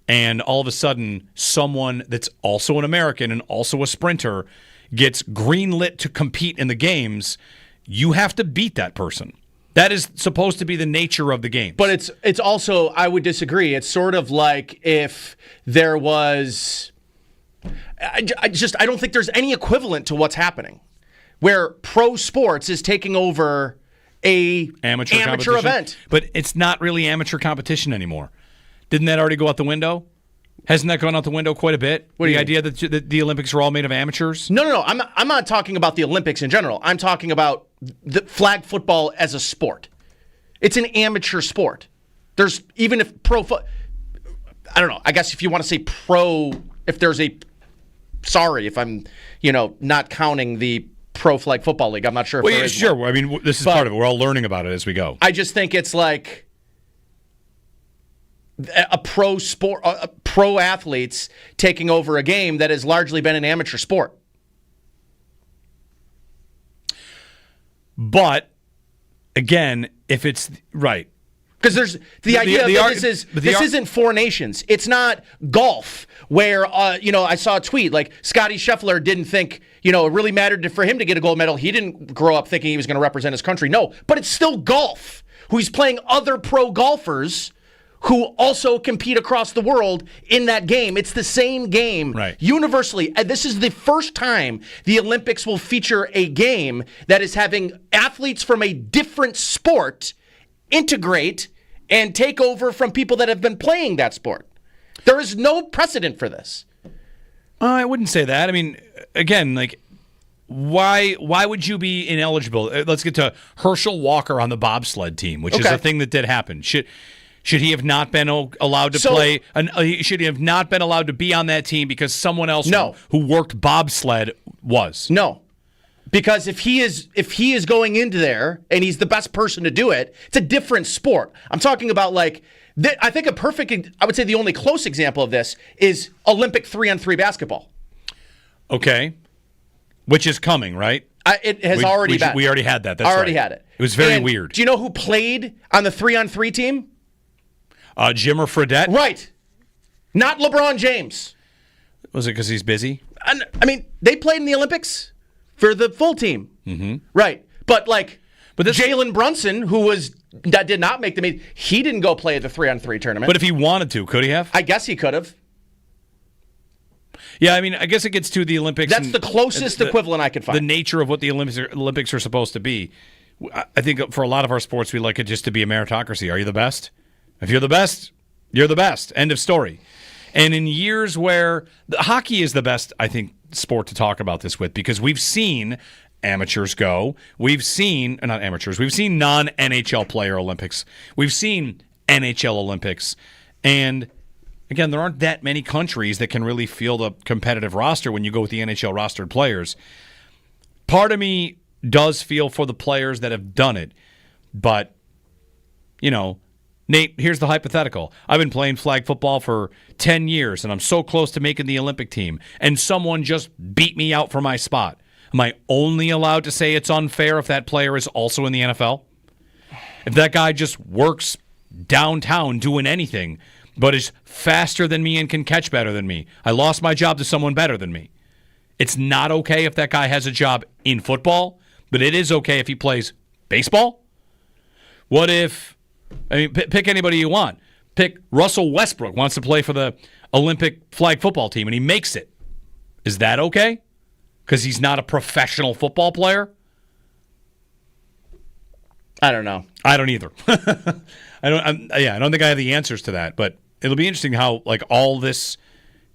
and all of a sudden someone that's also an American and also a sprinter gets greenlit to compete in the games, you have to beat that person. That is supposed to be the nature of the game. But it's also, I would disagree. It's sort of like if there was, I don't think there's any equivalent to what's happening, where pro sports is taking over a amateur event. But it's not really amateur competition anymore. Didn't that already go out the window? Hasn't that gone out the window quite a bit? The idea that the Olympics are all made of amateurs? No. I'm not talking about the Olympics in general. I'm talking about the flag football as a sport. It's an amateur sport. There's even if I don't know. I guess if you want to say pro, if there's if I'm not counting the pro flag football league. I'm not sure if there is sure. one. I mean, this is part of it. We're all learning about it as we go. I just think it's like a pro sport, pro athletes taking over a game that has largely been an amateur sport. But again, if it's right, because there's the idea that this isn't four nations. It's not golf where I saw a tweet like Scotty Scheffler didn't think it really mattered for him to get a gold medal. He didn't grow up thinking he was going to represent his country. No, but it's still golf. He's playing other pro golfers who also compete across the world in that game. It's the same game universally. This is the first time the Olympics will feature a game that is having athletes from a different sport integrate and take over from people that have been playing that sport. There is no precedent for this. I wouldn't say that. I mean, again, why would you be ineligible? Let's get to Herschel Walker on the bobsled team, which is a thing that did happen. Should he have not been allowed to play? Should he have not been allowed to be on that team because someone else who worked bobsled was? No, because if he is going into there and he's the best person to do it, it's a different sport. I'm talking about I think I would say the only close example of this is Olympic 3-on-3 basketball. Okay, which is coming, right? It has already been. We already had that. That's already right. had it. It was very weird. Do you know who played on the 3-on-3 team? Jimmer Fredette? Right. Not LeBron James. Was it because he's busy? I mean, they played in the Olympics for the full team. Mm-hmm. Right. But But Jalen Brunson, that did not make the meet, he didn't go play at the 3-on-3 tournament. But if he wanted to, could he have? I guess he could have. Yeah, I mean, I guess it gets to the Olympics. That's the closest equivalent I could find. The nature of what the Olympics are supposed to be. I think for a lot of our sports, we like it just to be a meritocracy. Are you the best? If you're the best, you're the best. End of story. And in years where hockey is the best, I think, sport to talk about this with, because we've seen amateurs go. We've seen, not amateurs, we've seen non-NHL player Olympics. We've seen NHL Olympics. And again, there aren't that many countries that can really field a competitive roster when you go with the NHL rostered players. Part of me does feel for the players that have done it, but, Nate, here's the hypothetical. I've been playing flag football for 10 years, and I'm so close to making the Olympic team, and someone just beat me out for my spot. Am I only allowed to say it's unfair if that player is also in the NFL? If that guy just works downtown doing anything, but is faster than me and can catch better than me, I lost my job to someone better than me. It's not okay if that guy has a job in football, but it is okay if he plays baseball? What if, pick anybody you want. Pick Russell Westbrook wants to play for the Olympic flag football team, and he makes it. Is that okay? Because he's not a professional football player? I don't know. I don't either. I don't think I have the answers to that, but it'll be interesting how all this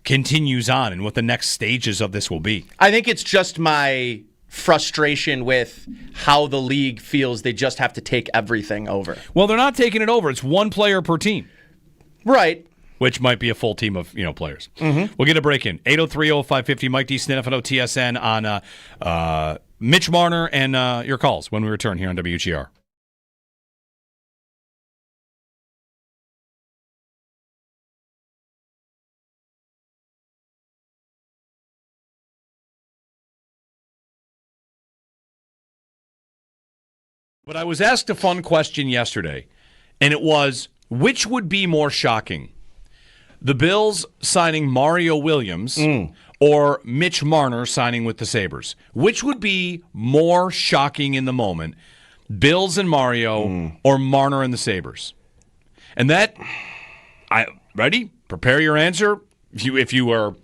continues on and what the next stages of this will be. I think it's just my frustration with how the league feels they just have to take everything over. Well, they're not taking it over. It's one player per team. Right. Which might be a full team of players. Mm-hmm. We'll get a break in. 803-0550, Mike D. Snifano, TSN on Mitch Marner and your calls when we return here on WGR. But I was asked a fun question yesterday, and it was, which would be more shocking? The Bills signing Mario Williams or Mitch Marner signing with the Sabres? Which would be more shocking in the moment, Bills and Mario or Marner and the Sabres? And that, ready? Prepare your answer. If you were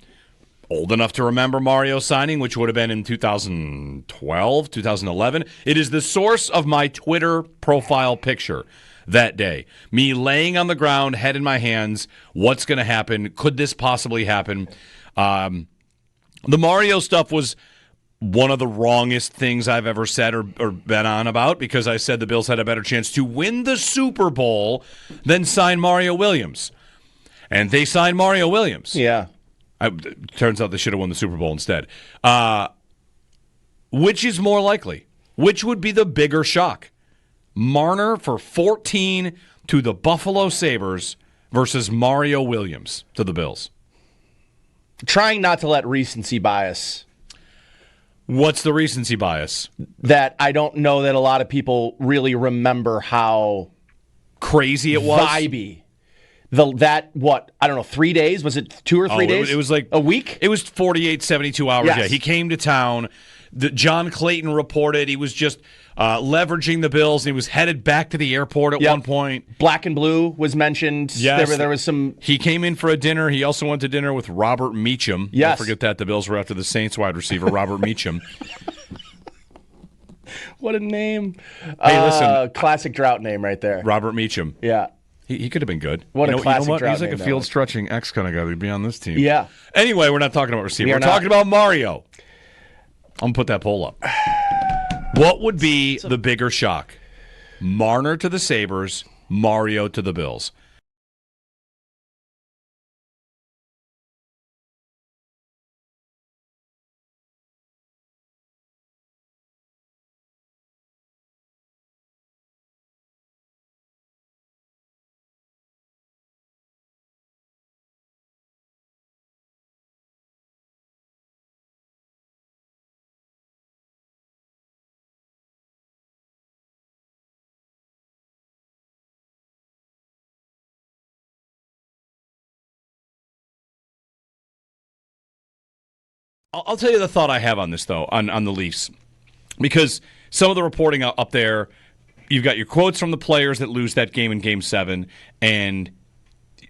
old enough to remember Mario signing, which would have been in 2012, 2011, it is the source of my Twitter profile picture that day. Me laying on the ground, head in my hands. What's going to happen? Could this possibly happen? The Mario stuff was one of the wrongest things I've ever said or been on about, because I said the Bills had a better chance to win the Super Bowl than sign Mario Williams. And they signed Mario Williams. Yeah. Turns out they should have won the Super Bowl instead. Which is more likely? Which would be the bigger shock? Marner for 14 to the Buffalo Sabres versus Mario Williams to the Bills. Trying not to let recency bias. What's the recency bias? That I don't know that a lot of people really remember how crazy it was. Vibey. I don't know, 3 days? Was it 2 or 3 days? It was like a week? It was 48, 72 hours. Yes. Yeah, he came to town. John Clayton reported he was just leveraging the Bills, and he was headed back to the airport at one point. Black and Blue was mentioned. Yes. There was some. He came in for a dinner. He also went to dinner with Robert Meacham. Yes. Don't forget that. The Bills were after the Saints wide receiver, Robert Meacham. What a name. Hey, listen. Classic drought name right there. Robert Meacham. Yeah. He could have been good. What a classic drought He's like name a field-stretching X kind of guy to be on this team. Yeah. Anyway, we're not talking about receiver. We're not. talking about Mario. I'm going to put that poll up. What would be the bigger shock? Marner to the Sabres, Mario to the Bills. I'll tell you the thought I have on this, though, on the Leafs. Because some of the reporting up there you've got your quotes from the players that lose that game in Game 7, and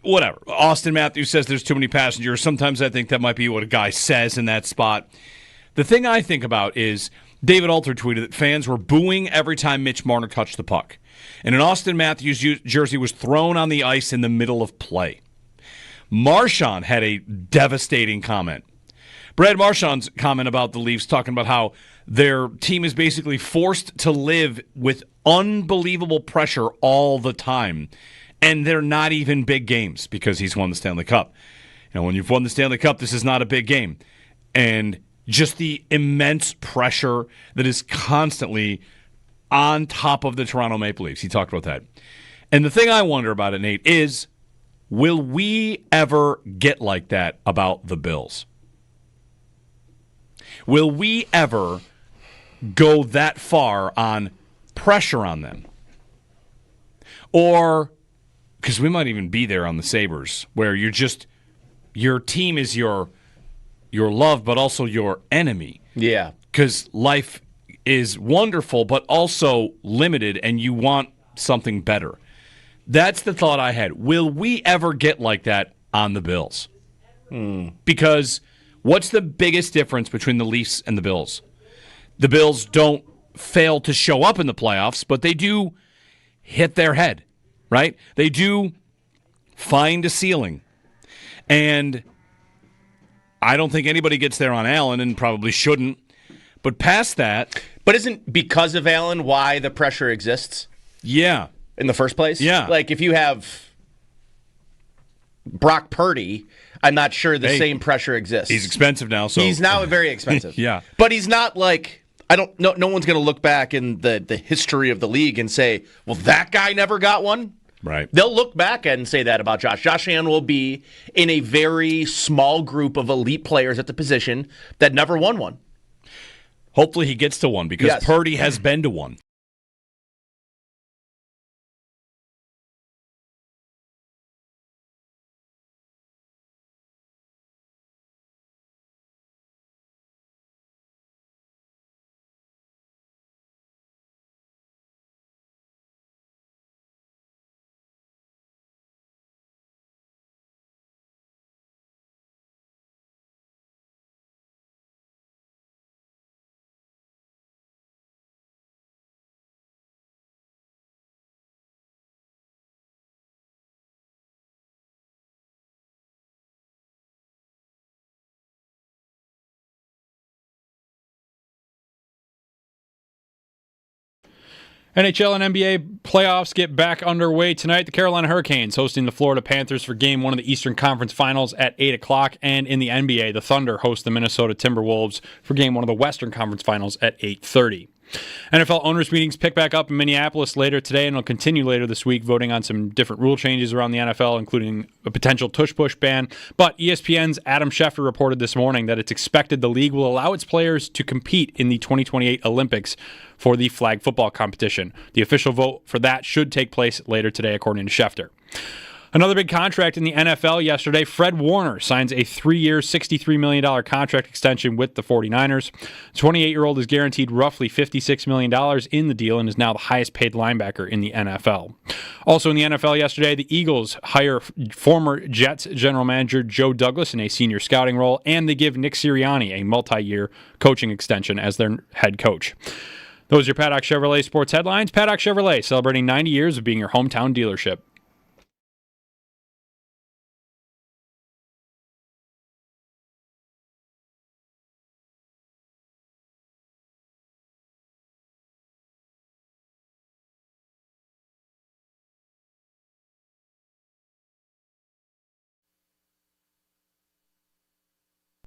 whatever. Austin Matthews says there's too many passengers. Sometimes I think that might be what a guy says in that spot. The thing I think about is David Alter tweeted that fans were booing every time Mitch Marner touched the puck. And an Austin Matthews jersey was thrown on the ice in the middle of play. Marchand had a devastating comment. Brad Marchand's comment about the Leafs, talking about how their team is basically forced to live with unbelievable pressure all the time. And they're not even big games because he's won the Stanley Cup. You know, when you've won the Stanley Cup, this is not a big game. And just the immense pressure that is constantly on top of the Toronto Maple Leafs. He talked about that. And the thing I wonder about it, Nate, is will we ever get like that about the Bills? Will we ever go that far on pressure on them? Or, because we might even be there on the Sabres, where your team is your love, but also your enemy. Yeah. Because life is wonderful, but also limited, and you want something better. That's the thought I had. Will we ever get like that on the Bills? Because what's the biggest difference between the Leafs and the Bills? The Bills don't fail to show up in the playoffs, but they do hit their head, right? They do find a ceiling. And I don't think anybody gets there on Allen, and probably shouldn't. But past that... But isn't because of Allen why the pressure exists? Yeah. In the first place? Yeah. Like, if you have Brock Purdy, I'm not sure the same pressure exists. He's expensive now, so... He's now very expensive. Yeah. But he's not like... No one's going to look back in the history of the league and say, well, that guy never got one. Right. They'll look back and say that about Josh. Josh Allen will be in a very small group of elite players at the position that never won one. Hopefully he gets to one, because Yes. Purdy has been to one. NHL and NBA playoffs get back underway tonight. The Carolina Hurricanes hosting the Florida Panthers for Game 1 of the Eastern Conference Finals at 8 o'clock. And in the NBA, the Thunder host the Minnesota Timberwolves for Game 1 of the Western Conference Finals at 8:30. NFL owners' meetings pick back up in Minneapolis later today, and will continue later this week, voting on some different rule changes around the NFL, including a potential tush-push ban. But ESPN's Adam Schefter reported this morning that it's expected the league will allow its players to compete in the 2028 Olympics for the flag football competition. The official vote for that should take place later today, according to Schefter. Another big contract in the NFL yesterday. Fred Warner signs a 3-year, $63 million contract extension with the 49ers. The 28-year-old is guaranteed roughly $56 million in the deal and is now the highest paid linebacker in the NFL. Also in the NFL yesterday, the Eagles hire former Jets general manager Joe Douglas in a senior scouting role, and they give Nick Sirianni a multi-year coaching extension as their head coach. Those are your Paddock Chevrolet sports headlines. Paddock Chevrolet, celebrating 90 years of being your hometown dealership.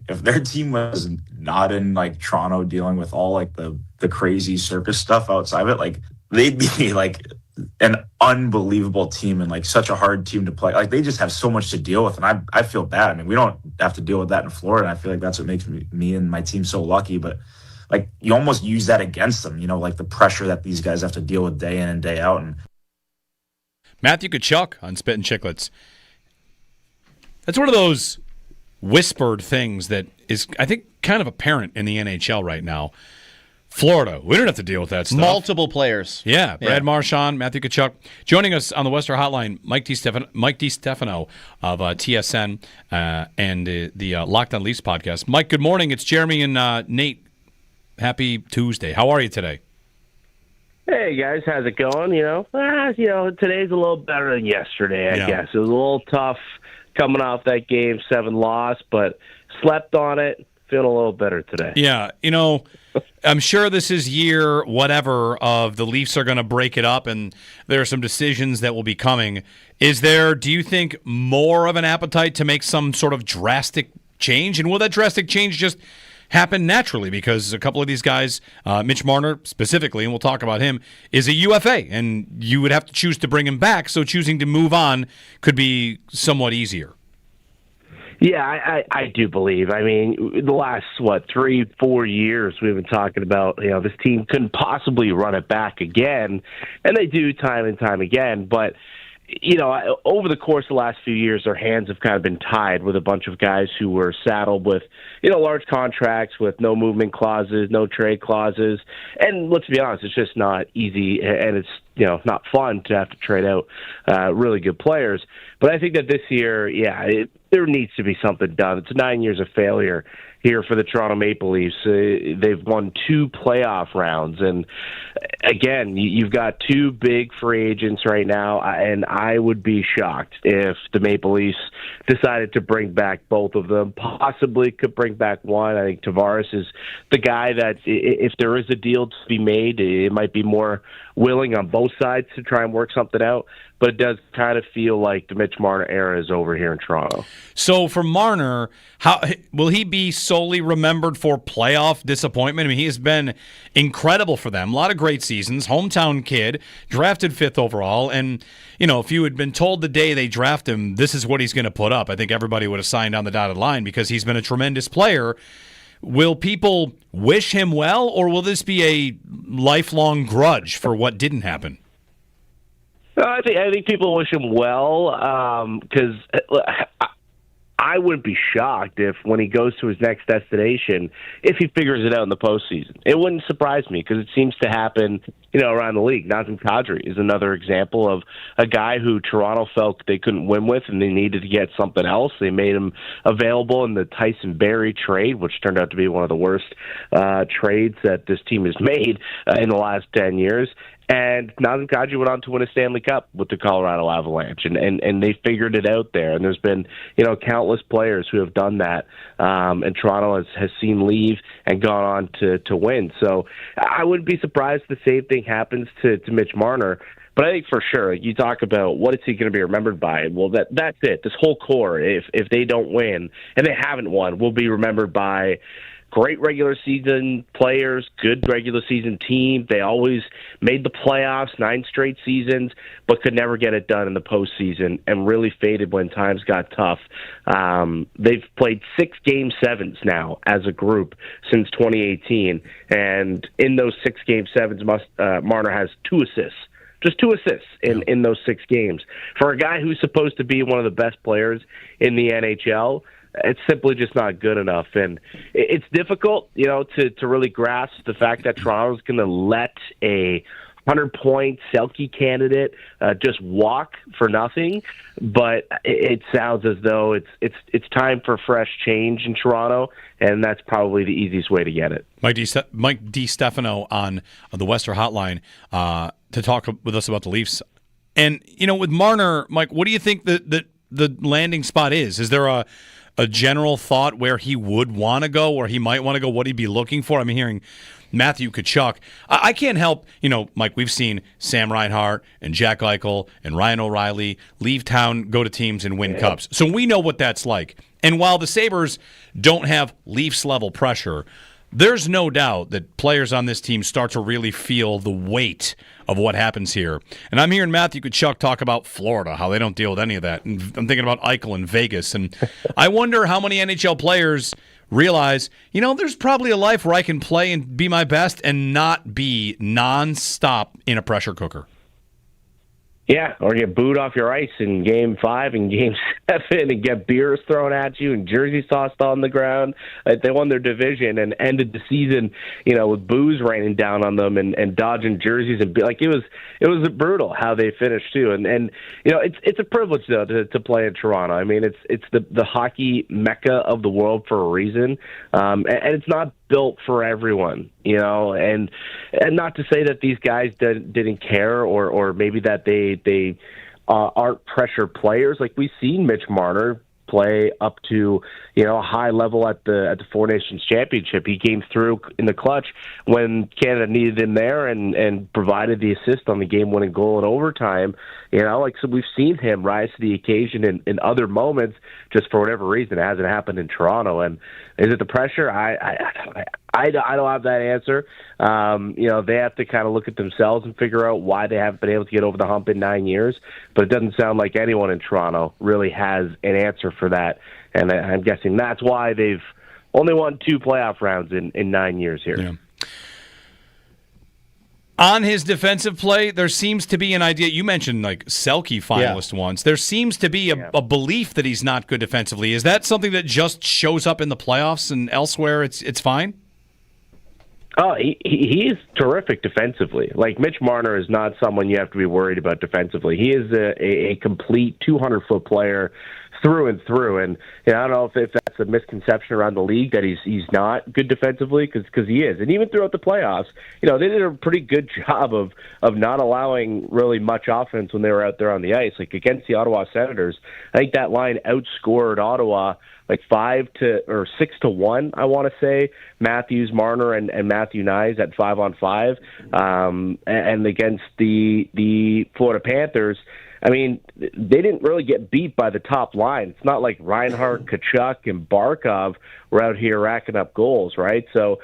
If their team was not in like Toronto dealing with all like the crazy circus stuff outside of it, like they'd be like an unbelievable team and like such a hard team to play. Like they just have so much to deal with, and I feel bad. I mean, we don't have to deal with that in Florida. And I feel like that's what makes me and my team so lucky. But like you almost use that against them, you know, like the pressure that these guys have to deal with day in and day out. And Matthew Tkachuk on Spittin' Chicklets. That's one of those whispered things that is, I think, kind of apparent in the NHL right now. Florida. We don't have to deal with that stuff. Multiple players. Yeah, Brad Marchand, Matthew Tkachuk. Joining us on the Western Hotline, Mike DiStefano of TSN and the Locked On Leafs podcast. Mike, good morning. It's Jeremy and Nate. Happy Tuesday. How are you today? Hey guys, how's it going? Today's a little better than yesterday, I guess. It was a little tough coming off that Game 7 loss, but slept on it. Feeling a little better today. Yeah, I'm sure this is year whatever of the Leafs are going to break it up, and there are some decisions that will be coming. Do you think, more of an appetite to make some sort of drastic change? And will that drastic change just happen naturally? Because a couple of these guys, Mitch Marner specifically, and we'll talk about him, is a UFA, and you would have to choose to bring him back, so choosing to move on could be somewhat easier. Yeah, I do believe. I mean, the last, 3-4 years we've been talking about, this team couldn't possibly run it back again, and they do time and time again. But, over the course of the last few years, their hands have kind of been tied with a bunch of guys who were saddled with, large contracts with no movement clauses, no trade clauses. And let's be honest, it's just not easy, and it's, not fun to have to trade out really good players. But I think that this year, there needs to be something done. It's 9 years of failure here for the Toronto Maple Leafs. They've won 2 playoff rounds. And, again, you've got 2 big free agents right now, and I would be shocked if the Maple Leafs decided to bring back both of them, possibly could bring back one. I think Tavares is the guy that, if there is a deal to be made, it might be more willing on both sides to try and work something out. But it does kind of feel like the Mitch Marner era is over here in Toronto. So for Marner, how will he be solely remembered for playoff disappointment? I mean, he has been incredible for them. A lot of great seasons. Hometown kid, drafted 5th overall. And, if you had been told the day they draft him, this is what he's going to put up, I think everybody would have signed on the dotted line because he's been a tremendous player. Will people wish him well, or will this be a lifelong grudge for what didn't happen? I think people wish him well because I wouldn't be shocked if when he goes to his next destination, if he figures it out in the postseason. It wouldn't surprise me because it seems to happen, around the league. Nazem Kadri is another example of a guy who Toronto felt they couldn't win with and they needed to get something else. They made him available in the Tyson Barrie trade, which turned out to be one of the worst trades that this team has made in the last 10 years. And Nazem Kadri went on to win a Stanley Cup with the Colorado Avalanche, and they figured it out there. And there's been, countless players who have done that, and Toronto has seen leave and gone on to win. So I wouldn't be surprised if the same thing happens to Mitch Marner. But I think for sure, you talk about what is he going to be remembered by? Well, that's it. This whole core, if they don't win, and they haven't won, will be remembered by great regular season players, good regular season team. They always made the playoffs 9 straight seasons, but could never get it done in the postseason and really faded when times got tough. They've played 6 Game 7s now as a group since 2018, and in those 6 Game 7s, Marner has 2 assists. Just 2 assists in those 6 games. For a guy who's supposed to be one of the best players in the NHL, it's simply just not good enough. And it's difficult, to really grasp the fact that Toronto's going to let a 100-point Selke candidate just walk for nothing. But it sounds as though it's time for fresh change in Toronto, and that's probably the easiest way to get it. Mike DiStefano on the Western Hotline to talk with us about the Leafs. And, with Marner, Mike, what do you think the landing spot is? Is there a general thought where he would want to go, or he might want to go, what he'd be looking for? I'm hearing Matthew Tkachuk. I can't help, Mike, we've seen Sam Reinhart and Jack Eichel and Ryan O'Reilly leave town, go to teams and win cups. So we know what that's like. And while the Sabres don't have Leafs-level pressure, there's no doubt that players on this team start to really feel the weight of what happens here. And I'm hearing Matthew Tkachuk talk about Florida, how they don't deal with any of that. And I'm thinking about Eichel in Vegas. And I wonder how many NHL players realize, there's probably a life where I can play and be my best and not be nonstop in a pressure cooker. Yeah, or get booed off your ice in Game 5 and Game 7 and get beers thrown at you and jerseys tossed on the ground. They won their division and ended the season, with booze raining down on them and dodging jerseys and it was brutal how they finished too. And it's a privilege though to play in Toronto. I mean, it's the hockey mecca of the world for a reason, and it's not built for everyone, and not to say that these guys didn't care or maybe that they aren't pressure players. Like we've seen Mitch Marner play up to a high level at the Four Nations Championship. He came through in the clutch when Canada needed him there and provided the assist on the game-winning goal in overtime. So we've seen him rise to the occasion in other moments. Just for whatever reason, it hasn't happened in Toronto. And is it the pressure? I don't have that answer. They have to kind of look at themselves and figure out why they haven't been able to get over the hump in 9 years. But it doesn't sound like anyone in Toronto really has an answer for that. And I'm guessing that's why they've only won 2 playoff rounds in 9 years here. Yeah. On his defensive play, there seems to be an idea. You mentioned like Selke finalist once. There seems to be a belief that he's not good defensively. Is that something that just shows up in the playoffs and elsewhere it's fine? Oh, he's terrific defensively. Like Mitch Marner is not someone you have to be worried about defensively. He is a complete 200-foot player through and through. And I don't know if that's a misconception around the league that he's not good defensively because he is. And even throughout the playoffs, they did a pretty good job of not allowing really much offense when they were out there on the ice. Like against the Ottawa Senators, I think that line outscored Ottawa like 6-1, I want to say. Matthews, Marner, and Matthew Nyes at 5-on-5. And against the Florida Panthers, I mean, they didn't really get beat by the top line. It's not like Reinhart, Tkachuk, and Barkov were out here racking up goals, right? So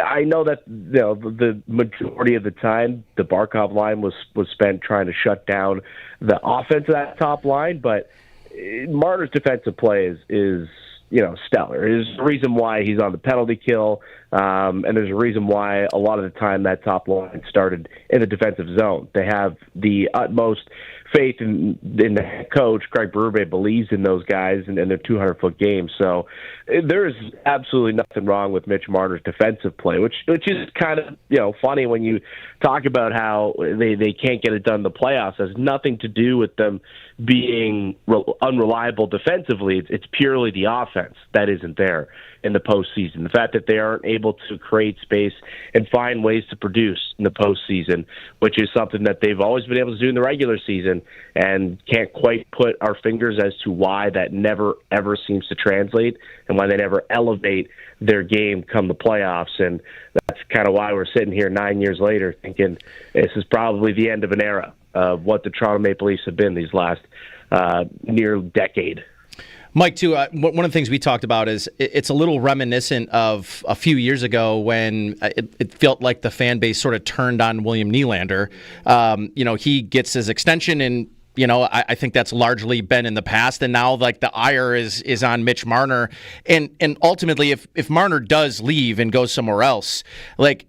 I know that the majority of the time the Barkov line was spent trying to shut down the offense of that top line, but Marner's defensive play is stellar. There's a reason why he's on the penalty kill, and there's a reason why a lot of the time that top line started in the defensive zone. They have the utmost faith in the head coach. Craig Berube believes in those guys and their 200-foot game. So there is absolutely nothing wrong with Mitch Marner's defensive play, which is kind of funny when you talk about how they can't get it done in the playoffs. It has nothing to do with them being unreliable defensively. It's purely the offense that isn't there in the postseason. The fact that they aren't able to create space and find ways to produce in the postseason, which is something that they've always been able to do in the regular season and can't quite put our fingers as to why that never, ever seems to translate and why they never elevate their game come the playoffs. And that's kind of why we're sitting here 9 years later thinking this is probably the end of an era of what the Toronto Maple Leafs have been these last near decade. Mike, too, one of the things we talked about is it's a little reminiscent of a few years ago when it felt like the fan base sort of turned on William Nylander. He gets his extension, and I think that's largely been in the past, and now like the ire is on Mitch Marner, and ultimately, if Marner does leave and goes somewhere else, like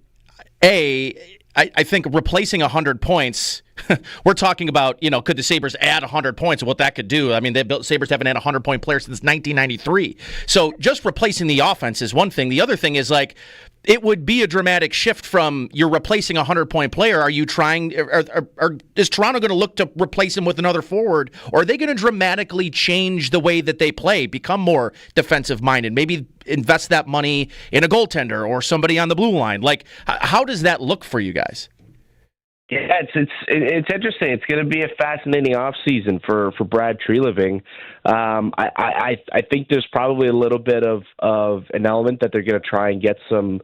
I think replacing 100 points. We're talking about, could the Sabres add 100 points and what that could do? I mean, Sabres haven't had a 100-point player since 1993. So just replacing the offense is one thing. The other thing is, like, it would be a dramatic shift from you're replacing a 100-point player. Are you trying, or is Toronto going to look to replace him with another forward? Or are they going to dramatically change the way that they play, become more defensive-minded, maybe invest that money in a goaltender or somebody on the blue line? Like, how does that look for you guys? Yeah, it's interesting. It's going to be a fascinating offseason for Brad Treliving. I think there's probably a little bit of an element that they're going to try and get some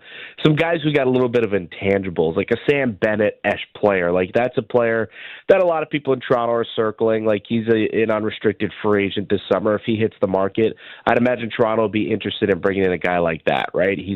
guys who got a little bit of intangibles, like a Sam Bennett-esque player. Like that's a player that a lot of people in Toronto are circling. Like he's an unrestricted free agent this summer. If he hits the market, I'd imagine Toronto will be interested in bringing in a guy like that, right? He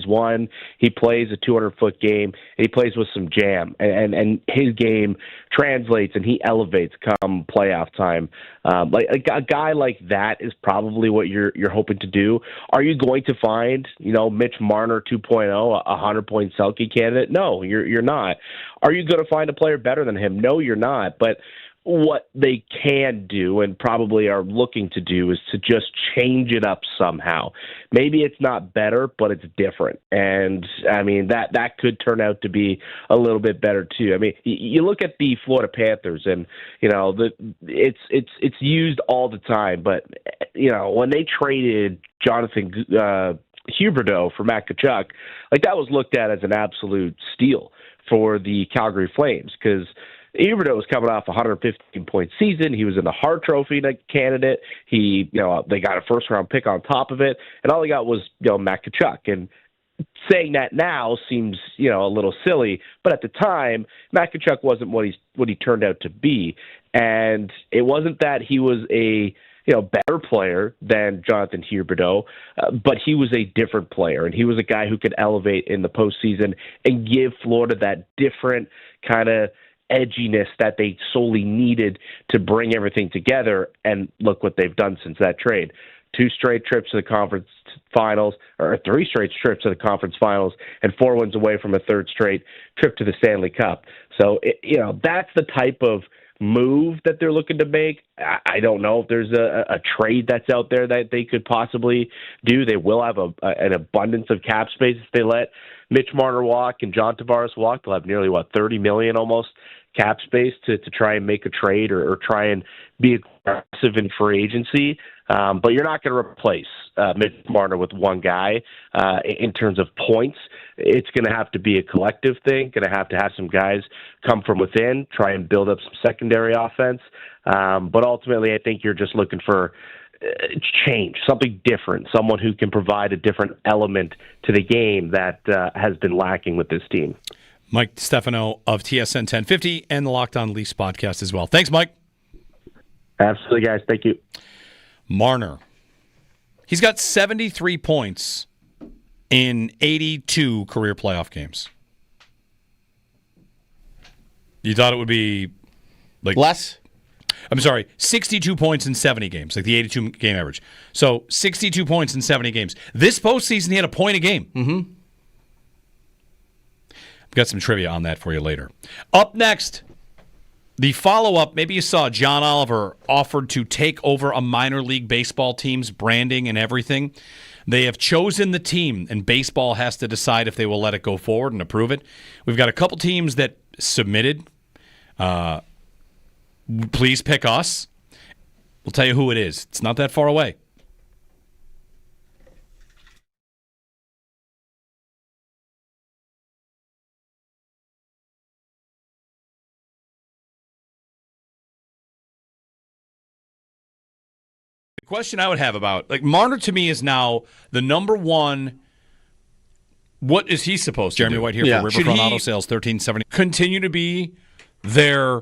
plays a 200-foot game, and he plays with some jam, and his game translates and he elevates come playoff time. Like a guy like that is probably what you're hoping to do. Are you going to find, Mitch Marner 2.0, a 100-point Selke candidate? No, you're not. Are you going to find a player better than him? No, you're not. But what they can do and probably are looking to do is to just change it up somehow. Maybe it's not better, but it's different. And I mean, that could turn out to be a little bit better too. I mean, you look at the Florida Panthers and, it's used all the time, but when they traded Jonathan Huberdeau for Matt Tkachuk, like that was looked at as an absolute steal for the Calgary Flames because Huberdeau was coming off a 115-point season. He was in the Hart Trophy candidate. They got a first-round pick on top of it, and all they got was Matt Tkachuk. And saying that now seems a little silly, but at the time, Matt Tkachuk wasn't what he turned out to be, and it wasn't that he was a better player than Jonathan Huberdeau, but he was a different player, and he was a guy who could elevate in the postseason and give Florida that different kind of edginess that they solely needed to bring everything together. And look what they've done since that trade. 2 straight trips to the conference finals, or 3 straight trips to the conference finals, and 4 wins away from a 3rd straight trip to the Stanley Cup. So, that's the type of move that they're looking to make. I don't know if there's a trade that's out there that they could possibly do. They will have an abundance of cap space if they let Mitch Marner walk and John Tavares walk. They'll have nearly, $30 million almost cap space to try and make a trade or try and be aggressive in free agency. But you're not going to replace Mitch Marner with one guy in terms of points. It's going to have to be a collective thing, going to have some guys come from within, try and build up some secondary offense. But ultimately, I think you're just looking for change, something different, someone who can provide a different element to the game that has been lacking with this team. Mike Stefano of TSN 1050 and the Locked On Leafs podcast as well. Thanks, Mike. Absolutely, guys. Thank you. Marner. He's got 73 points in 82 career playoff games. You thought it would be like less? I'm sorry, 62 points in 70 games, like the 82 game average. So 62 points in 70 games. This postseason, he had a point a game. Mm-hmm. I've got some trivia on that for you later. Up next, the follow-up, maybe you saw John Oliver offered to take over a minor league baseball team's branding and everything. They have chosen the team, and baseball has to decide if they will let it go forward and approve it. We've got a couple teams that submitted. Please pick us. We'll tell you who it is. It's not that far away. Question I would have about, Marner to me is now the number one. What is he supposed to do? Jeremy White here for Riverfront Auto Sales, 1370. Continue to be their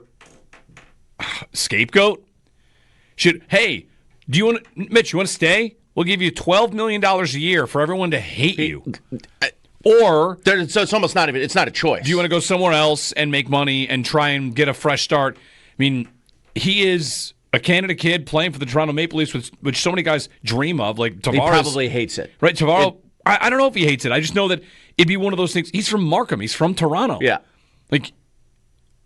scapegoat? Hey, do you want to, Mitch, you want to stay? We'll give you $12 million a year for everyone to hate you. Or so it's almost not even, it's not a choice. Do you want to go somewhere else and make money and try and get a fresh start? I mean, he is a Canada kid playing for the Toronto Maple Leafs, which so many guys dream of, like Tavares. He probably hates it. Right, Tavares, I don't know if he hates it. I just know that it'd be one of those things. He's from Markham. He's from Toronto. Yeah. Like,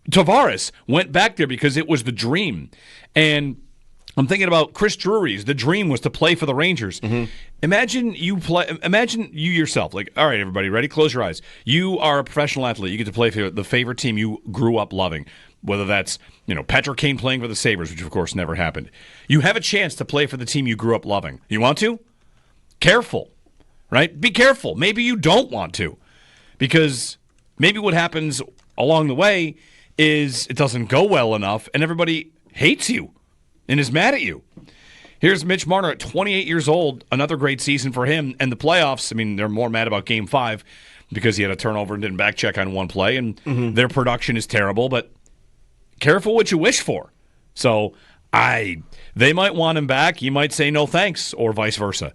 Tavares went back there because it was the dream. And I'm thinking about Chris Drury's. The dream was to play for the Rangers. Mm-hmm. Imagine you yourself. Like, all right, everybody, ready? Close your eyes. You are a professional athlete. You get to play for the favorite team you grew up loving. Whether that's, Patrick Kane playing for the Sabres, which of course never happened. You have a chance to play for the team you grew up loving. You want to? Careful, right? Be careful. Maybe you don't want to. Because maybe what happens along the way is it doesn't go well enough and everybody hates you and is mad at you. Here's Mitch Marner at 28 years old. Another great season for him. And the playoffs, they're more mad about Game 5 because he had a turnover and didn't back check on one play. And their production is terrible, but careful what you wish for. So they might want him back. You might say no thanks, or vice versa.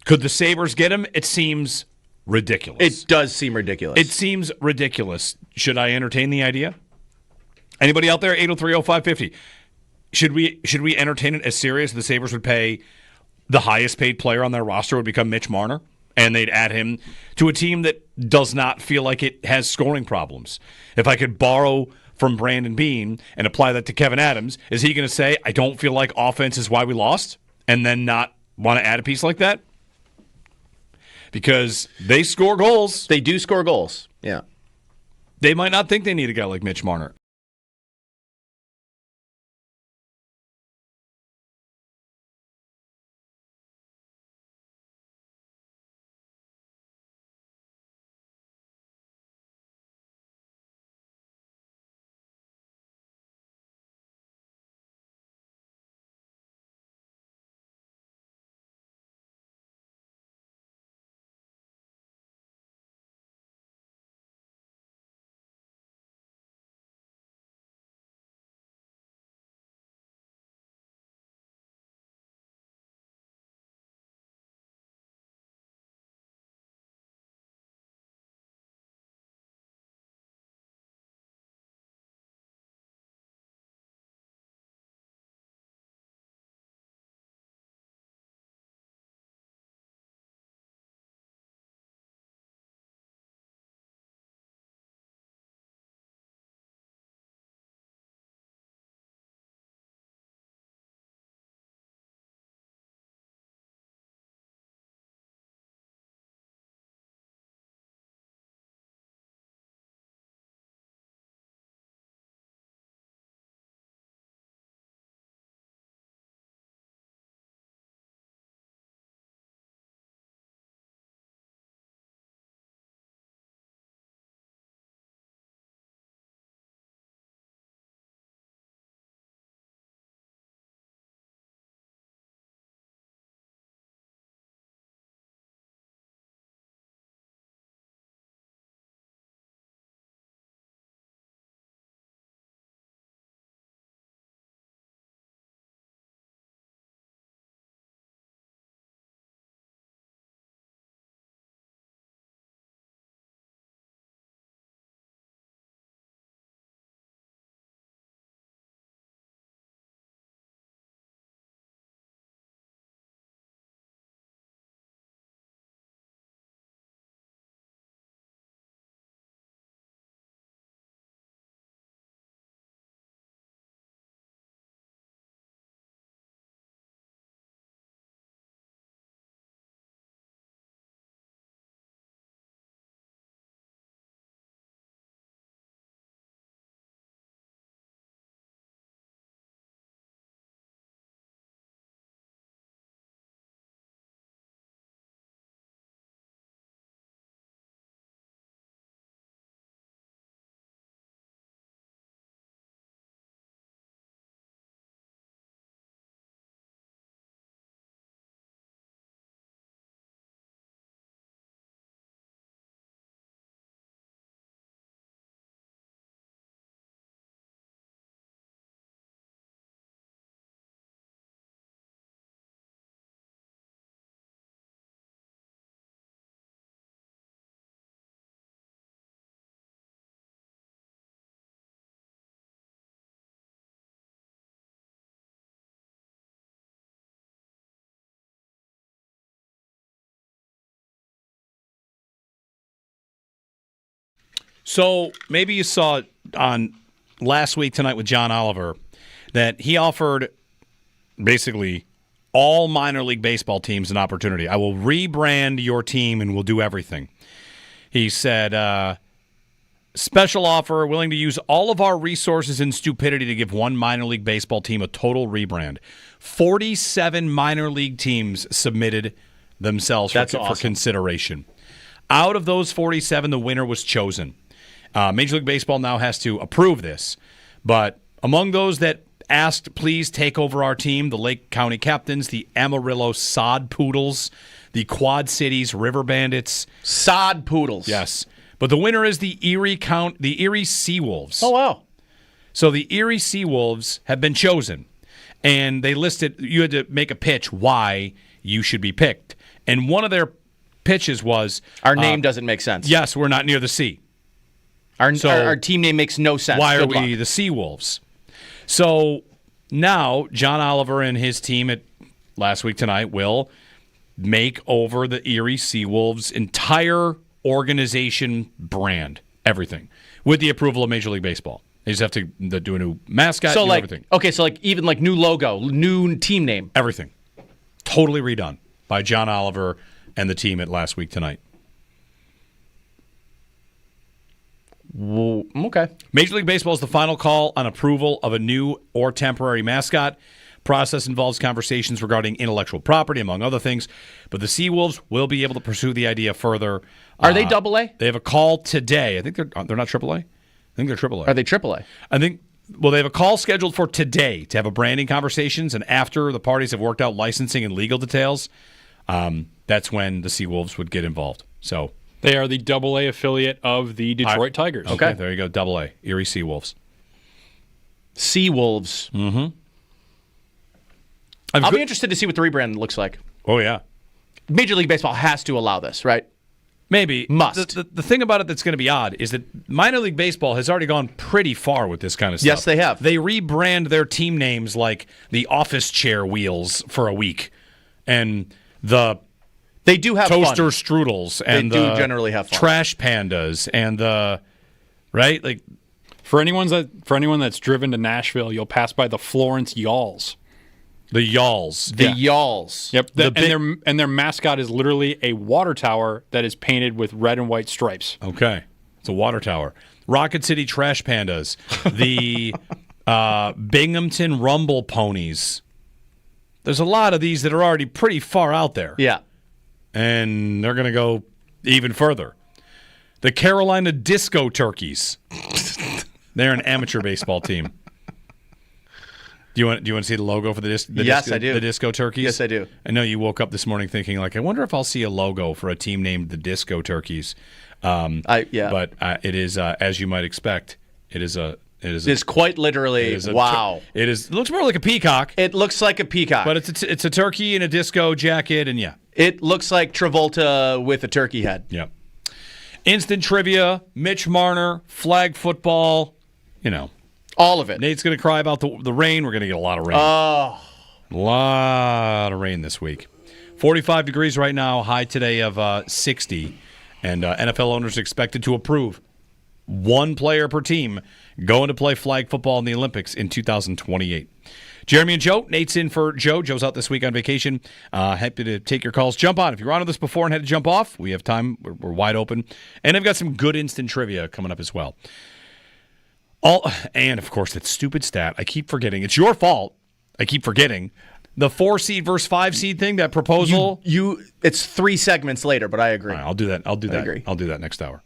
Could the Sabres get him? It seems ridiculous. It does seem ridiculous. It seems ridiculous. Should I entertain the idea? Anybody out there? 803-0550. Should we entertain it as serious? The Sabres would pay the highest paid player on their roster would become Mitch Marner, and they'd add him to a team that does not feel like it has scoring problems. If I could borrow from Brandon Beane and apply that to Kevin Adams, is he going to say, I don't feel like offense is why we lost, and then not want to add a piece like that? Because they score goals. They do score goals. Yeah. They might not think they need a guy like Mitch Marner. So maybe you saw on last week tonight with John Oliver that he offered basically all minor league baseball teams an opportunity. I will rebrand your team and we'll do everything. He said, special offer, willing to use all of our resources and stupidity to give one minor league baseball team a total rebrand. 47 minor league teams submitted themselves for consideration. Out of those 47, the winner was chosen. Major League Baseball now has to approve this. But among those that asked, please take over our team, the Lake County Captains, the Amarillo Sod Poodles, the Quad Cities River Bandits. Sod Poodles. Yes. But the winner is the Erie Seawolves. Oh, wow. So the Erie Seawolves have been chosen. And they listed, you had to make a pitch why you should be picked. And one of their pitches was... Our name doesn't make sense. Yes, we're not near the sea. Our team name makes no sense. Why are we the Seawolves? So now John Oliver and his team at last week tonight will make over the Erie Seawolves' entire organization brand, everything, with the approval of Major League Baseball. They just have to do a new mascot, So everything. Okay, so even new logo, new team name. Everything. Totally redone by John Oliver and the team at Last Week Tonight. Well, okay. Major League Baseball is the final call on approval of a new or temporary mascot. Process involves conversations regarding intellectual property, among other things. But the Seawolves will be able to pursue the idea further. Are they AA? They have a call today. I think they're not AAA. I think they're AAA. Are they AAA? I think. Well, they have a call scheduled for today to have a branding conversations, and after the parties have worked out licensing and legal details, that's when the Seawolves would get involved. So they are the AA affiliate of the Detroit Tigers. Okay, there you go. AA, Erie Seawolves. Seawolves. Mm-hmm. I'll be interested to see what the rebrand looks like. Oh, yeah. Major League Baseball has to allow this, right? Maybe. Must. The thing about it that's going to be odd is that minor league baseball has already gone pretty far with this kind of stuff. Yes, they have. They rebrand their team names like the office chair wheels for a week. And they do have toaster fun. strudels and they do generally have fun. Trash pandas and right? Like for anyone that's driven to Nashville, you'll pass by the Florence Yalls. The Yalls. The Yalls. Yep. And their mascot is literally a water tower that is painted with red and white stripes. Okay. It's a water tower. Rocket City Trash Pandas. The Binghamton Rumble Ponies. There's a lot of these that are already pretty far out there. Yeah. And they're going to go even further. The Carolina Disco Turkeys. They're an amateur baseball team. Do you want to see the logo for I do. The Disco Turkeys? Yes, I do. I know you woke up this morning thinking, I wonder if I'll see a logo for a team named the Disco Turkeys. But it is, as you might expect, it's quite literally, wow. It looks more like a peacock. It looks like a peacock. But it's a turkey in a disco jacket, and yeah. It looks like Travolta with a turkey head. Yeah. Instant trivia, Mitch Marner, flag football, all of it. Nate's going to cry about the rain. We're going to get a lot of rain. Oh. A lot of rain this week. 45 degrees right now, high today of 60. And NFL owners expected to approve one player per team going to play flag football in the Olympics in 2028. Jeremy and Joe. Nate's in for Joe. Joe's out this week on vacation. Happy to take your calls. Jump on. If you're on this before and had to jump off, we have time. We're wide open. And I've got some good instant trivia coming up as well. And, of course, that stupid stat. I keep forgetting. It's your fault. I keep forgetting. The 4-seed versus 5-seed thing, that proposal. It's 3 segments later, but I agree. All right, I'll do that. I agree. I'll do that next hour.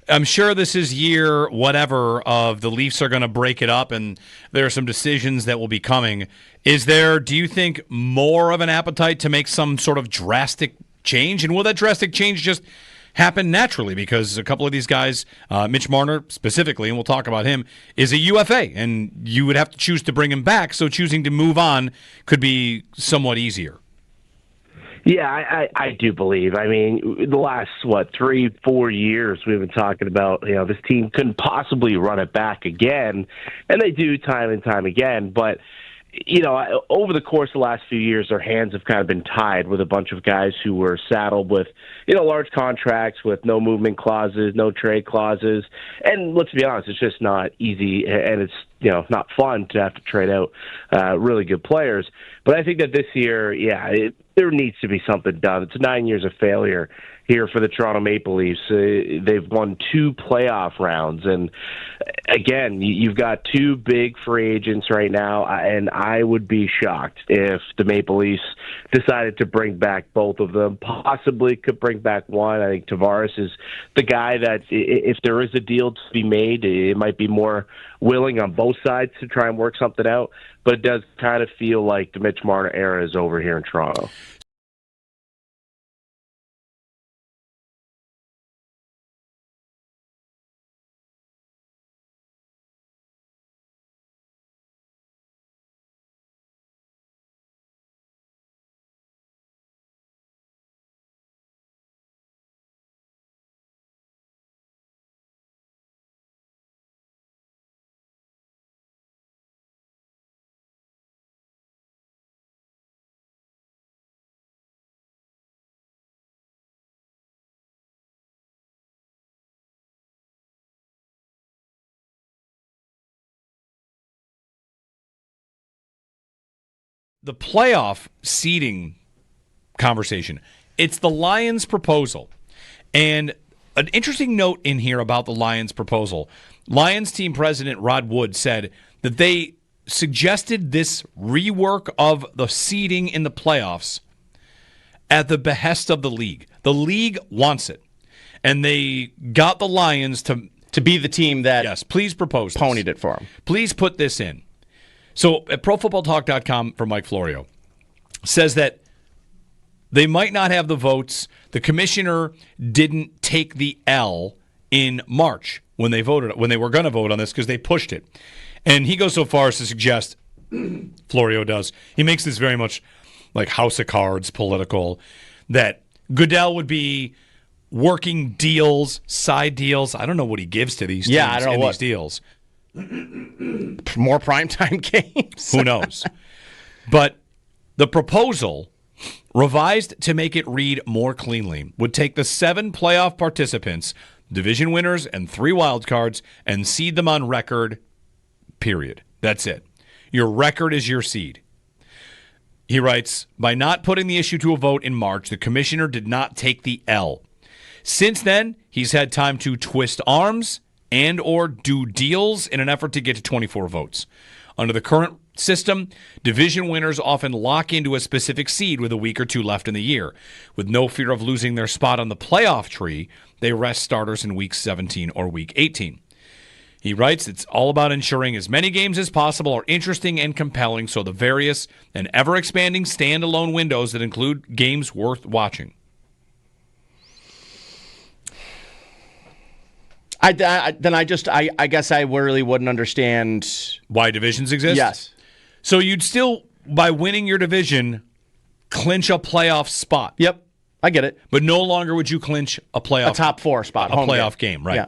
I'm sure this is year whatever of the Leafs are going to break it up, and there are some decisions that will be coming. Do you think, more of an appetite to make some sort of drastic change? And will that drastic change just happen naturally? Because a couple of these guys, Mitch Marner specifically, and we'll talk about him, is a UFA, and you would have to choose to bring him back, so choosing to move on could be somewhat easier. Yeah, I do believe. I mean, the last, 3-4 years we've been talking about, this team couldn't possibly run it back again, and they do time and time again. But, over the course of the last few years, their hands have kind of been tied with a bunch of guys who were saddled with, large contracts with no movement clauses, no trade clauses. And let's be honest, it's just not easy, and it's, not fun to have to trade out really good players. But I think that this year, there needs to be something done. It's 9 years of failure here for the Toronto Maple Leafs. They've won 2 playoff rounds. And, again, you've got 2 big free agents right now, and I would be shocked if the Maple Leafs decided to bring back both of them, possibly could bring back one. I think Tavares is the guy that, if there is a deal to be made, it might be more willing on both sides to try and work something out. But it does kind of feel like the Mitch Marner era is over here in Toronto. the playoff seeding conversation, it's the Lions' proposal. And an interesting note in here about the Lions' proposal. Lions team president Rod Wood said that they suggested this rework of the seeding in the playoffs at the behest of the league. The league wants it. And they got the Lions to be the team that yes, please propose this. Ponied it for them. Please put this in. So at ProFootballTalk.com from Mike Florio says that they might not have the votes. The commissioner didn't take the L in March when they were going to vote on this because they pushed it. And he goes so far as to suggest, Florio does, he makes this very much like House of Cards political, that Goodell would be working deals, side deals. I don't know what he gives to these teams I don't know in these deals. More primetime games. Who knows? But the proposal, revised to make it read more cleanly, would take the 7 playoff participants, division winners, and 3 wild cards, and seed them on record, period. That's it. Your record is your seed. He writes, by not putting the issue to a vote in March, the commissioner did not take the L. Since then, he's had time to twist arms and or do deals in an effort to get to 24 votes. Under the current system, division winners often lock into a specific seed with a week or two left in the year. With no fear of losing their spot on the playoff tree, they rest starters in week 17 or week 18. He writes, it's all about ensuring as many games as possible are interesting and compelling, so the various and ever-expanding standalone windows that include games worth watching. I guess I really wouldn't understand why divisions exist. Yes. So you'd still, by winning your division, clinch a playoff spot. Yep, I get it. But no longer would you clinch a top 4 spot, a playoff game, right? Yeah.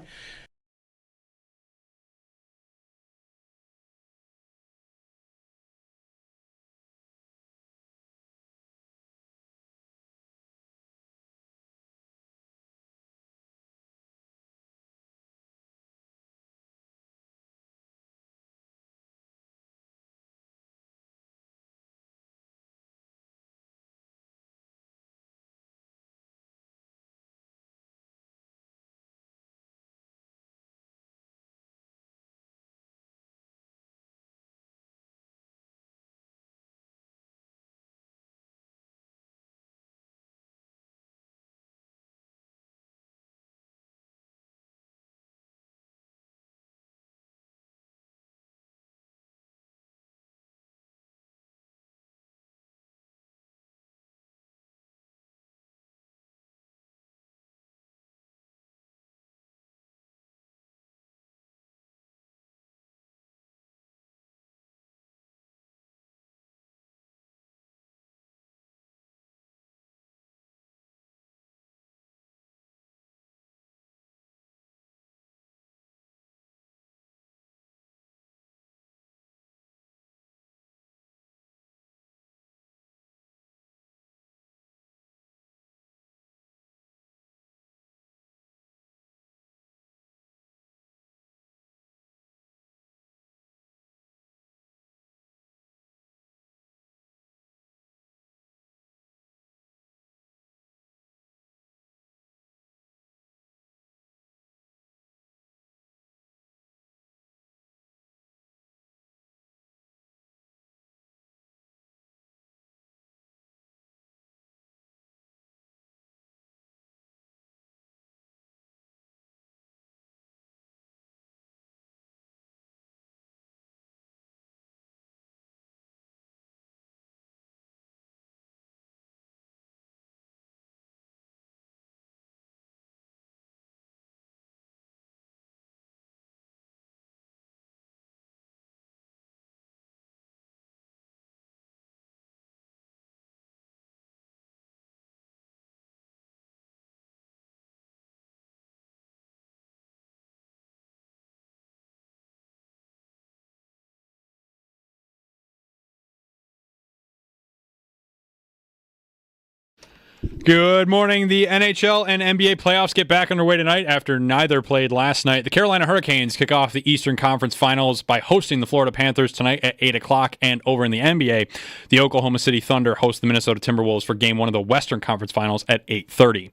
Good morning. The NHL and NBA playoffs get back underway tonight after neither played last night. The Carolina Hurricanes kick off the Eastern Conference Finals by hosting the Florida Panthers tonight at 8 o'clock. And over in the NBA, the Oklahoma City Thunder host the Minnesota Timberwolves for Game 1 of the Western Conference Finals at 8:30.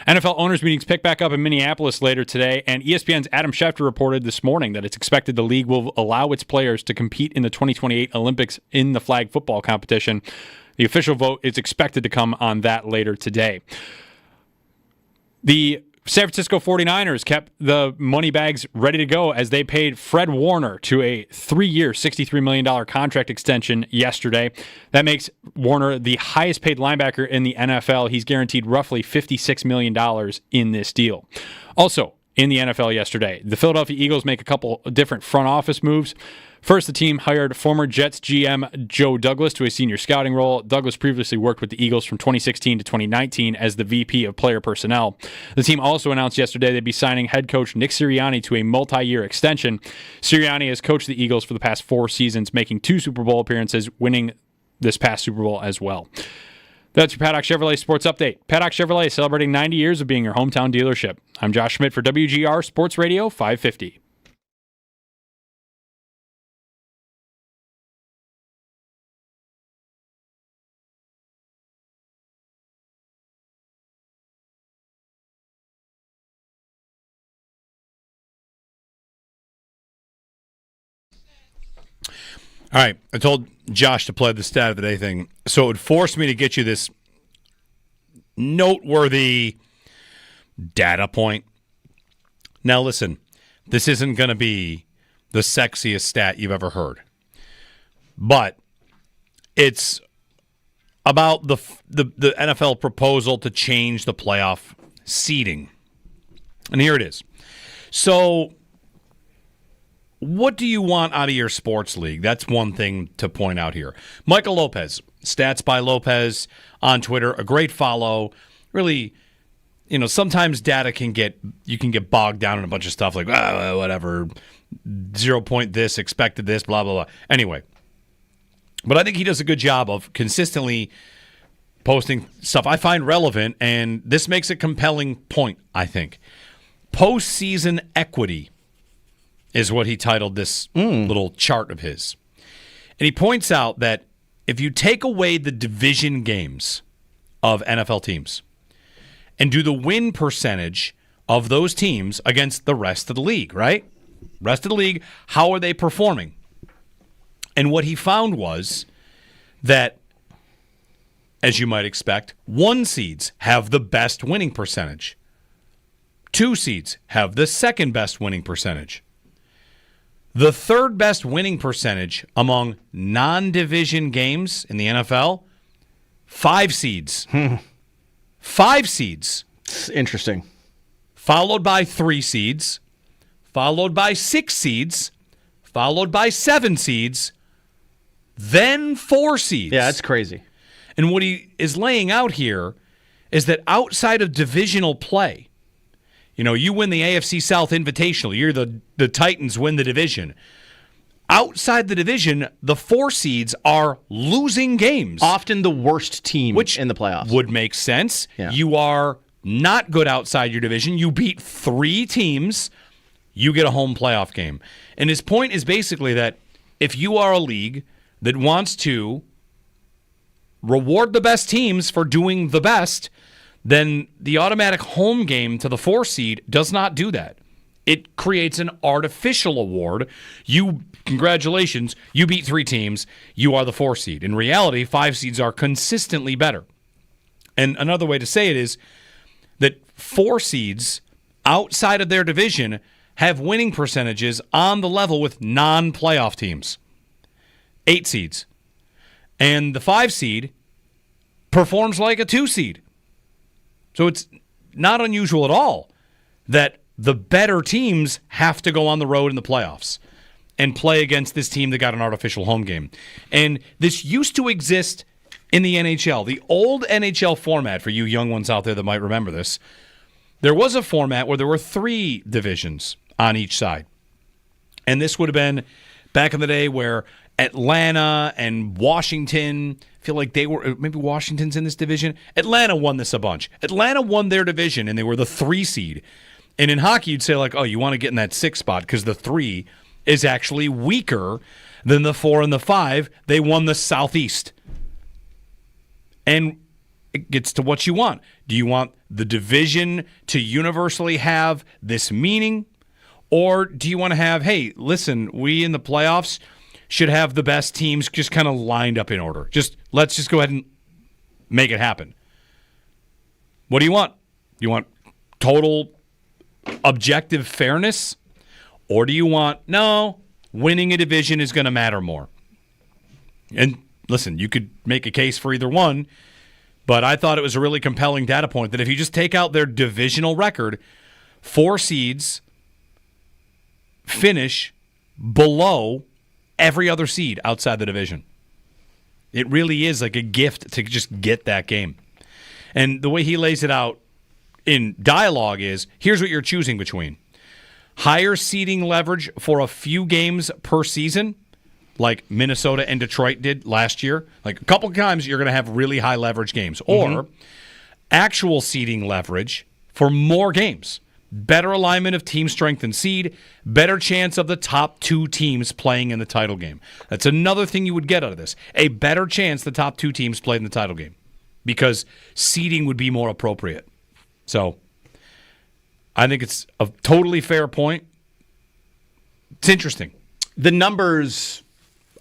NFL owners' meetings pick back up in Minneapolis later today, and ESPN's Adam Schefter reported this morning that it's expected the league will allow its players to compete in the 2028 Olympics in the flag football competition. The official vote is expected to come on that later today. The San Francisco 49ers kept the money bags ready to go as they paid Fred Warner to a 3-year, $63 million contract extension yesterday. That makes Warner the highest paid linebacker in the NFL. He's guaranteed roughly $56 million in this deal. Also, in the NFL yesterday, the Philadelphia Eagles make a couple different front office moves. First, the team hired former Jets GM Joe Douglas to a senior scouting role. Douglas previously worked with the Eagles from 2016 to 2019 as the VP of player personnel. The team also announced yesterday they'd be signing head coach Nick Sirianni to a multi-year extension. Sirianni has coached the Eagles for the past 4 seasons, making 2 Super Bowl appearances, winning this past Super Bowl as well. That's your Paddock Chevrolet Sports Update. Paddock Chevrolet celebrating 90 years of being your hometown dealership. I'm Josh Schmidt for WGR Sports Radio 550. All right, I told Josh to play the stat of the day thing, so it would force me to get you this noteworthy data point. Now listen, this isn't going to be the sexiest stat you've ever heard, but it's about the NFL proposal to change the playoff seeding. And here it is. So what do you want out of your sports league? That's one thing to point out here. Michael Lopez, Stats by Lopez on Twitter, a great follow. Really, sometimes data can get bogged down in a bunch of stuff like, whatever, 0 point this, expected this, blah, blah, blah. Anyway, but I think he does a good job of consistently posting stuff I find relevant, and this makes a compelling point, I think. Postseason equity is what he titled this little chart of his. And he points out that if you take away the division games of NFL teams and do the win percentage of those teams against the rest of the league, right? Rest of the league, how are they performing? And what he found was that, as you might expect, 1 seeds have the best winning percentage. 2 seeds have the second best winning percentage. The third best winning percentage among non-division games in the NFL, 5 seeds. 5 seeds. It's interesting. Followed by 3 seeds, followed by 6 seeds, followed by 7 seeds, then 4 seeds. Yeah, that's crazy. And what he is laying out here is that outside of divisional play, you win the AFC South Invitational. You're the Titans win the division. Outside the division, the 4 seeds are losing games. Often the worst team in the playoffs. Would make sense. Yeah. You are not good outside your division. You beat 3 teams, you get a home playoff game. And his point is basically that if you are a league that wants to reward the best teams for doing the best, then the automatic home game to the 4 seed does not do that. It creates an artificial award. Congratulations, you beat 3 teams, you are the 4 seed. In reality, 5 seeds are consistently better. And another way to say it is that 4 seeds outside of their division have winning percentages on the level with non-playoff teams. 8 seeds. And the 5 seed performs like a 2 seed. So it's not unusual at all that the better teams have to go on the road in the playoffs and play against this team that got an artificial home game. And this used to exist in the NHL. The old NHL format, for you young ones out there that might remember this, there was a format where there were 3 divisions on each side. And this would have been back in the day where Atlanta and Washington. I feel like maybe Washington's in this division. Atlanta won this a bunch. Atlanta won their division, and they were the 3 seed. And in hockey, you'd say, like, oh, you want to get in that 6 spot because the 3 is actually weaker than the 4 and the 5. They won the Southeast. And it gets to what you want. Do you want the division to universally have this meaning? Or do you want to have, hey, listen, we in the playoffs should have the best teams just kind of lined up in order. Let's just go ahead and make it happen. What do you want? You want total objective fairness? Or do you want, no, winning a division is going to matter more? And listen, you could make a case for either one, but I thought it was a really compelling data point that if you just take out their divisional record, 4 seeds finish below every other seed outside the division. It really is like a gift to just get that game. And the way he lays it out in dialogue is, here's what you're choosing between. Higher seeding leverage for a few games per season, like Minnesota and Detroit did last year. Like a couple of times you're going to have really high leverage games. Or actual seeding leverage for more games. Better alignment of team strength and seed, better chance of the top 2 teams playing in the title game. That's another thing you would get out of this. A better chance the top 2 teams play in the title game because seeding would be more appropriate. So I think it's a totally fair point. It's interesting. The numbers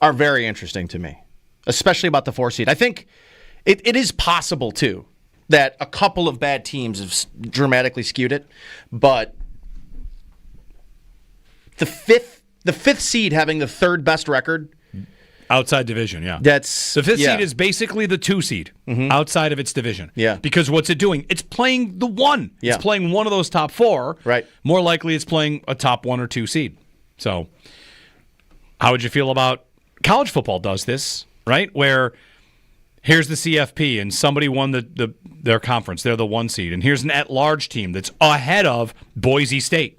are very interesting to me, especially about the 4 seed. I think it is possible, too, that a couple of bad teams have dramatically skewed it, but the fifth seed having the 3rd best record outside division, yeah. That's the 5th seed is basically the 2 seed outside of its division. Yeah. Because what's it doing? It's playing the 1. Yeah. It's playing one of those top 4. Right. More likely it's playing a top 1 or 2 seed. So how would you feel about college football does this, right? Where here's the CFP, and somebody won their conference. They're the 1 seed. And here's an at-large team that's ahead of Boise State.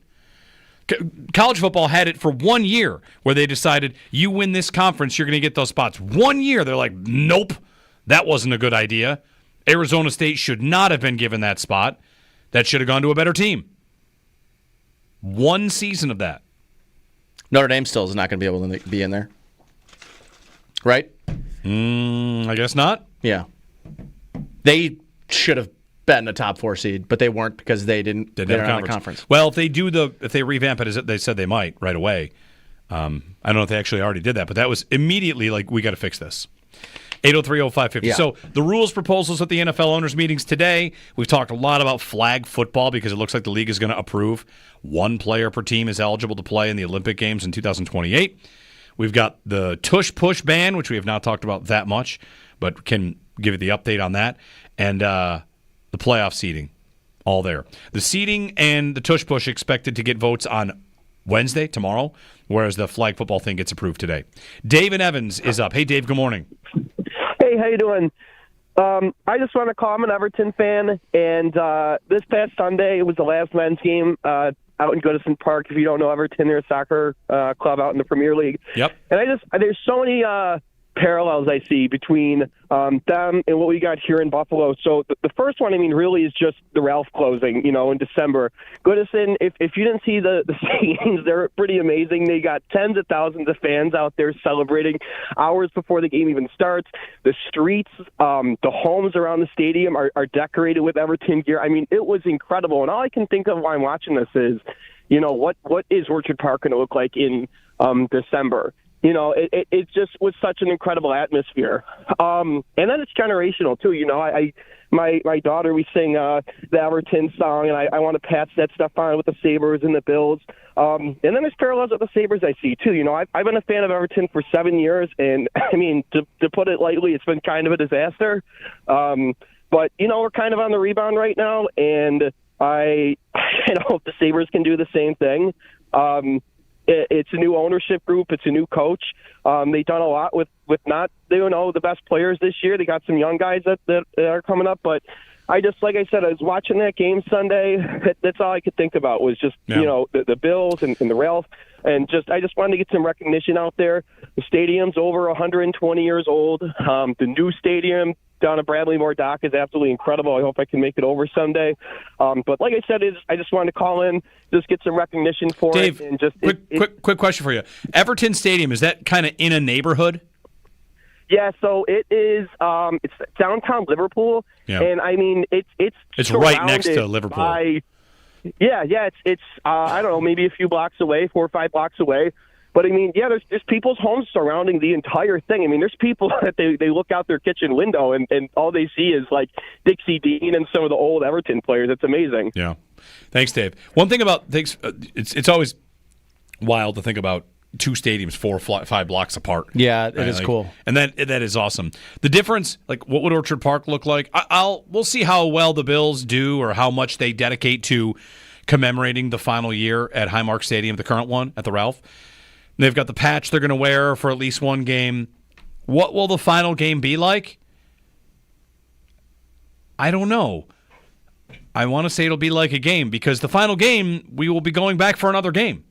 College football had it for 1 year where they decided, you win this conference, you're going to get those spots. 1 year, they're like, nope, that wasn't a good idea. Arizona State should not have been given that spot. That should have gone to a better team. 1 season of that. Notre Dame still is not going to be able to be in there. Right? I guess not. Yeah. They should have been a top 4 seed, but they weren't because they didn't have a conference. Well, if they revamp it as they said they might right away. I don't know if they actually already did that, but that was immediately like, we got to fix this. 803-0550. Yeah. So the rules proposals at the NFL owners meetings today. We've talked a lot about flag football because it looks like the league is going to approve 1 player per team is eligible to play in the Olympic Games in 2028. We've got the tush-push ban, which we have not talked about that much, but can give you the update on that. And the playoff seeding, all there. The seeding and the tush-push expected to get votes on Wednesday, tomorrow, whereas the flag football thing gets approved today. Dave in Evans is up. Hey, Dave, good morning. Hey, how you doing? I just want to call. I'm an Everton fan, and this past Sunday, it was the last men's game out in Goodison Park. If you don't know Everton, they're a soccer club out in the Premier League. Yep. And there's so many parallels I see between them and what we got here in Buffalo. So the first one, really is just the Ralph closing, in December. Goodison, if you didn't see the scenes, they're pretty amazing. They got tens of thousands of fans out there celebrating hours before the game even starts. The streets, the homes around the stadium are decorated with Everton gear. It was incredible. And all I can think of while I'm watching this is, what is Orchard Park going to look like in December? It just was such an incredible atmosphere. And then it's generational, too. My daughter, we sing the Everton song, and I want to pass that stuff on with the Sabres and the Bills. And then there's parallels with the Sabres I see, too. I've been a fan of Everton for 7 years, and, to put it lightly, it's been kind of a disaster. But, we're kind of on the rebound right now, and I hope the Sabres can do the same thing. It's a new ownership group. It's a new coach. They've done a lot with not the best players this year. They got some young guys that are coming up, but like I said, I was watching that game Sunday. That's all I could think about was just, the Bills and the Ralph. And I just wanted to get some recognition out there. The stadium's over 120 years old. The new stadium down at Bradley Moore Dock is absolutely incredible. I hope I can make it over someday. But like I said, I just wanted to call in, just get some recognition for Dave, it. And just quick question for you. Everton Stadium, is that kind of in a neighborhood? Yeah, so it is. It's downtown Liverpool, and I mean it's right next to Liverpool. It's I don't know, maybe a few blocks away, 4 or 5 blocks away. But I mean, there's people's homes surrounding the entire thing. I mean, there's people that they look out their kitchen window and all they see is like Dixie Dean and some of the old Everton players. It's amazing. Yeah, thanks, Dave. One thing about things, it's always wild to think about. 2 stadiums 4 or 5 blocks apart. Yeah, it is cool. And that is awesome. The difference, like what would Orchard Park look like? We'll see how well the Bills do or how much they dedicate to commemorating the final year at Highmark Stadium, the current one at the Ralph. They've got the patch they're going to wear for at least one game. What will the final game be like? I don't know. I want to say it'll be like a game because the final game, we will be going back for another game.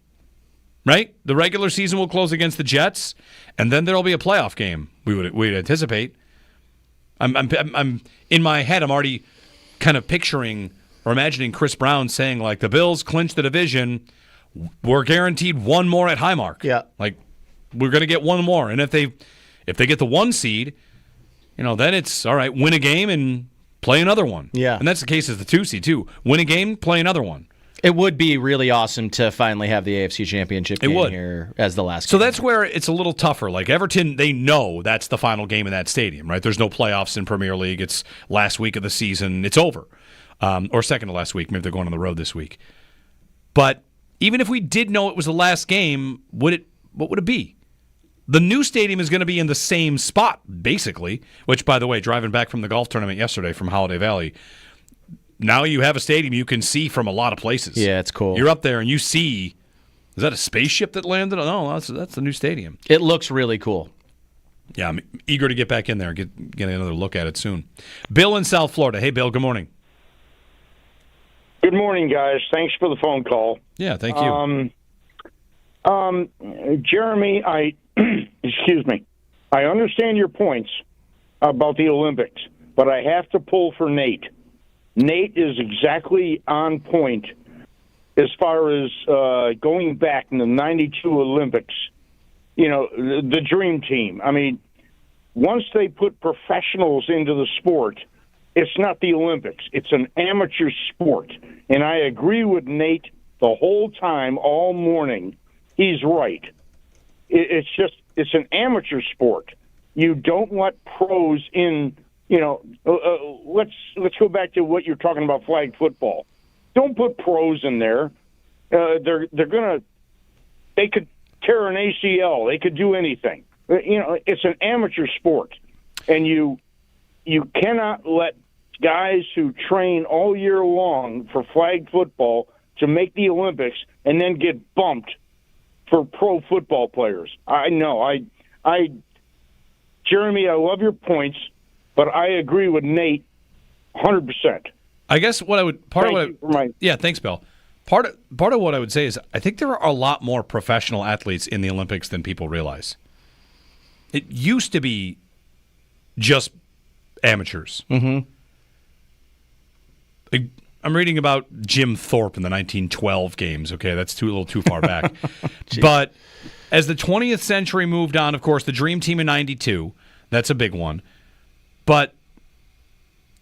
Right? The regular season will close against the Jets, and then there'll be a playoff game. We'd anticipate. I'm in my head. I'm already kind of picturing or imagining Chris Brown saying like the Bills clinched the division. We're guaranteed one more at Highmark. Yeah, like we're going to get one more, and if they get the 1 seed, then it's all right. Win a game and play another one. Yeah, and that's the case as the 2 seed too. Win a game, play another one. It would be really awesome to finally have the AFC Championship game here as the last game. So that's where it's a little tougher. Like Everton, they know that's the final game in that stadium, right? There's no playoffs in Premier League. It's last week of the season. It's over. Or second to last week. Maybe they're going on the road this week. But even if we did know it was the last game, what would it be? The new stadium is going to be in the same spot, basically, which, by the way, driving back from the golf tournament yesterday from Holiday Valley, now you have a stadium you can see from a lot of places. Yeah, it's cool. You're up there and you see, is that a spaceship that landed? No, that's the new stadium. It looks really cool. Yeah, I'm eager to get back in there and get another look at it soon. Bill in South Florida. Hey, Bill, good morning. Good morning, guys. Thanks for the phone call. Yeah, thank you. Jeremy, excuse me. I understand your points about the Olympics, but I have to pull for Nate. Nate is exactly on point as far as going back in the 92 Olympics. The dream team. I mean, once they put professionals into the sport, it's not the Olympics. It's an amateur sport. And I agree with Nate the whole time, all morning. He's right. It's an amateur sport. You don't let pros in. Let's go back to what you're talking about, flag football. Don't put pros in there. They could tear an ACL. They could do anything. It's an amateur sport, and you cannot let guys who train all year long for flag football to make the Olympics and then get bumped for pro football players. I know. Jeremy, I love your points. But I agree with Nate 100%. I guess thanks, Bill. Part of what I would say is I think there are a lot more professional athletes in the Olympics than people realize. It used to be just amateurs. Mm-hmm. I'm reading about Jim Thorpe in the 1912 games. Okay, that's a little too far back. But as the 20th century moved on, of course, the Dream Team in 92, that's a big one. But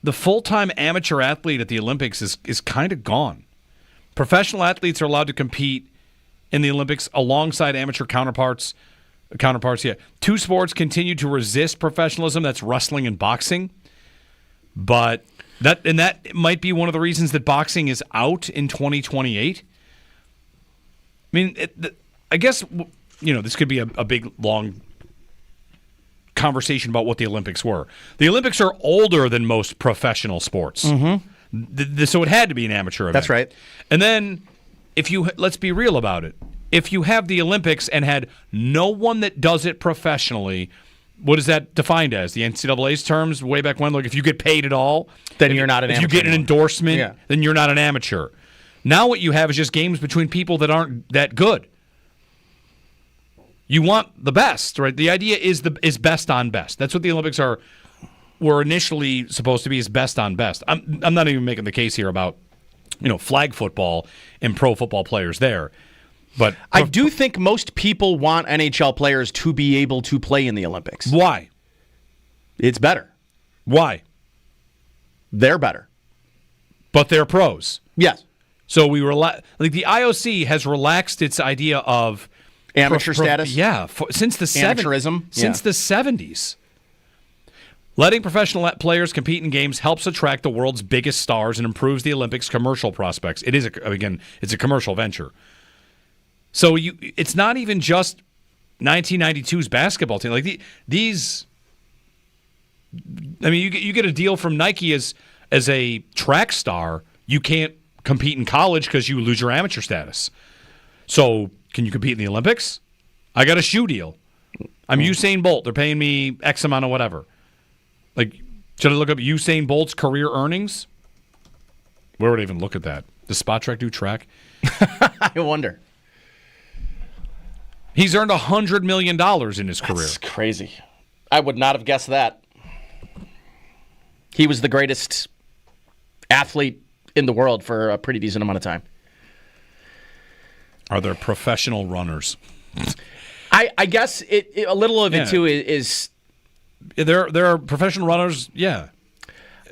the full-time amateur athlete at the Olympics is kind of gone. Professional athletes are allowed to compete in the Olympics alongside amateur counterparts. Yeah. 2 sports continue to resist professionalism. That's wrestling and boxing. But that might be one of the reasons that boxing is out in 2028. I mean, I guess this could be a big, long conversation about what the Olympics were. The Olympics are older than most professional sports. Mm-hmm. So it had to be an amateur event. That's right. And then, let's be real about it. If you have the Olympics and had no one that does it professionally, what is that defined as? The NCAA's terms way back when? Like, if you get paid at all, then you're not an amateur. If you get an endorsement, then you're not an amateur. Now what you have is just games between people that aren't that good. You want the best, right? The idea is best on best. That's what the Olympics were initially supposed to be, is best on best. I'm not even making the case here about, flag football and pro football players there. But I do think most people want NHL players to be able to play in the Olympics. Why? It's better. Why? They're better. But they're pros. Yes. So the IOC has relaxed its idea of amateur status. Since the amateurism. Since the 70s. Letting professional players compete in games helps attract the world's biggest stars and improves the Olympics' commercial prospects. It is it's a commercial venture. So it's not even just 1992's basketball team. Like these, I mean, you get a deal from Nike as a track star. You can't compete in college because you lose your amateur status. So can you compete in the Olympics? I got a shoe deal. I'm Usain Bolt. They're paying me X amount of whatever. Like, should I look up Usain Bolt's career earnings? Where would I even look at that? Does Spot Track do track? I wonder. He's earned $100 million in his career. That's crazy. I would not have guessed that. He was the greatest athlete in the world for a pretty decent amount of time. Are there professional runners? I guess a little of it too is there are professional runners. Yeah.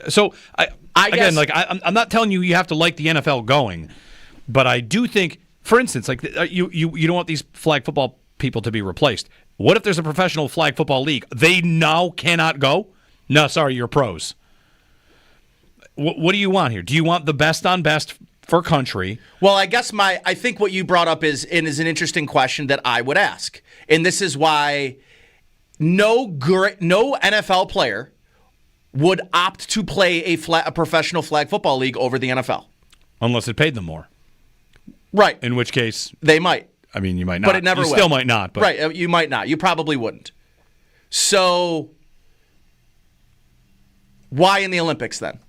So I guess, I'm not telling you have to like the NFL going, but I do think, for instance, like you don't want these flag football people to be replaced. What if there's a professional flag football league? They now cannot go? No, sorry, you're pros. What do you want here? Do you want the best on best for country? Well, I guess I think what you brought up is an interesting question that I would ask. And this is why no NFL player would opt to play a professional flag football league over the NFL. Unless it paid them more. Right. In which case... They might. I mean, you might not. But it never will. You still might not. But. Right, you might not. You probably wouldn't. So, why in the Olympics then?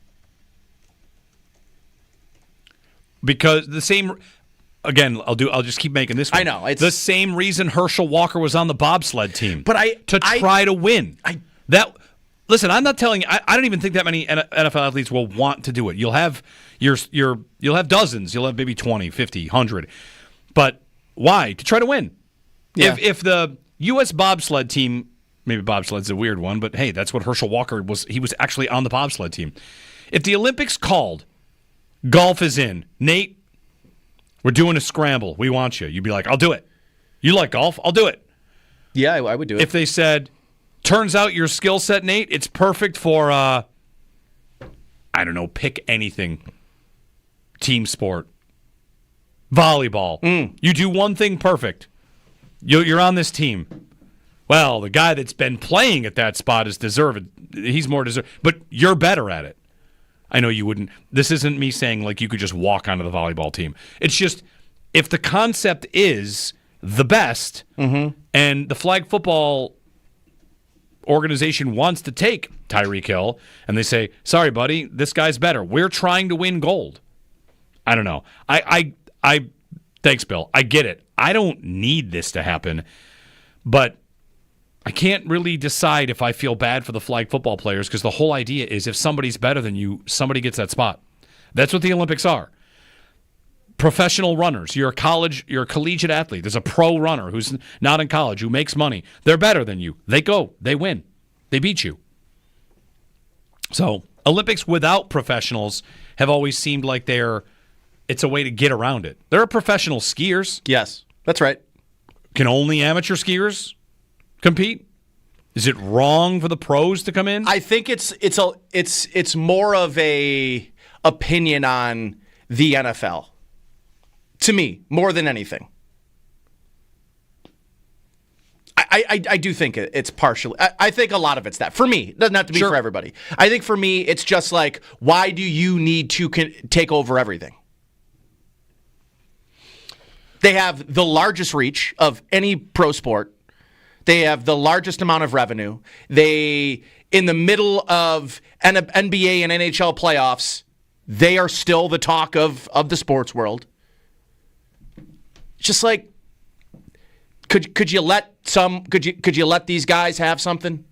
Because the same... Again, I'll just keep making this one. I know. It's the same reason Herschel Walker was on the bobsled team. But to try to win. Listen, I'm not telling you. I don't even think that many NFL athletes will want to do it. You'll have you'll have dozens. You'll have maybe 20, 50, 100. But why? To try to win. Yeah. If the U.S. bobsled team, maybe bobsled's a weird one, but hey, that's what Herschel Walker was. He was actually on the bobsled team. If the Olympics called, golf is in. Nate, we're doing a scramble. We want you. You'd be like, I'll do it. You like golf? I'll do it. Yeah, I would do it. If they said, turns out your skill set, Nate, it's perfect for, I don't know, pick anything. Team sport. Volleyball. You do one thing perfect. You're on this team. Well, the guy that's been playing at that spot is deserved. He's more deserved. But you're better at it. I know you wouldn't. This isn't me saying like you could just walk onto the volleyball team. It's just if the concept is the best and the flag football organization wants to take Tyreek Hill and they say, sorry, buddy, this guy's better. We're trying to win gold. I don't know. I thanks, Bill. I get it. I don't need this to happen, but I can't really decide if I feel bad for the flag football players because the whole idea is if somebody's better than you, somebody gets that spot. That's what the Olympics are. Professional runners. You're a collegiate athlete. There's a pro runner who's not in college, who makes money. They're better than you. They go. They win. They beat you. So Olympics without professionals have always seemed like it's a way to get around it. There are professional skiers. Yes, that's right. Can only amateur skiers compete? Is it wrong for the pros to come in? I think it's more of a opinion on the NFL. To me, more than anything. I do think it's partially. I think a lot of it's that. For me, it doesn't have to be for everybody. I think for me, it's just like, why do you need to take over everything? They have the largest reach of any pro sport. They have the largest amount of revenue. They, in the middle of NBA and NHL playoffs, they are still the talk of the sports world. Just like, could you let these guys have something,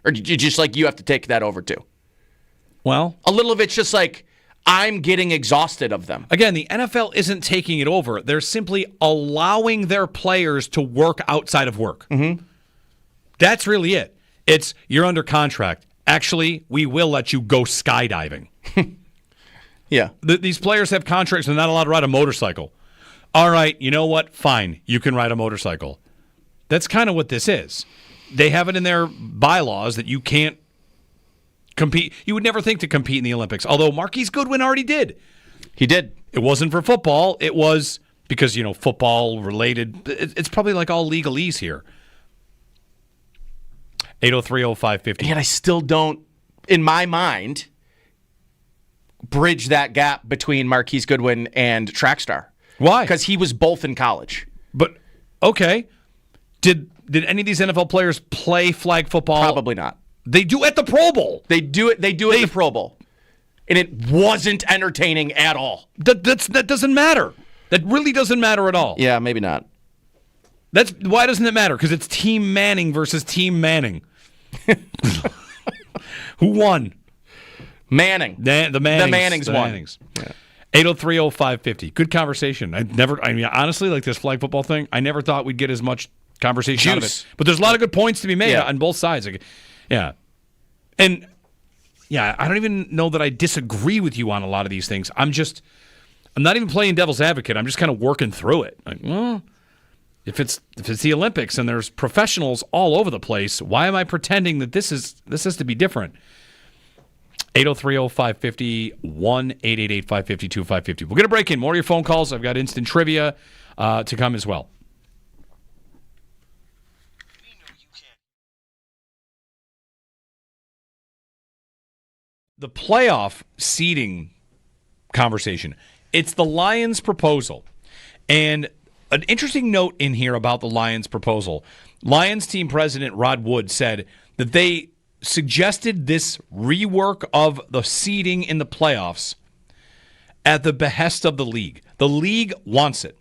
or did you just you have to take that over too? Well, a little of it's just like, I'm getting exhausted of them. Again, the NFL isn't taking it over. They're simply allowing their players to work outside of work. Mm-hmm. That's really it. It's, you're under contract. Actually, we will let you go skydiving. Yeah. These players have contracts. They're not allowed to ride a motorcycle. All right, you know what? Fine. You can ride a motorcycle. That's kind of what this is. They have it in their bylaws that you can't compete. You would never think to compete in the Olympics, although Marquise Goodwin already did. He did. It wasn't for football. It was because, football related. It's probably like all legalese here. 8030550. Yet I still don't, in my mind, bridge that gap between Marquise Goodwin and Trackstar. Why? Because he was both in college. But, okay. Did any of these NFL players play flag football? Probably not. They do at the Pro Bowl. They do it at the Pro Bowl. And it wasn't entertaining at all. That doesn't matter. That really doesn't matter at all. Yeah, maybe not. Why doesn't it matter? Because it's Team Manning versus Team Manning. Who won? Manning. The Mannings won. Mannings. Yeah. 8030550. Good conversation. Honestly, like this flag football thing, I never thought we'd get as much conversation out of it. But there's a lot of good points to be made on both sides. Yeah. And, I don't even know that I disagree with you on a lot of these things. I'm not even playing devil's advocate. I'm just kind of working through it. Like, well, if it's the Olympics and there's professionals all over the place, why am I pretending that this has to be different? 8030550, 1-888-550-2550. We're going to break in more of your phone calls. I've got instant trivia to come as well. The playoff seeding conversation. It's the Lions' proposal. And an interesting note in here about the Lions' proposal. Lions team president Rod Wood said that they suggested this rework of the seeding in the playoffs at the behest of the league. The league wants it.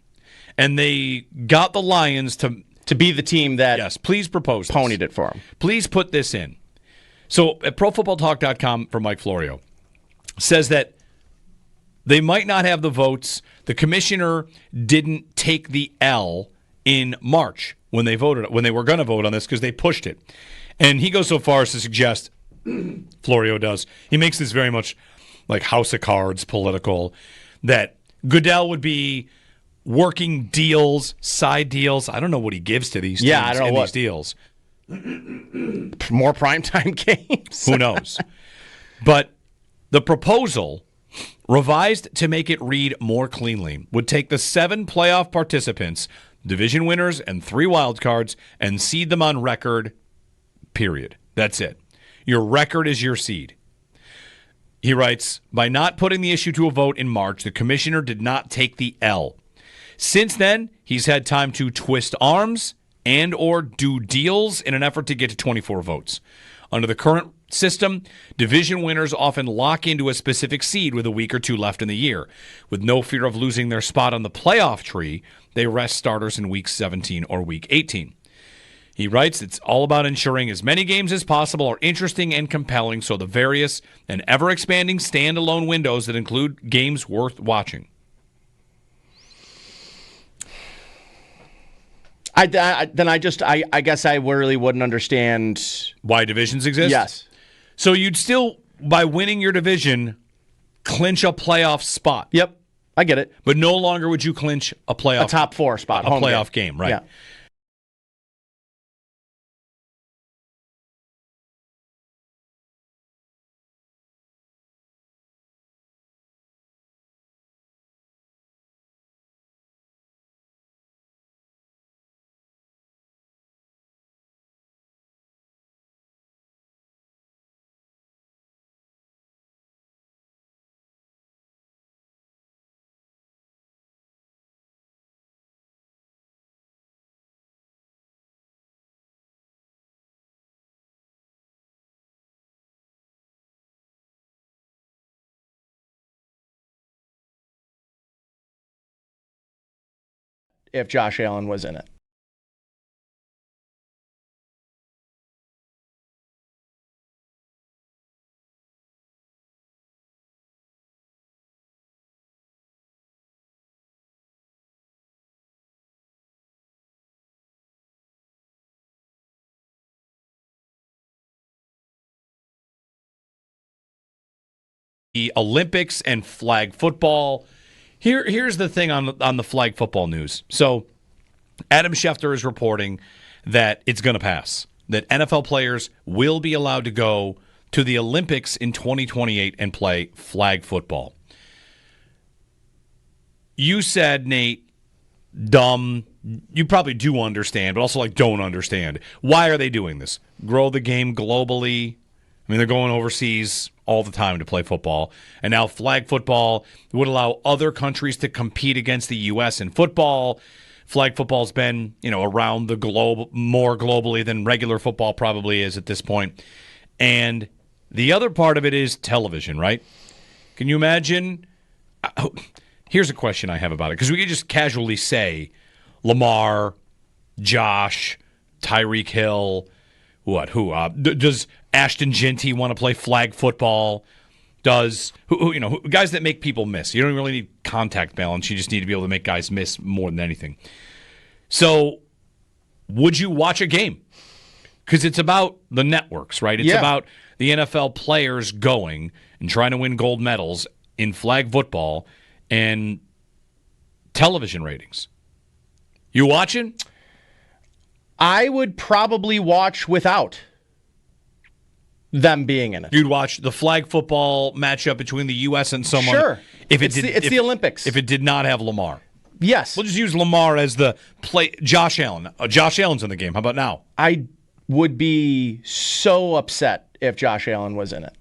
And they got the Lions to be the team that yes, please propose this. Ponied it for them. Please put this in. So at ProFootballTalk.com for Mike Florio says that they might not have the votes. The commissioner didn't take the L in March when they were going to vote on this because they pushed it. And he goes so far as to suggest, Florio does, he makes this very much like House of Cards political, that Goodell would be working deals, side deals. I don't know what he gives to these teams I don't know these deals. More primetime games. Who knows? But the proposal, revised to make it read more cleanly, would take the 7 playoff participants, division winners, and 3 wild cards, and seed them on record, period. That's it. Your record is your seed. He writes, by not putting the issue to a vote in March, the commissioner did not take the L. Since then, he's had time to twist arms and or do deals in an effort to get to 24 votes. Under the current system, division winners often lock into a specific seed with a week or two left in the year. With no fear of losing their spot on the playoff tree, they rest starters in week 17 or week 18. He writes, it's all about ensuring as many games as possible are interesting and compelling, so the various and ever-expanding standalone windows that include games worth watching. I guess I really wouldn't understand why divisions exist. Yes. So you'd still, by winning your division, clinch a playoff spot. Yep, I get it. But no longer would you clinch a top 4 spot, a playoff game, right? Yeah. if Josh Allen was in it. The Olympics and flag football. Here's the thing on the flag football news. So Adam Schefter is reporting that it's going to pass, that NFL players will be allowed to go to the Olympics in 2028 and play flag football. You said, Nate, dumb. You probably do understand, but also don't understand. Why are they doing this? Grow the game globally. I mean, they're going overseas all the time to play football. And now flag football would allow other countries to compete against the U.S. in football. Flag football's been, around the globe more globally than regular football probably is at this point. And the other part of it is television, right? Can you imagine? Here's a question I have about it, because we could just casually say Lamar, Josh, Tyreek Hill, who does Ashton Ginty want to play flag football? Does guys that make people miss? You don't really need contact balance. You just need to be able to make guys miss more than anything. So, would you watch a game? Because it's about the networks, right? It's about the NFL players going and trying to win gold medals in flag football and television ratings. You watching? I would probably watch without them being in it. You'd watch the flag football matchup between the U.S. and someone. Sure. It's the Olympics. If it did not have Lamar. Yes. We'll just use Lamar as the play. Josh Allen. Josh Allen's in the game. How about now? I would be so upset if Josh Allen was in it.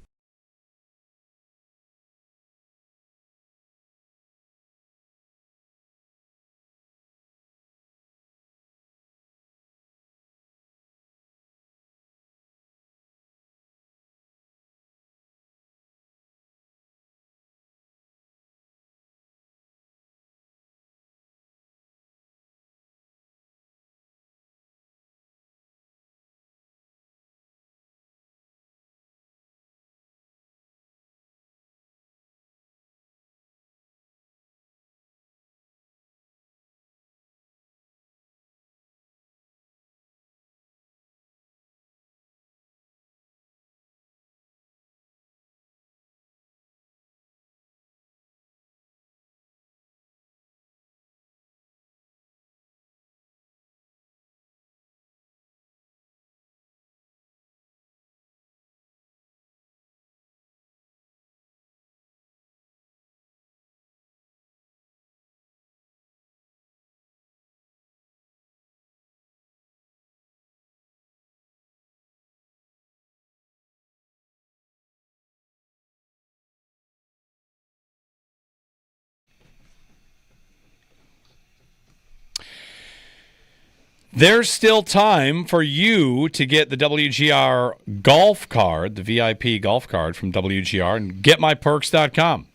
There's still time for you to get the WGR golf card, the VIP golf card from WGR, and getmyperks.com.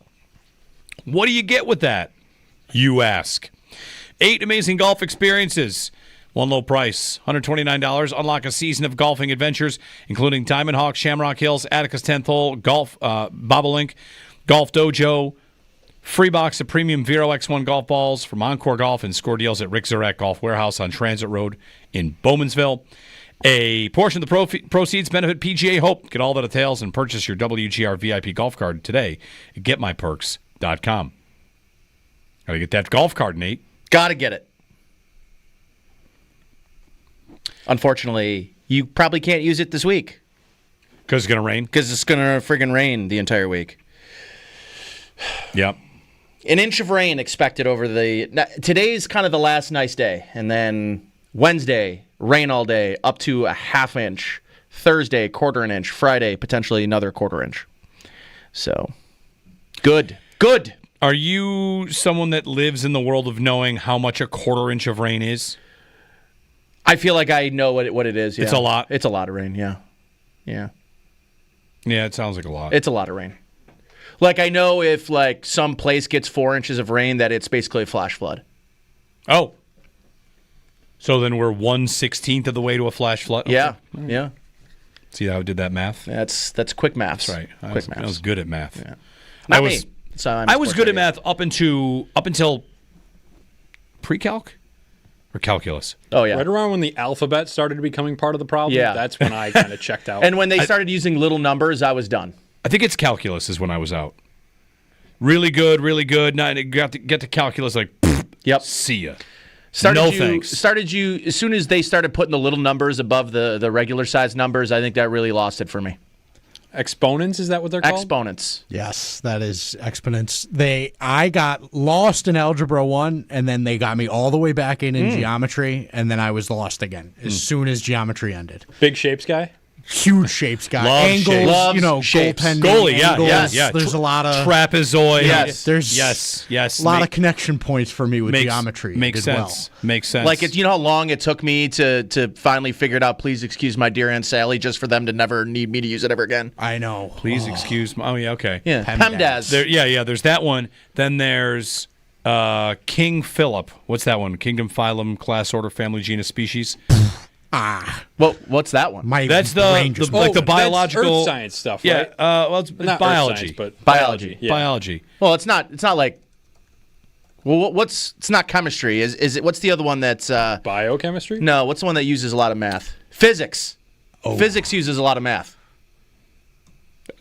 What do you get with that, you ask? 8 amazing golf experiences. One low price, $129. Unlock a season of golfing adventures, including Diamond Hawk, Shamrock Hills, Atticus 10th Hole, Golf, Bobolink, Golf Dojo, free box of premium Vero X1 golf balls from Encore Golf, and score deals at Rick Zarek Golf Warehouse on Transit Road in Bowmansville. A portion of the proceeds benefit PGA Hope. Get all the details and purchase your WGR VIP golf card today at getmyperks.com. Got to get that golf card, Nate. Got to get it. Unfortunately, you probably can't use it this week. Because it's going to rain? Because it's going to friggin' rain the entire week. Yep. An inch of rain expected over today's kind of the last nice day. And then Wednesday, rain all day, up to a half inch. Thursday, quarter an inch. Friday, potentially another quarter inch. So, good. Are you someone that lives in the world of knowing how much a quarter inch of rain is? I feel like I know what it is. Yeah. It's a lot? It's a lot of rain, yeah. Yeah, it sounds like a lot. It's a lot of rain. Like, I know if, some place gets 4 inches of rain, that it's basically a flash flood. Oh. So then we're 1/16 of the way to a flash flood? Okay. Yeah, yeah. See how I did that math? That's quick maths. That's right. I Quick was good at math. Yeah. I Not was, me. So I'm I was good at sports math up until pre-calc or calculus. Oh, yeah. Right around when the alphabet started becoming part of the problem, Yeah. that's when I kind of checked out. And when they started using little numbers, I was done. I think it's calculus is when I was out. Really good, really good. Now, get to calculus, like, yep. See ya. Thanks. Started you as soon as they started putting the little numbers above the regular size numbers. I think that really lost it for me. Exponents, is that what they're called? Exponents. Yes, that is exponents. I got lost in Algebra 1, and then they got me all the way back in geometry, and then I was lost again as soon as geometry ended. Big shapes guy? Huge shapes guy. Love Angles, shapes. Shapes. goaltending. Goalie, yeah, angles. yeah. There's a lot of trapezoid. Yes. There's yes. a lot of connection points for me with geometry. Makes Did sense. well. Makes sense. Like, you know how long it took me to finally figure it out, please excuse my dear Aunt Sally, just for them to never need me to use it ever again? I know. Please excuse me. Oh, yeah, okay. Yeah, PEMDAS. There's that one. Then there's King Philip. What's that one? Kingdom, phylum, class, order, family, genus, species. Well, what's that one? That's the biological Earth science stuff, yeah, right? well, it's Not biology. Earth science, but Biology. Yeah. Biology. Well, it's not like. Well, it's not chemistry. Is it? What's the other one that's biochemistry? No, what's the one that uses a lot of math? Physics. Physics uses a lot of math.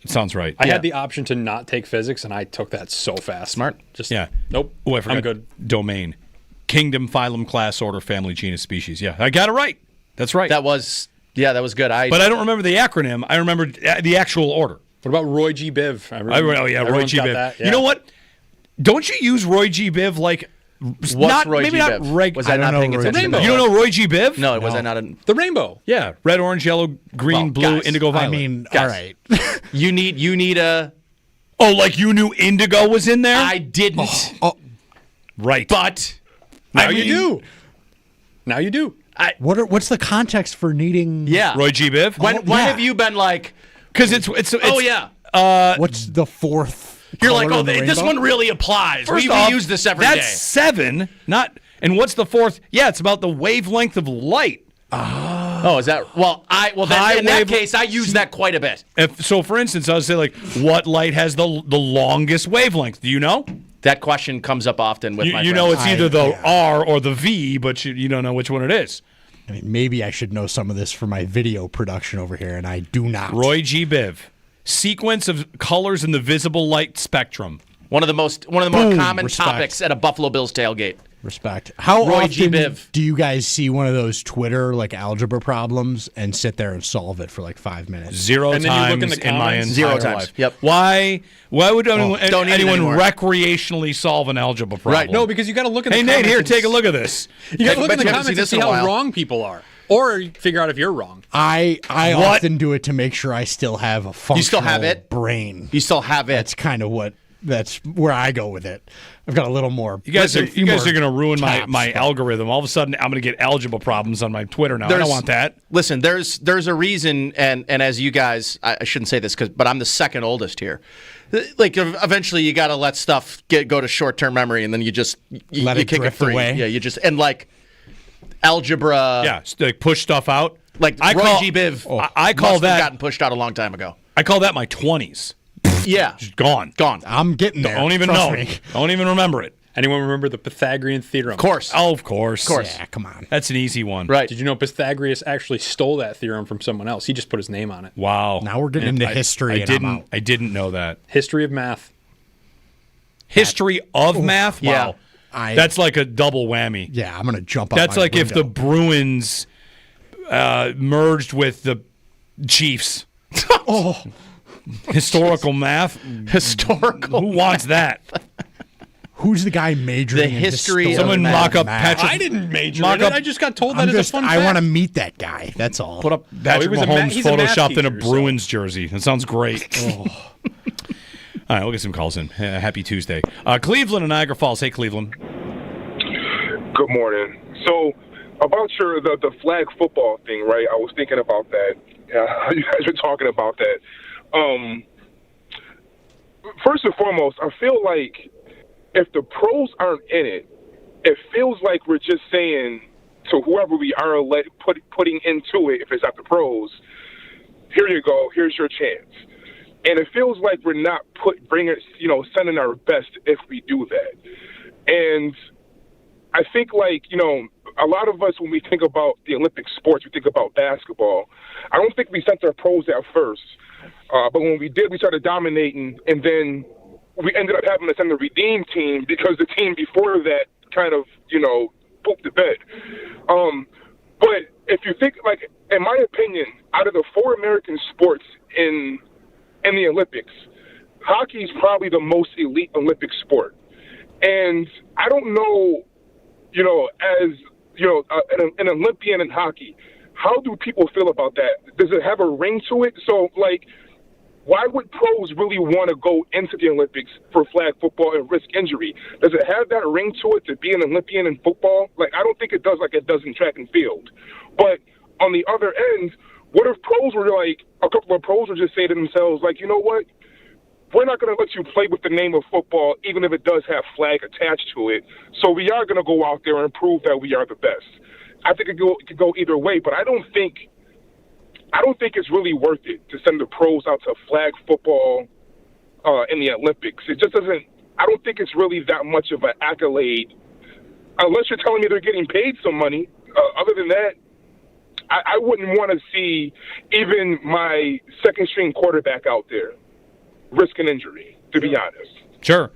Sounds right. I had the option to not take physics, and I took that so fast. Smart. Just Nope. Oh, I forgot. I'm good. Domain. Kingdom, phylum, class, order, family, genus, species. Yeah, I got it right. That's right. That was good. But I don't remember the acronym. I remember the actual order. What about Roy G. Biv? Roy G. Biv. That, yeah. You know what? Don't you use Roy G. Biv like What's not Roy maybe G. not Biv? reg- Was I not paying attention? You don't know Roy G. Biv? No, was I not? The rainbow. Yeah, red, orange, yellow, green, blue, guys, indigo, violet. I mean, Guys. all right. You need a. Oh, like you knew indigo was in there? I didn't. Right. But Now I mean, you do. Now you do. What's the context for needing? Yeah. Roy G. Biv? When have you been like? Because it's Oh yeah. What's the fourth? You're like, color oh, of the this rainbow? one really applies. First We off, use this every that's day. 7, not. And what's the fourth? Yeah, it's about the wavelength of light. Oh, is that? Well, then in that case, I use that quite a bit. So, for instance, I would say like, what light has the longest wavelength? Do you know? That question comes up often with my You friends. know, it's either the R or the V, but you don't know which one it is. I mean, maybe I should know some of this for my video production over here, and I do not. Roy G. Biv. Sequence of colors in the visible light spectrum. One of the more common topics at a Buffalo Bills tailgate. Respect. How Roy often G. Biv. do you guys see one of those Twitter like algebra problems and sit there and solve it for like 5 minutes? 0 And then you times look in the in my comments. entire 0 times. life. Yep. Why would anyone don't need it anymore. recreationally solve an algebra problem? Right. No, because you got to look at the Hey, comments. Nate, here, and take a look at this. You got to look Bet in the you haven't comments seen and this see in a how while. wrong people are. Or figure out if you're wrong. I What? often do it to make sure I still have a functional You still have it? brain. You still have it. That's kind of that's where I go with it. I've got a little more. You guys are going to ruin taps, my but- algorithm. All of a sudden, I'm going to get algebra problems on my Twitter now. I don't want that. Listen, there's a reason, and as you guys, I shouldn't say this but I'm the second oldest here. Like eventually, you got to let stuff go to short-term memory, and then you just you Let it kick it drift free. away. Yeah, you just and like algebra. Yeah, like push stuff out. Like I Roy call- G. Biv. I call must have that- gotten pushed out a long time ago. I call that my 20s. Yeah, Just gone. I'm getting there. Don't even Trust know. me. Don't even remember it. Anyone remember the Pythagorean theorem? Of course. Oh, of course. Yeah, come on. That's an easy one. Right. Did you know Pythagoras actually stole that theorem from someone else? He just put his name on it. Wow. Now we're getting into history. I didn't know that. History of math. History of math? Yeah. Wow. That's like a double whammy. Yeah, I'm gonna jump. That's out my like if the window. Bruins merged with the Chiefs. Oh, Historical math. Historical. Who wants that? who's the guy majoring? The in history of Someone math. mock up math? Patrick. I didn't major Mock in it. up- I just got told that I'm as just. a fun I fact. want to meet that guy. That's all. Put up Patrick was a Mahomes he's a math photoshopped in a teacher, so- Bruins jersey. That sounds great. All right, we'll get some calls in. Happy Tuesday. Cleveland and Niagara Falls. Hey, Cleveland. Good morning. So about the flag football thing, right? I was thinking about that. You guys were talking about that. First and foremost, I feel like if the pros aren't in it, it feels like we're just saying to whoever we are putting into it, if it's at the pros, here you go, here's your chance. And it feels like we're not sending our best if we do that. And I think, a lot of us, when we think about the Olympic sports, we think about basketball. I don't think we sent our pros at first. But when we did, we started dominating, and then we ended up having to send the redeem team because the team before that kind of, pooped the bed. But if you think, in my opinion, out of the 4 American sports in the Olympics, hockey is probably the most elite Olympic sport. And I don't know, as, an Olympian in hockey, how do people feel about that? Does it have a ring to it? So, why would pros really want to go into the Olympics for flag football and risk injury? Does it have that ring to it to be an Olympian in football? I don't think it does like it does in track and field. But on the other end, what if pros were a couple of pros would just say to themselves, you know what? We're not going to let you play with the name of football, even if it does have flag attached to it. So we are going to go out there and prove that we are the best. I think it could go either way, but I don't think it's really worth it to send the pros out to flag football in the Olympics. It just doesn't. I don't think it's really that much of an accolade, unless you're telling me they're getting paid some money. Other than that, I wouldn't want to see even my second string quarterback out there risk an injury, to be honest. Sure.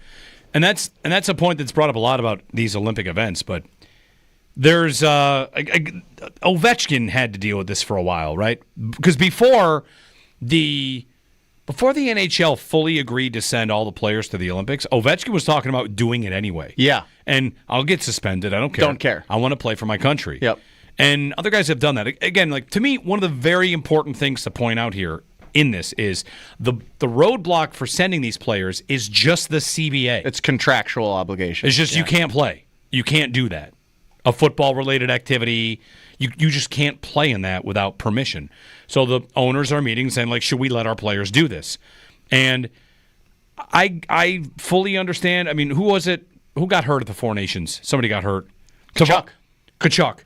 And that's a point that's brought up a lot about these Olympic events, but there's Ovechkin had to deal with this for a while, right? Because before the NHL fully agreed to send all the players to the Olympics, Ovechkin was talking about doing it anyway. Yeah. And I'll get suspended. I don't care. Don't care. I want to play for my country. Yep. And other guys have done that. Again, to me, one of the very important things to point out here in this is the roadblock for sending these players is just the CBA. It's contractual obligation. It's just you can't play. You can't do that. A football-related activity, you just can't play in that without permission. So the owners are meeting saying, should we let our players do this? And I fully understand. I mean, who was it? Who got hurt at the Four Nations? Somebody got hurt. Kachuk.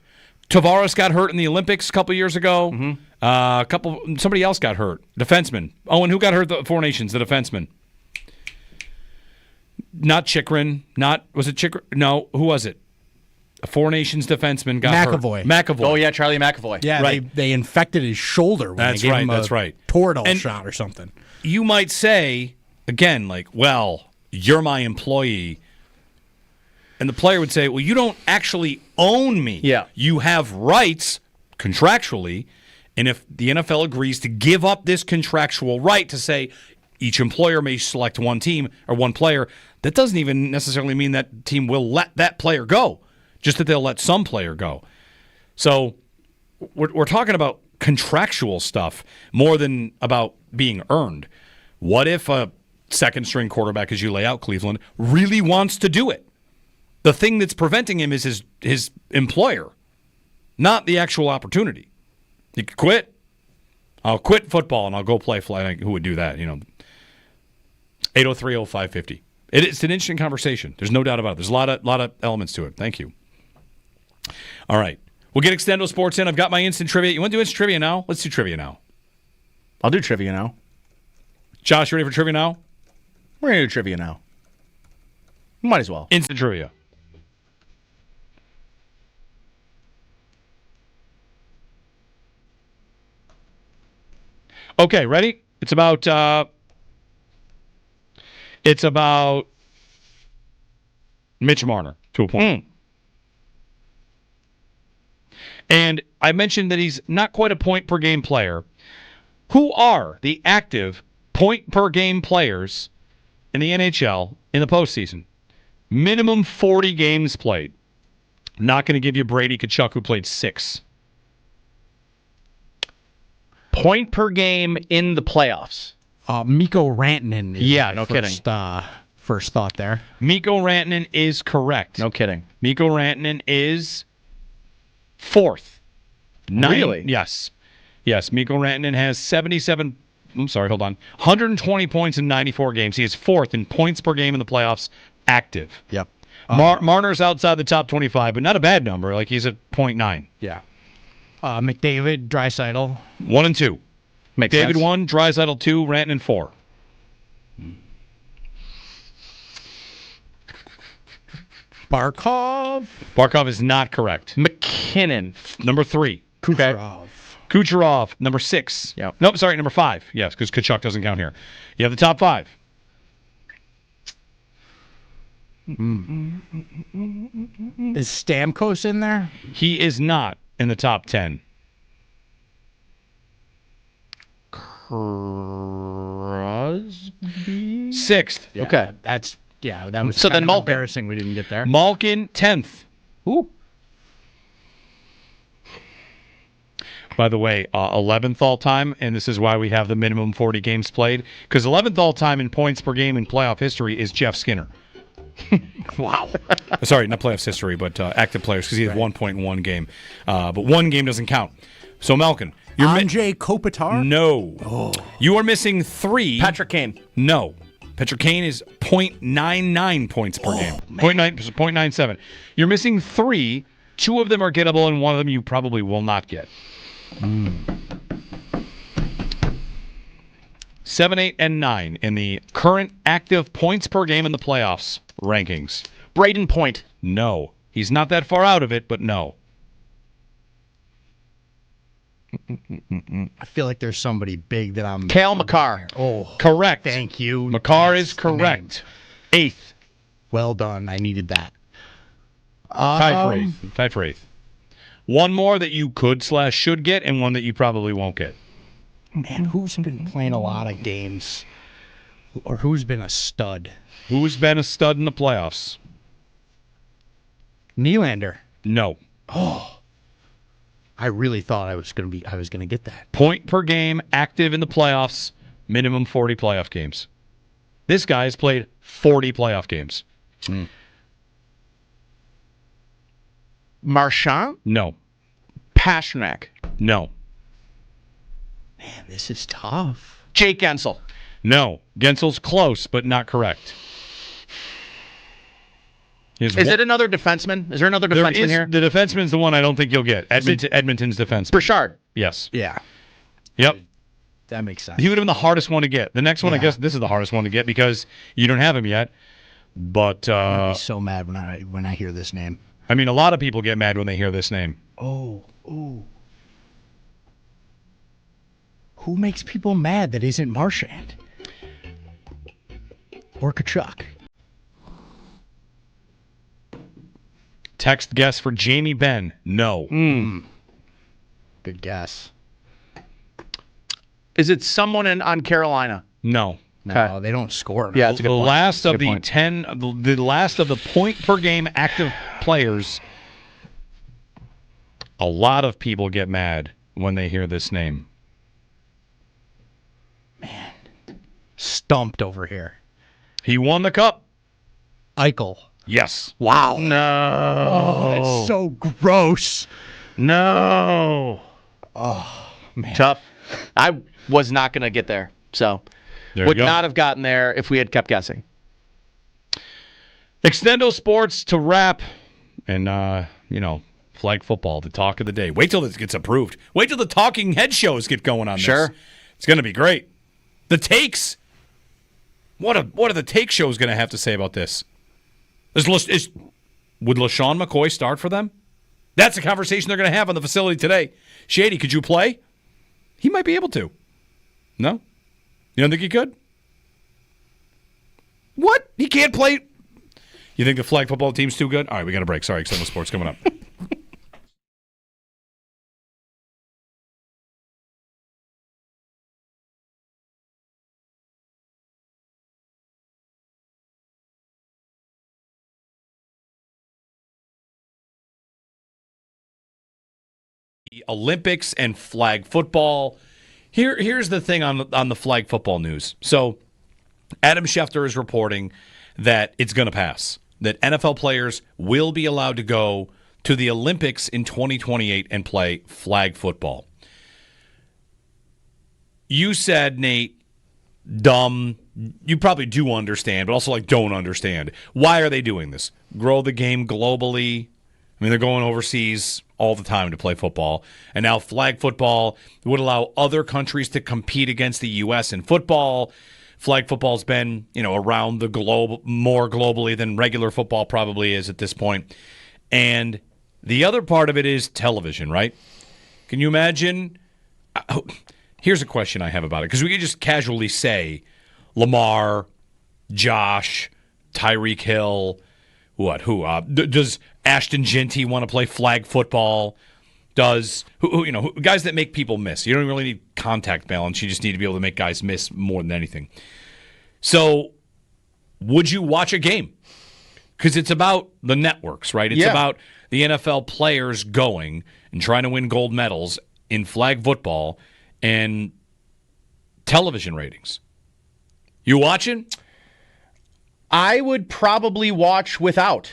Tavares got hurt in the Olympics a couple years ago. Mm-hmm. Somebody else got hurt. Defenseman. Oh, and who got hurt at the Four Nations? The defenseman. Not Chikrin. Was it Chikrin? No, who was it? A Four Nations defenseman got hurt. McAvoy. Oh, yeah, Charlie McAvoy. Yeah, right. They infected his shoulder when they gave him a Toradol shot or something. You might say, again, you're my employee. And the player would say, well, you don't actually own me. Yeah. You have rights contractually. And if the NFL agrees to give up this contractual right to say each employer may select one team or one player, that doesn't even necessarily mean that team will let that player go. Just that they'll let some player go. So we're talking about contractual stuff more than about being earned. What if a second-string quarterback, as you lay out, Cleveland, really wants to do it? The thing that's preventing him is his employer, not the actual opportunity. He could quit. I'll quit football and I'll go play flag. Who would do that? 803-0550. It's an interesting conversation. There's no doubt about it. There's a lot of elements to it. Thank you. All right. We'll get Extendo Sports in. I've got my instant trivia. You want to do instant trivia now? Let's do trivia now. I'll do trivia now. Josh, you ready for trivia now? We're going to do trivia now. Might as well. Instant trivia. Okay, ready? It's about Mitch Marner to a point. And I mentioned that he's not quite a point-per-game player. Who are the active point-per-game players in the NHL in the postseason? Minimum 40 games played. Not going to give you Brady Tkachuk, who played 6. Point per game in the playoffs. Mikko Rantanen is no kidding. First thought there. Mikko Rantanen is correct. No kidding. Mikko Rantanen is 4th. Really? Yes. Yes, Mikko Rantanen has 120 points in 94 games. He is 4th in points per game in the playoffs, active. Yep. Marner's outside the top 25, but not a bad number. Like, he's at 0.9. Yeah. McDavid, Draisaitl. 1 and 2. Makes David sense. 1, Draisaitl 2, Rantanen 4. Barkov is not correct. McKinnon. Number 3. Kucherov, number 6. Yep. Nope, sorry, number 5. Yes, because Kachuk doesn't count here. You have the top 5. Is Stamkos in there? He is not in the top 10. Crosby? 6th. Yeah, okay. That was so then Malkin. Embarrassing we didn't get there. Malkin, 10th. Ooh. By the way, 11th all-time, and this is why we have the minimum 40 games played, because 11th all-time in points per game in playoff history is Jeff Skinner. Wow. Sorry, not playoffs history, but active players, because he had 1.1 game. But one game doesn't count. So, Malkin. Andrei Kopitar? No. Oh. You are missing 3. Patrick Kane. No. Patrick Kane is 0.99 points per game. 0.97. You're missing 3. 2 of them are gettable, and 1 of them you probably will not get. 7, 8, and 9 in the current active points per game in the playoffs rankings. Braden Point. No. He's not that far out of it, but no. I feel like there's somebody big that I'm... Cale Makar. Oh. Correct. Thank you. Makar is correct. 8th. Well done. I needed that. Tied for 8th. One more that you could/should get, and one that you probably won't get. Man, who's been playing a lot of games? Or who's been a stud? Who's been a stud in the playoffs? Nylander. No. Oh. I really thought I was gonna get that. Point per game active in the playoffs, minimum 40 playoff games. This guy has played 40 playoff games. Marchand? No. Pasternak? No. Man, this is tough. Jake Gensel? No. Gensel's close, but not correct. Is it another defenseman? Is there another defenseman here? The defenseman's the one I don't think you'll get. Edmonton's defenseman. Burchard? Yes. Yeah. Yep. That makes sense. He would have been the hardest one to get. The next one, I guess this is the hardest one to get because you don't have him yet. But I'll be so mad when I hear this name. I mean, a lot of people get mad when they hear this name. Oh. Who makes people mad that isn't Marchand? Or Kachuk? Text guess for Jamie Benn. No. Good guess. Is it someone on Carolina? No. No, they don't score. Yeah, it's a good point. Last of the 10, the last of the point per game active players. A lot of people get mad when they hear this name. Man, stumped over here. He won the cup. Eichel. Yes. Wow. No. Oh, that's so gross. No. Oh, man. Tough. I was not going to get there, so would not have gotten there if we had kept guessing. Extendo Sports to wrap, and flag football, the talk of the day. Wait till this gets approved. Wait till the talking head shows get going on this. Sure. It's going to be great. The takes. What are the take shows going to have to say about this? Would LaShawn McCoy start for them? That's a conversation they're going to have on the facility today. Shady, could you play? He might be able to. No? You don't think he could? What? He can't play? You think the flag football team's too good? All right, we got a break. Sorry, Extendo Sports coming up. Olympics and flag football. Here's the thing on the flag football news. So Adam Schefter is reporting that it's going to pass, that NFL players will be allowed to go to the Olympics in 2028 and play flag football. You said, Nate, dumb, you probably do understand, but also like don't understand. Why are they doing this? Grow the game globally. I mean, they're going overseas all the time to play football. And now flag football would allow other countries to compete against the U.S. in football. Flag football's been, around the globe more globally than regular football probably is at this point. And the other part of it is television, right? Can you imagine? Here's a question I have about it, because we could just casually say Lamar, Josh, Tyreek Hill, who? Does Ashton Ginty want to play flag football? Does guys that make people miss? You don't really need contact balance. You just need to be able to make guys miss more than anything. So, would you watch a game? Because it's about the networks, right? It's about the NFL players going and trying to win gold medals in flag football and television ratings. You watching? I would probably watch without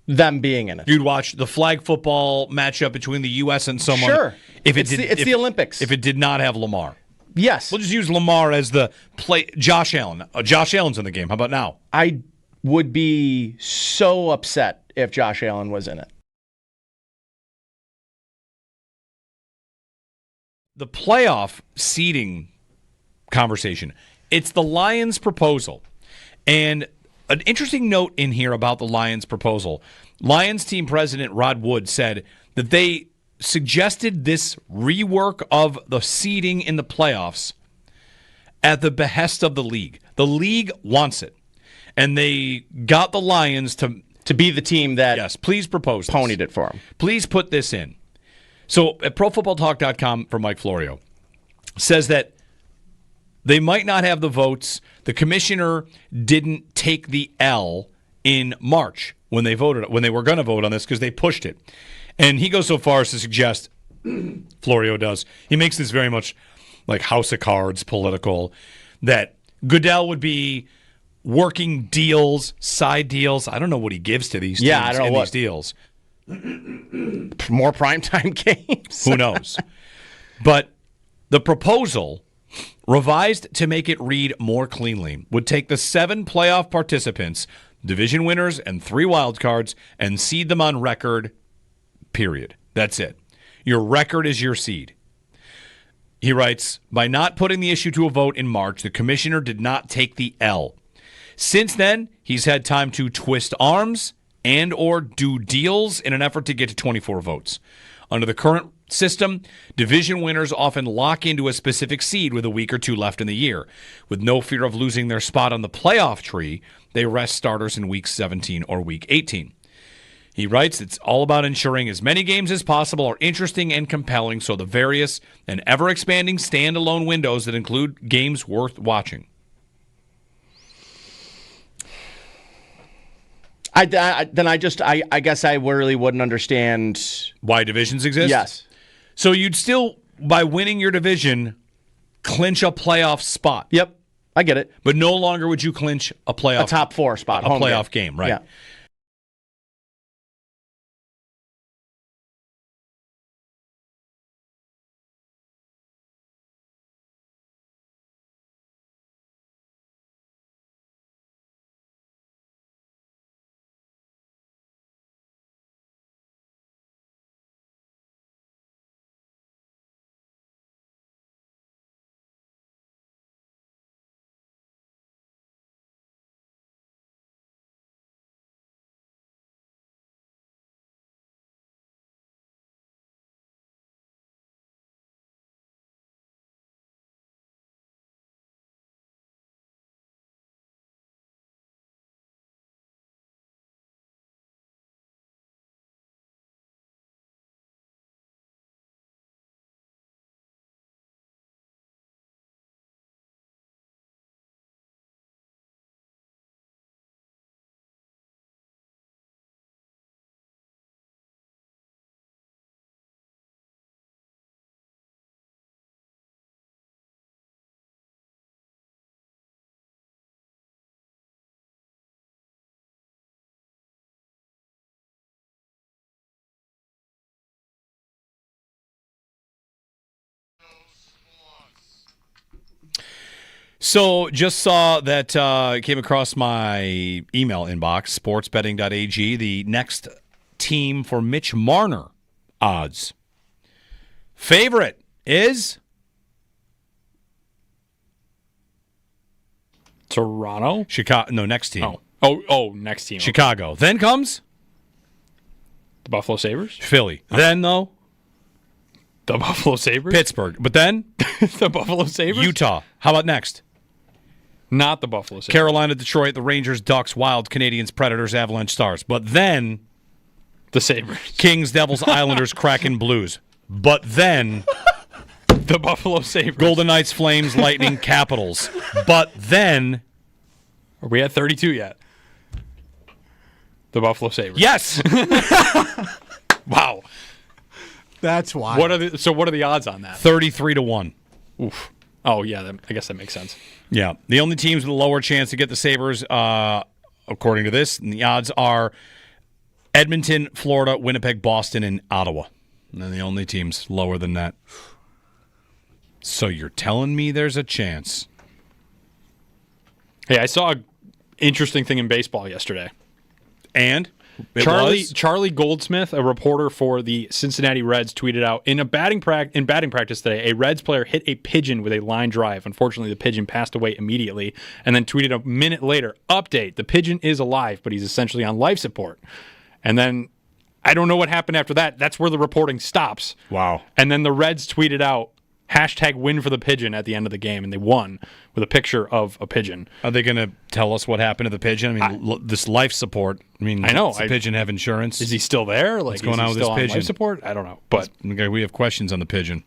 them being in it. You'd watch the flag football matchup between the U.S. and someone. Sure. It's the Olympics. If it did not have Lamar. Yes. We'll just use Lamar as the play. Josh Allen. Josh Allen's in the game. How about now? I would be so upset if Josh Allen was in it. The playoff seeding conversation. It's the Lions' proposal. And an interesting note in here about the Lions' proposal. Lions team president Rod Wood said that they suggested this rework of the seeding in the playoffs at the behest of the league. The league wants it. And they got the Lions to be the team that yes, please propose this. Ponied it for them. Please put this in. So at ProFootballTalk.com for Mike Florio says that they might not have the votes. The commissioner didn't take the L in March when they were going to vote on this, because they pushed it. And he goes so far as to suggest, Florio does, he makes this very much like House of Cards political, that Goodell would be working deals, side deals. I don't know what he gives to these teams I don't know in what. these deals. More primetime games. Who knows? But the proposal, revised to make it read more cleanly, would take the 7 playoff participants, division winners, and 3 wild cards, and seed them on record, period. That's it. Your record is your seed. He writes, by not putting the issue to a vote in March, the commissioner did not take the L. Since then, he's had time to twist arms and or do deals in an effort to get to 24 votes. Under the current system, division winners often lock into a specific seed with a week or two left in the year. With no fear of losing their spot on the playoff tree, they rest starters in week 17 or week 18. He writes, it's all about ensuring as many games as possible are interesting and compelling, so the various and ever-expanding standalone windows that include games worth watching. I guess I really wouldn't understand why divisions exist. Yes. So you'd still, by winning your division, clinch a playoff spot. Yep, I get it. But no longer would you clinch a top 4 spot, a playoff game, right? Yeah. So just saw that came across my email inbox, sportsbetting.ag, the next team for Mitch Marner odds. Favorite is Toronto? Chicago. No, next team. Oh, next team. Chicago. Then comes the Buffalo Sabres? Philly. Then, though, the Buffalo Sabres? Pittsburgh. But then the Buffalo Sabres? Utah. How about next? Not the Buffalo Sabres. Carolina, Detroit, the Rangers, Ducks, Wild, Canadians, Predators, Avalanche, Stars. But then the Sabres. Kings, Devils, Islanders, Kraken, Blues. But then the Buffalo Sabres. Golden Knights, Flames, Lightning, Capitals. But then are we at 32 yet? The Buffalo Sabres. Yes. Wow. That's why. What are the odds on that? 33-1. Oof. Oh yeah, I guess that makes sense. Yeah, the only teams with a lower chance to get the Sabres, according to this, and the odds are Edmonton, Florida, Winnipeg, Boston, and Ottawa. And they're the only teams lower than that. So you're telling me there's a chance? Hey, I saw an interesting thing in baseball yesterday. And? Charlie Goldsmith, a reporter for the Cincinnati Reds, tweeted out in batting practice today, a Reds player hit a pigeon with a line drive. Unfortunately, the pigeon passed away immediately, and then tweeted a minute later, update, the pigeon is alive, but he's essentially on life support. And then I don't know what happened after that. That's where the reporting stops. Wow. And then the Reds tweeted out, #win for the pigeon at the end of the game, and they won with a picture of a pigeon. Are they going to tell us what happened to the pigeon? I mean, this life support. I mean, I know. Does the pigeon have insurance? Is he still there? What's going on with this pigeon? Life support? I don't know. But we have questions on the pigeon.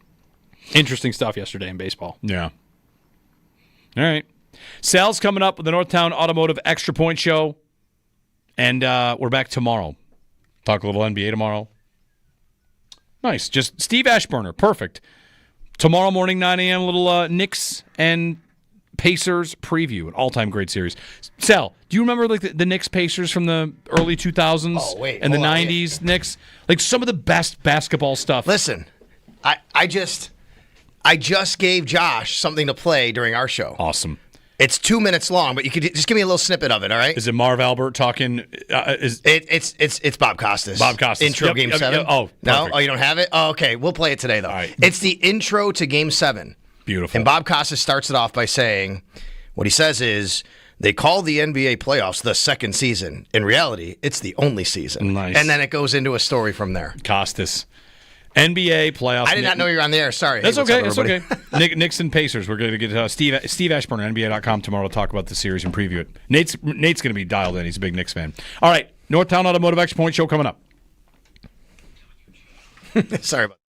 Interesting stuff yesterday in baseball. Yeah. All right. Sal's coming up with the Northtown Automotive Extra Point Show, and we're back tomorrow. Talk a little NBA tomorrow. Nice. Just Steve Ashburner. Perfect. Tomorrow morning, 9 a.m., a little Knicks and Pacers preview, an all-time great series. Sal, do you remember like the Knicks Pacers from the early 2000s and the 90s Knicks? Like some of the best basketball stuff. Listen, I just gave Josh something to play during our show. Awesome. It's 2 minutes long, but you could just give me a little snippet of it, all right? Is it Marv Albert talking? It's Bob Costas. Bob Costas. Intro Yep, Game yep, 7. yep. Oh, no? perfect. Oh, you don't have it? Oh, okay. We'll play it today, though. All right. It's the intro to Game 7. Beautiful. And Bob Costas starts it off by saying, what he says is, they call the NBA playoffs the second season. In reality, it's the only season. Nice. And then it goes into a story from there. Costas. NBA playoffs. I did not know you were on the air. Sorry. That's Hey, what's okay. up, That's everybody? okay. Knicks and Pacers. We're going to get Steve Ashburn, NBA.com tomorrow to talk about the series and preview it. Nate's going to be dialed in. He's a big Knicks fan. All right. Northtown Automotive Extra Point Show coming up. Sorry about that.